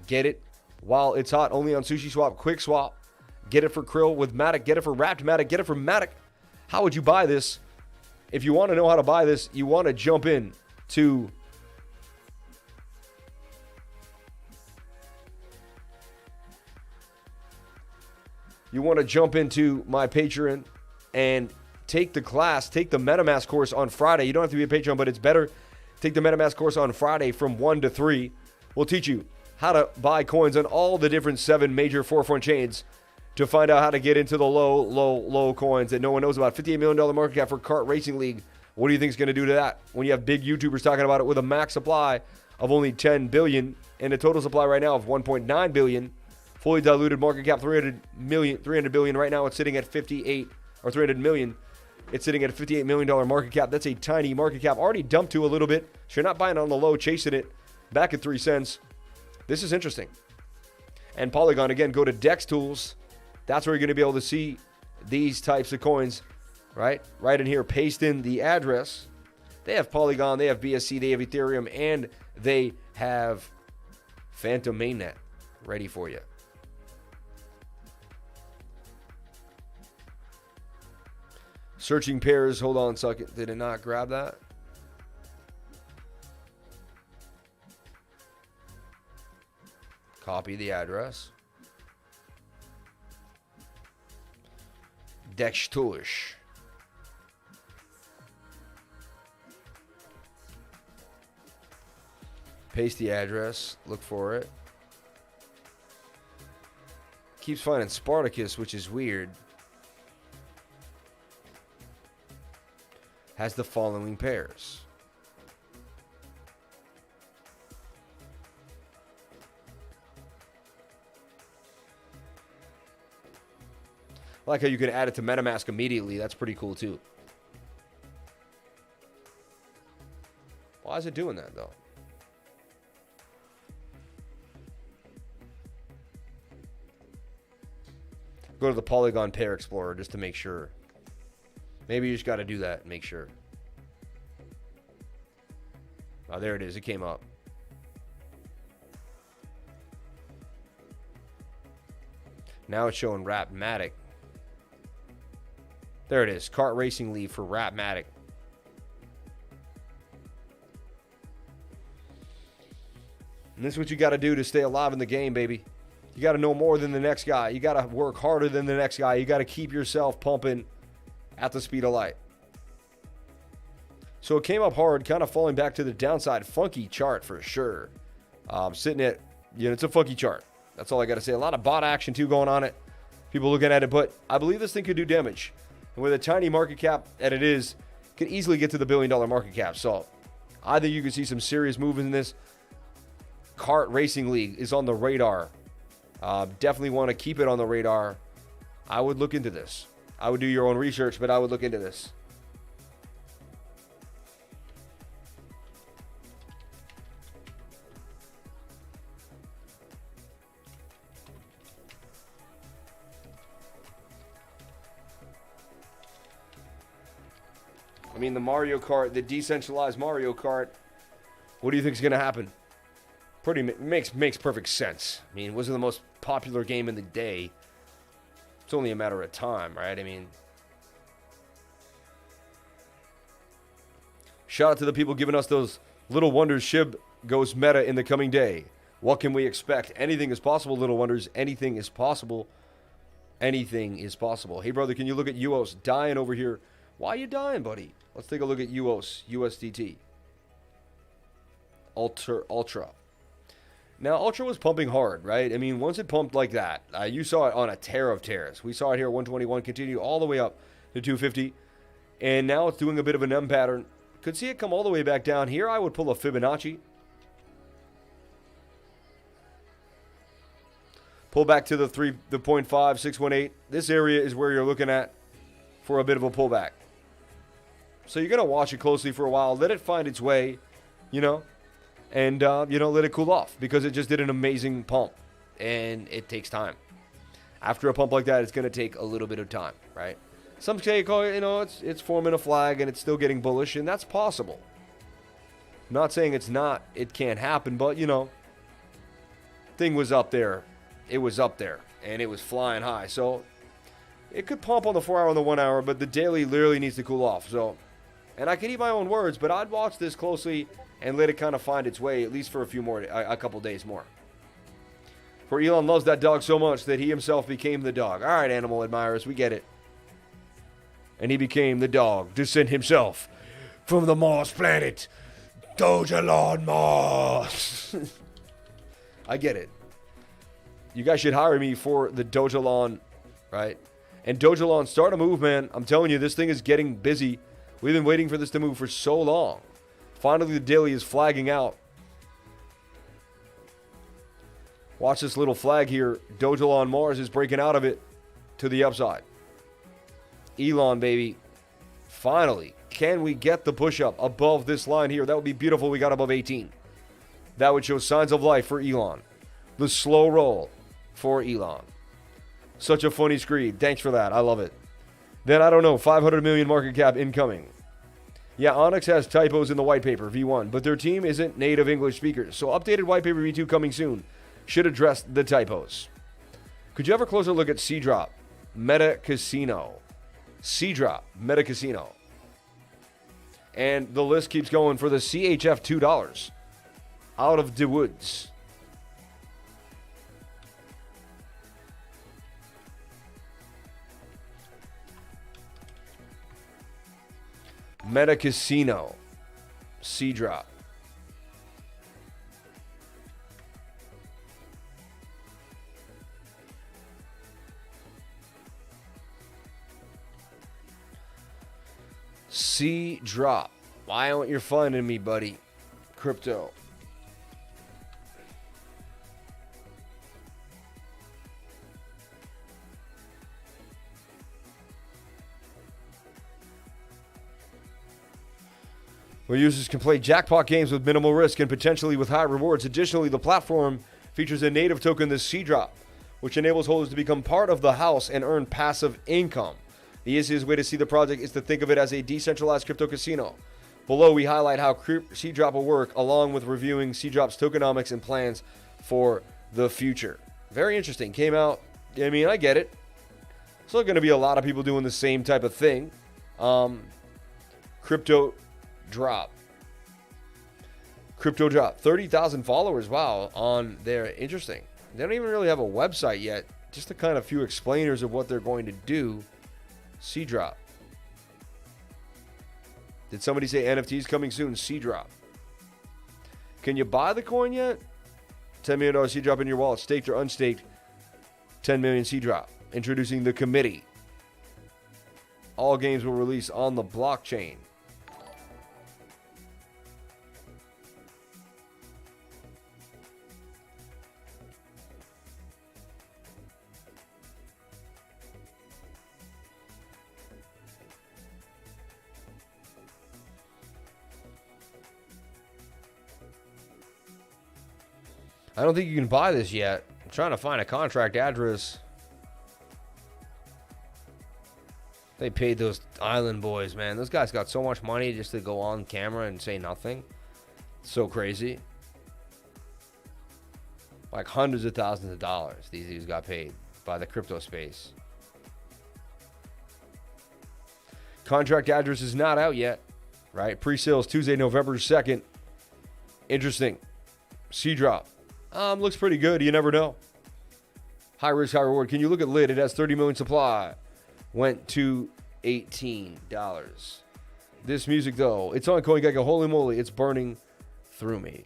Get it while it's hot. Only on SushiSwap, QuickSwap. Get it for Krill with MATIC. Get it for Wrapped MATIC. Get it for MATIC. How would you buy this? If you want to know how to buy this, you want to jump in to my Patreon and take the class, take the MetaMask course on Friday. You don't have to be a Patreon, but it's better. Take the MetaMask course on Friday from 1 to 3. We'll teach you how to buy coins on all the different 7 major forefront chains to find out how to get into the low coins that no one knows about. $58 million market cap for KART Racing League. What do you think is going to do to that when you have big YouTubers talking about it with a max supply of only 10 billion and a total supply right now of 1.9 billion? Fully diluted market cap 300 billion. Right now it's sitting at 58 or 300 million. It's sitting at a $58 million market cap. That's a tiny market cap. Already dumped to a little bit. So you're not buying on the low, chasing it back at 3 cents. This is interesting. And Polygon, again, go to DEX Tools. That's where you're going to be able to see these types of coins, right? Right in here, paste in the address. They have Polygon, they have BSC, they have Ethereum, and they have Phantom Mainnet ready for you. Searching pairs, hold on a second. Did it not grab that? Copy the address. Dex Tools. Paste the address. Look for it. Keeps finding Spartacus, which is weird. Has the following pairs. I like how you can add it to MetaMask immediately. That's pretty cool too. Why is it doing that though? Go to the Polygon Pair Explorer just to make sure. Maybe you just got to do that and make sure. Oh, there it is. It came up. Now it's showing MATIC. There it is. Kart Racing League for MATIC. And this is what you got to do to stay alive in the game, baby. You got to know more than the next guy. You got to work harder than the next guy. You got to keep yourself pumping at the speed of light. So it came up hard, kind of falling back to the downside. Funky chart for sure. Sitting at, it's a funky chart. That's all I got to say. A lot of bot action too going on it. People looking at it, but I believe this thing could do damage. And with a tiny market cap that it is, could easily get to the $1 billion market cap. So I think you could see some serious movement in this. Kart Racing League is on the radar. Definitely want to keep it on the radar. I would look into this. I would do your own research, but I would look into this. I mean, the Mario Kart, the decentralized Mario Kart, what do you think is going to happen? Makes perfect sense. I mean, it wasn't the most popular game in the day. It's only a matter of time, right? I mean, shout out to the people giving us those little wonders. SHIB goes meta in the coming day. What can we expect? Anything is possible, little wonders. Anything is possible. Anything is possible. Hey, brother, can you look at UOS dying over here? Why are you dying, buddy? Let's take a look at UOS, USDT. Ultra. Now, Ultra was pumping hard, right? I mean, once it pumped like that, you saw it on a tear of tears. We saw it here at 121, continue all the way up to 250. And now it's doing a bit of an M pattern. Could see it come all the way back down. Here, I would pull a Fibonacci. Pull back to the 0.5, 618. This area is where you're looking at for a bit of a pullback. So you're going to watch it closely for a while. Let it find its way, and, let it cool off because it just did an amazing pump, and it takes time. After a pump like that, it's going to take a little bit of time, right? Some say, it's forming a flag and it's still getting bullish, and that's possible. I'm not saying it's not. It can't happen, but, thing was up there. It was up there, and it was flying high. So it could pump on the 4 hour and the 1 hour, but the daily literally needs to cool off. So, and I can eat my own words, but I'd watch this closely and let it kind of find its way, at least for a couple days more. For Elon loves that dog so much that he himself became the dog. All right, animal admirers, we get it. And he became the dog to send himself from the Mars planet, Dojalon Mars. I get it. You guys should hire me for the Dojalon, right? And Dojalon, start a move, man. I'm telling you, this thing is getting busy. We've been waiting for this to move for so long. Finally, the daily is flagging out. Watch this little flag here. Dojalon Mars is breaking out of it to the upside. Elon, baby. Finally, can we get the push-up above this line here? That would be beautiful. We got above 18. That would show signs of life for Elon. The slow roll for Elon. Such a funny screed. Thanks for that. I love it. Then, I don't know, 500 million market cap incoming. Yeah, ONYX has typos in the white paper, V1, but their team isn't native English speakers. So updated white paper V2 coming soon. Should address the typos. Could you have a closer look at CDROP, Meta Casino? CDROP, Meta Casino. And the list keeps going for the CHF $2. Out of the woods. Meta Casino, CDROP. CDROP. Why aren't you finding me, buddy? Crypto. Where users can play jackpot games with minimal risk and potentially with high rewards. Additionally, the platform features a native token, the CDROP, which enables holders to become part of the house and earn passive income. The easiest way to see the project is to think of it as a decentralized crypto casino. Below, we highlight how CDROP will work, along with reviewing CDROP's tokenomics and plans for the future. Very interesting. Came out I mean, I get it. Still going to be a lot of people doing the same type of thing. Crypto drop. 30,000 followers, wow, on there. Interesting. They don't even really have a website yet. Just a kind of few explainers of what they're going to do. CDROP. Did somebody say NFTs coming soon? CDROP. Can you buy the coin yet? $10 million CDROP in your wallet, staked or unstaked. 10 million CDROP. Introducing the committee. All games will release on the blockchain. I don't think you can buy this yet. I'm trying to find a contract address. They paid those island boys, man. Those guys got so much money just to go on camera and say nothing. So crazy. Like hundreds of thousands of dollars these dudes got paid by the crypto space. Contract address is not out yet, right? Pre-sales Tuesday, November 2nd. Interesting. CDROP. Looks pretty good. You never know. High risk, high reward. Can you look at lit? It has 30 million supply. Went to $18. This music, though, it's on CoinGecko. Holy moly, it's burning through me.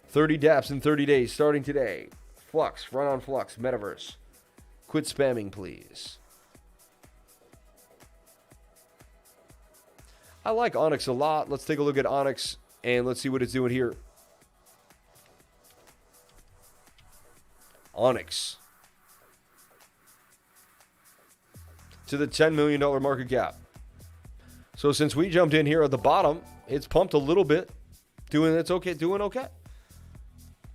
30 dApps in 30 days, starting today. Flux, run on Flux, Metaverse. Quit spamming, please. I like ONYX a lot. Let's take a look at ONYX, and let's see what it's doing here. ONYX. To the $10 million market cap. So since we jumped in here at the bottom, it's pumped a little bit. Doing okay.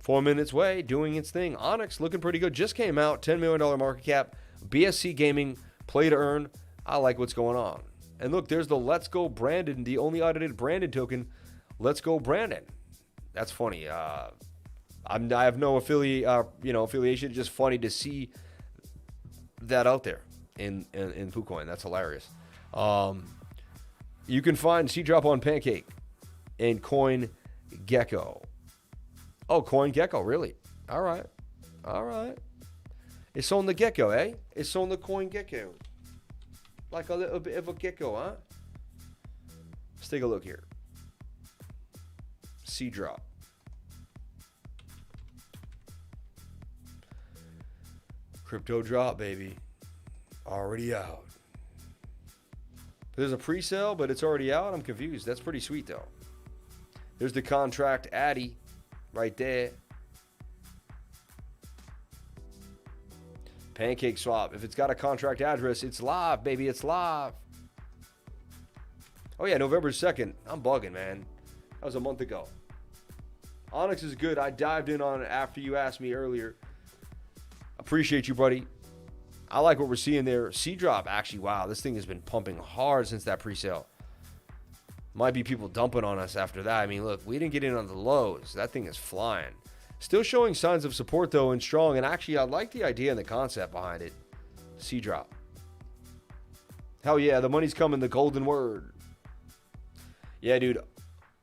4 minutes way, doing its thing. ONYX looking pretty good. Just came out, $10 million market cap. BSC Gaming, play to earn. I like what's going on. And look, there's the Let's Go Brandon, the only audited Brandon token. Let's Go Brandon. That's funny. I have no affiliation. It's just funny to see that out there in KuCoin. That's hilarious. You can find CDROP on Pancake and CoinGecko. Oh, CoinGecko, really? All right. It's on the gecko, eh? It's on the CoinGecko. Like a little bit of a gecko, huh? Let's take a look here. CDROP. Crypto drop, baby. Already out. There's a pre-sale, but it's already out. I'm confused. That's pretty sweet, though. There's the contract Addy right there. Pancake swap. If it's got a contract address, it's live, baby. It's live. Oh, yeah, November 2nd. I'm bugging, man. That was a month ago. ONYX is good. I dived in on it after you asked me earlier. Appreciate you, buddy. I like what we're seeing there. CDROP, actually, wow, this thing has been pumping hard since that pre-sale. Might be people dumping on us after that. I mean, look, we didn't get in on the lows. That thing is flying. Still showing signs of support, though, and strong. And actually, I like the idea and the concept behind it. CDROP. Hell yeah, the money's coming, the golden word. Yeah, dude.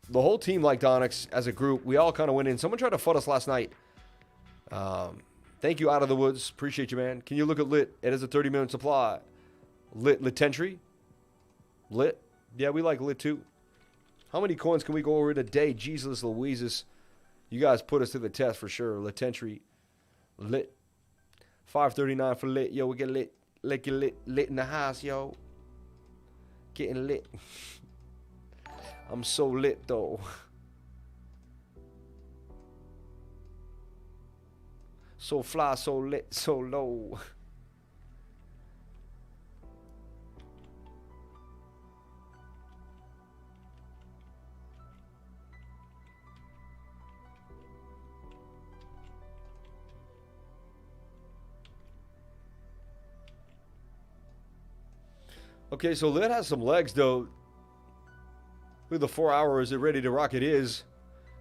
The whole team liked ONYX as a group. We all kind of went in. Someone tried to FUD us last night. Thank you, Out of the Woods. Appreciate you, man. Can you look at lit? It has a 30 million supply. Lit entry. Lit. Yeah, we like lit too. How many coins can we go over in a day? Jesus Louises. You guys put us to the test for sure. Lit entry. Lit. 539 for lit. Yo, we get lit. Lit in the house, yo. Getting lit. I'm so lit, though. So fly, so lit, so low. Okay, so lit has some legs, though. Through the 4 hours, it ready to rock it is.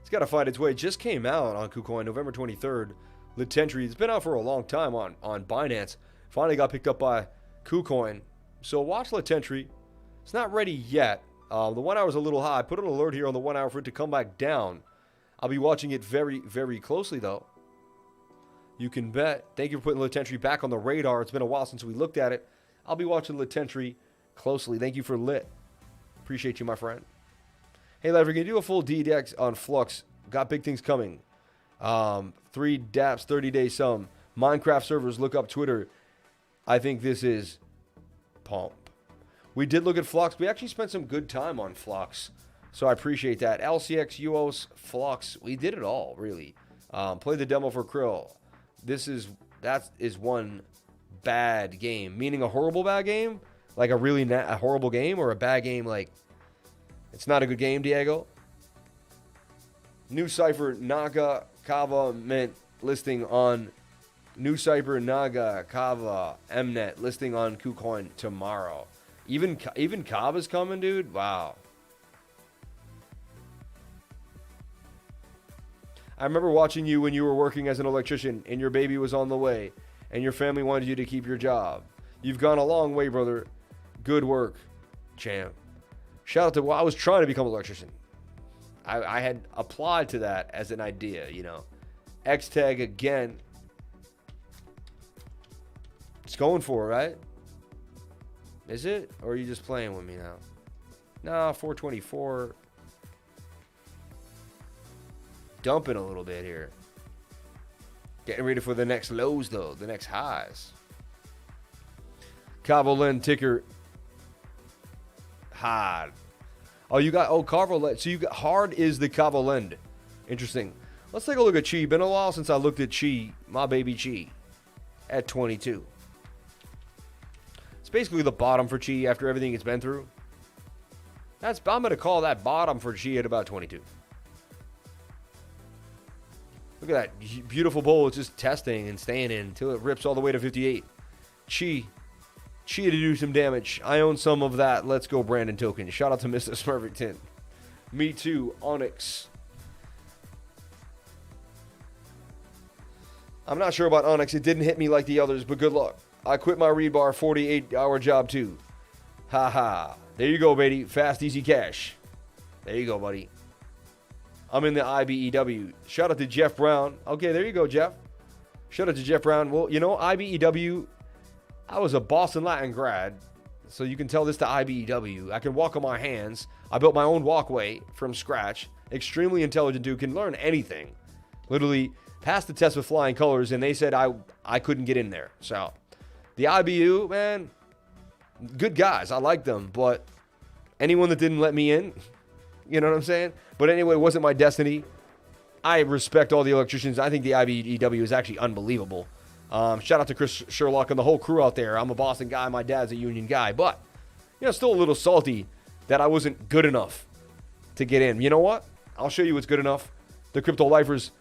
It's got to find its way. It just came out on KuCoin, November 23rd. Lit entry. It's been out for a long time on Binance. Finally got picked up by KuCoin. So watch Latentry. It's not ready yet. The 1 hour is a little high. I put an alert here on the 1 hour for it to come back down. I'll be watching it very, very closely, though. You can bet. Thank you for putting Latentry back on the radar. It's been a while since we looked at it. I'll be watching Latentry closely. Thank you for Lit. Appreciate you, my friend. Hey, Lev, we're going to do a full DYDX on Flux. Got big things coming. 3 dApps, 30-day sum. Minecraft servers, look up Twitter. I think this is pump. We did look at Flux. We actually spent some good time on Flux. So I appreciate that. LCX, UOS, Flux. We did it all, really. Played the demo for Krill. That is one bad game. Meaning a horrible bad game? Like a horrible game? Or a bad game like it's not a good game, Diego? New Cypher Naga Kava Mint listing on New Cypher Naga Kava Mnet listing on KuCoin tomorrow. Even Kava's coming, dude? Wow. I remember watching you when you were working as an electrician and your baby was on the way and your family wanted you to keep your job. You've gone a long way, brother. Good work, champ. Shout out to, well, I was trying to become an electrician. I had applied to that as an idea, you know. XTAG again. It's going for it, right? Is it? Or are you just playing with me now? Nah, 424. Dumping a little bit here. Getting ready for the next lows, though. The next highs. Carvolend ticker. Hard. Oh, you got... Oh, Carvolend. So you got... Hard is the Carvolend. Interesting. Let's take a look at Chi. Been a while since I looked at Chi. My baby Chi. At 22. It's basically the bottom for Chi after everything it's been through. I'm going to call that bottom for Chi at about 22. Look at that beautiful bowl. It's just testing and staying in until it rips all the way to 58. Chi to do some damage. I own some of that. Let's go, Brandon token. Shout out to Mr. Smurvington. Me too, ONYX. I'm not sure about ONYX. It didn't hit me like the others, but good luck. I quit my read bar 48-hour job too. Ha ha. There you go, baby. Fast, easy cash. There you go, buddy. I'm in the IBEW. Shout out to Jeff Brown. Okay, there you go, Jeff. Shout out to Jeff Brown. Well, you know, IBEW, I was a Boston Latin grad, so you can tell this to IBEW. I can walk on my hands. I built my own walkway from scratch. Extremely intelligent dude, can learn anything. Literally passed the test with flying colors, and they said I couldn't get in there. So the IBU, man, good guys. I like them, but anyone that didn't let me in, you know what I'm saying? But anyway, it wasn't my destiny. I respect all the electricians. I think the IBEW is actually unbelievable. Shout out to Chris Sherlock and the whole crew out there. I'm a Boston guy. My dad's a Union guy. But, you know, still a little salty that I wasn't good enough to get in. You know what? I'll show you what's good enough. The Crypto Lifers,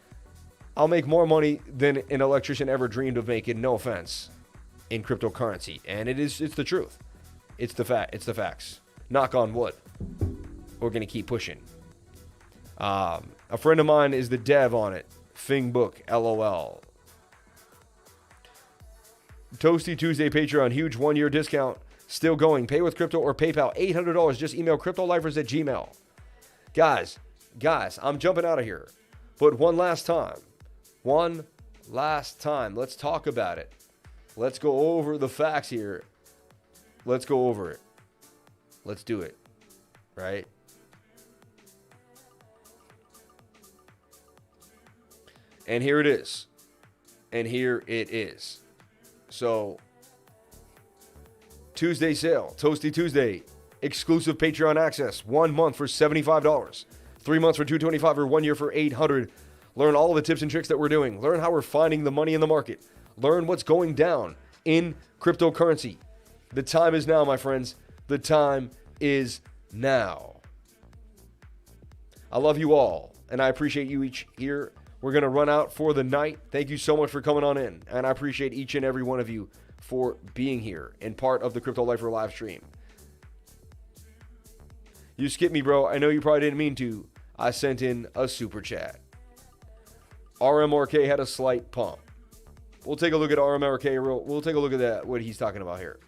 I'll make more money than an electrician ever dreamed of making, no offense, in cryptocurrency. And it's the truth. It's the facts. Knock on wood. We're going to keep pushing. A friend of mine is the dev on it. Fing Book, LOL. Toasty Tuesday Patreon, huge 1-year discount. Still going. Pay with crypto or PayPal. $800. Just email cryptolifers@gmail. Guys, I'm jumping out of here. But one last time. Let's talk about it. Let's go over the facts here. Let's go over it. Let's do it. Right? And here it is. So, Tuesday sale, Toasty Tuesday, exclusive Patreon access, 1 month for $75, 3 months for $225, or 1 year for $800. Learn all the tips and tricks that we're doing. Learn how we're finding the money in the market. Learn what's going down in cryptocurrency. The time is now, my friends. The time is now. I love you all, and I appreciate you each here. We're going to run out for the night. Thank you so much for coming on in. And I appreciate each and every one of you for being here and part of the Crypto Lifer live stream. You skipped me, bro. I know you probably didn't mean to. I sent in a super chat. RMRK had a slight pump. We'll take a look at RMRK. We'll take a look at that, what he's talking about here.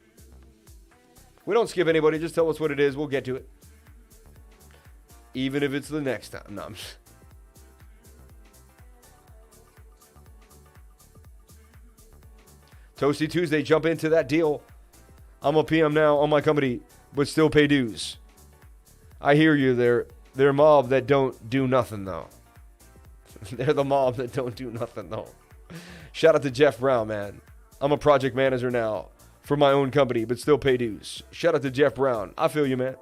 We don't skip anybody. Just tell us what it is. We'll get to it. Even if it's the next time. No, I'm just... Toasty Tuesday, jump into that deal. I'm a PM now on my company, but still pay dues. I hear you. They're mob that don't do nothing, though. They're the mob that don't do nothing, though. Shout out to Jeff Brown, man. I'm a project manager now for my own company, but still pay dues. Shout out to Jeff Brown. I feel you, man.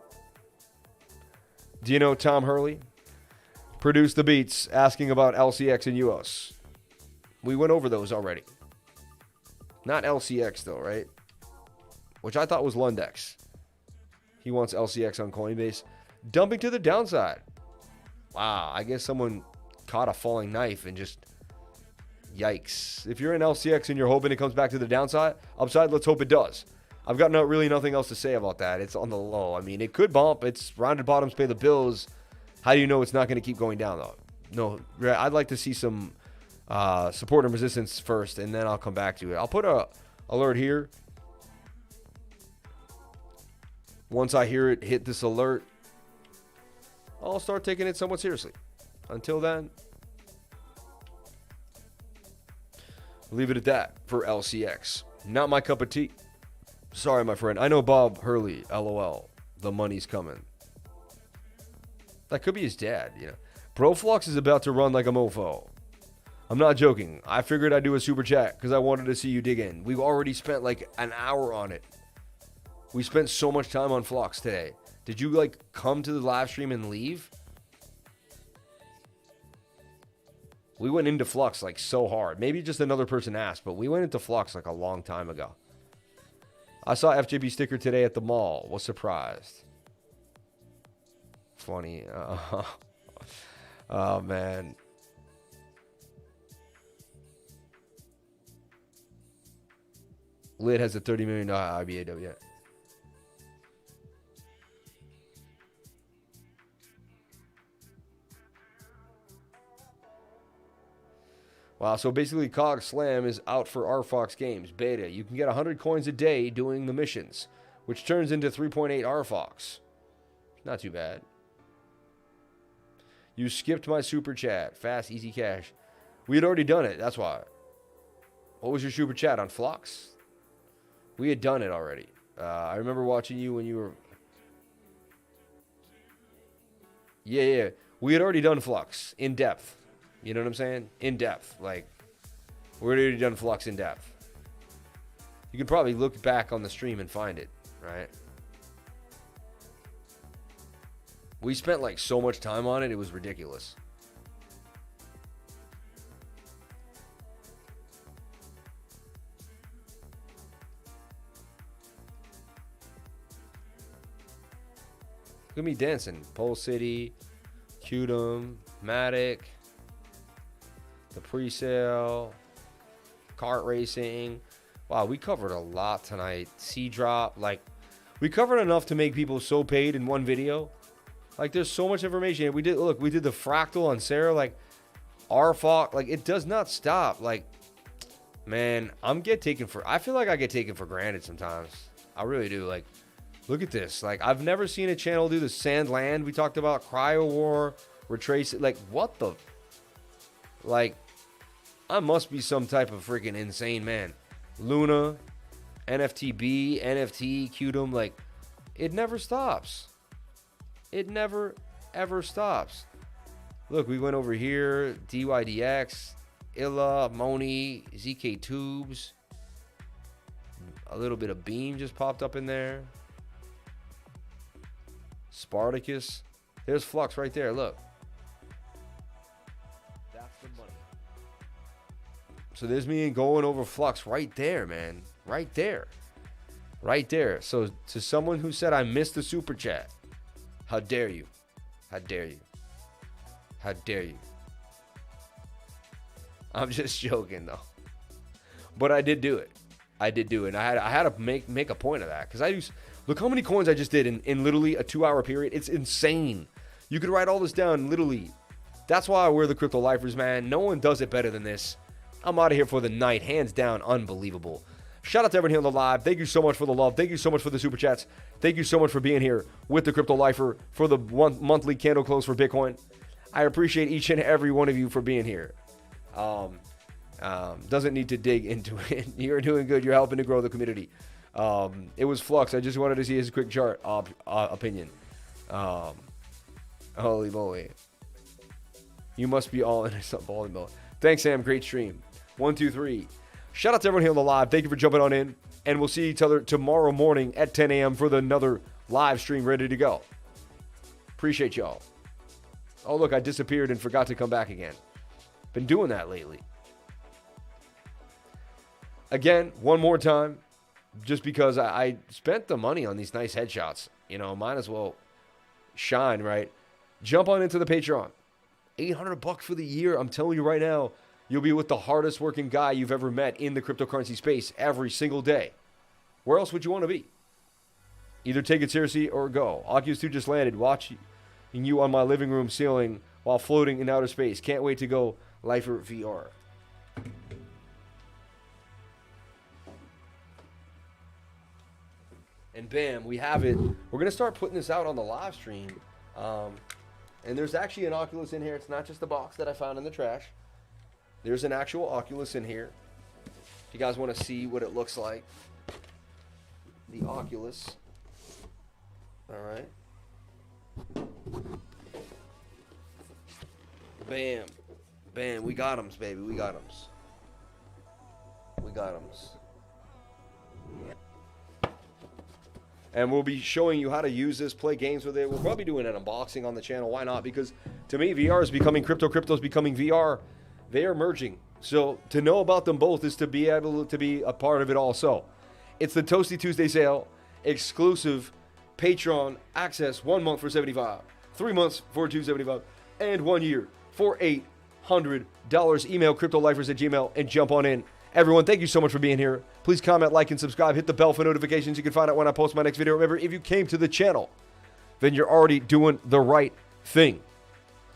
Do you know Tom Hurley? Produced the beats asking about LCX and UOS. We went over those already. Not LCX, though, right? Which I thought was Lundex. He wants LCX on Coinbase. Dumping to the downside. Wow, I guess someone caught a falling knife and just... Yikes. If you're in LCX and you're hoping it comes back to the downside, upside, let's hope it does. I've got really nothing else to say about that. It's on the low. I mean, it could bump. It's rounded bottoms pay the bills. How do you know it's not going to keep going down, though? No, I'd like to see some support and resistance first, and then I'll come back to it. I'll put a alert here. Once I hear it hit this alert, I'll start taking it somewhat seriously. Until then, leave it at that for LCX. Not my cup of tea. Sorry, my friend. I know Bob Hurley, LOL. The money's coming. That could be his dad, you know. ProFlux is about to run like a mofo. I'm not joking. I figured I'd do a super chat because I wanted to see you dig in. We've already spent like an hour on it. We spent so much time on Flux today. Did you like come to the live stream and leave? We went into Flux like so hard. Maybe just another person asked, but we went into Flux like a long time ago. I saw FJB sticker today at the mall. Was surprised. Funny. Oh, man. Lid has a $30 million IBAW yet. Wow, so basically COG Slam is out for RFOX games, beta. You can get 100 coins a day doing the missions, which turns into 3.8 RFOX. Not too bad. You skipped my super chat. Fast, easy cash. We had already done it, that's why. What was your super chat on Flux? We had done it already. I remember watching you when you were... Yeah. We had already done Flux in depth. You know what I'm saying? In depth. Like, we're already done Flux in depth. You can probably look back on the stream and find it, right? We spent like so much time on it, it was ridiculous. Look at me dancing. Pole City, QTUM, MATIC. The pre-sale, kart racing. Wow, we covered a lot tonight. CDROP, like, we covered enough to make people so paid in one video. Like, there's so much information. We did the fractal on CERE, like, RFOX, like, it does not stop. Like, man, I feel like I get taken for granted sometimes. I really do. Like, look at this. Like, I've never seen a channel do the Sandland we talked about, Cryo War, Retrace it. Like, what the, like, I must be some type of freaking insane man. Luna, NFTB, NFT, QTUM, like, it never stops. It never, ever stops. Look, we went over here, DYDX, ILA, MONI, ZK Tubes. A little bit of Beam just popped up in there. Spartacus. There's Flux right there, look. So there's me going over Flux right there, man. Right there. Right there. So to someone who said I missed the super chat, how dare you? How dare you? How dare you? I'm just joking, though. But I did do it. I did do it. And I had to make a point of that. Because look how many coins I just did in literally a 2-hour period. It's insane. You could write all this down literally. That's why I wear the Crypto Lifers, man. No one does it better than this. I'm out of here for the night. Hands down, unbelievable. Shout out to everyone here on the live. Thank you so much for the love. Thank you so much for the super chats. Thank you so much for being here with the Crypto Lifer for the monthly candle close for Bitcoin. I appreciate each and every one of you for being here. Doesn't need to dig into it. You're doing good. You're helping to grow the community. It was Flux. I just wanted to see his quick chart opinion. Holy moly. You must be all in some volleyball. Thanks, Sam. Great stream. 1, 2, 3. Shout out to everyone here on the live. Thank you for jumping on in. And we'll see each other tomorrow morning at 10 a.m. for another live stream ready to go. Appreciate y'all. Oh, look, I disappeared and forgot to come back again. Been doing that lately. Again, one more time, just because I spent the money on these nice headshots. You know, might as well shine, right? Jump on into the Patreon. $800 for the year. I'm telling you right now, you'll be with the hardest working guy you've ever met in the cryptocurrency space every single day. Where else would you want to be? Either take it seriously or go. Oculus 2 just landed. Watching you on my living room ceiling while floating in outer space. Can't wait to go Lifer VR. And bam, we have it. We're going to start putting this out on the live stream. And there's actually an Oculus in here. It's not just the box that I found in the trash. There's an actual Oculus in here. If you guys want to see what it looks like. The Oculus. All right. Bam. Bam. We got 'em, baby. We got 'em. We got 'em. And we'll be showing you how to use this, play games with it. We'll probably do an unboxing on the channel. Why not? Because to me, VR is becoming crypto. Crypto is becoming VR. They are merging. So to know about them both is to be able to be a part of it also. It's the Toasty Tuesday sale. Exclusive Patreon access. 1 month for $75. 3 months for $275. And 1 year for $800. Email cryptolifers@gmail.com and jump on in. Everyone, thank you so much for being here. Please comment, like, and subscribe. Hit the bell for notifications. You can find out when I post my next video. Remember, if you came to the channel, then you're already doing the right thing.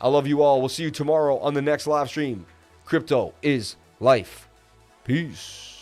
I love you all. We'll see you tomorrow on the next live stream. Crypto is life. Peace.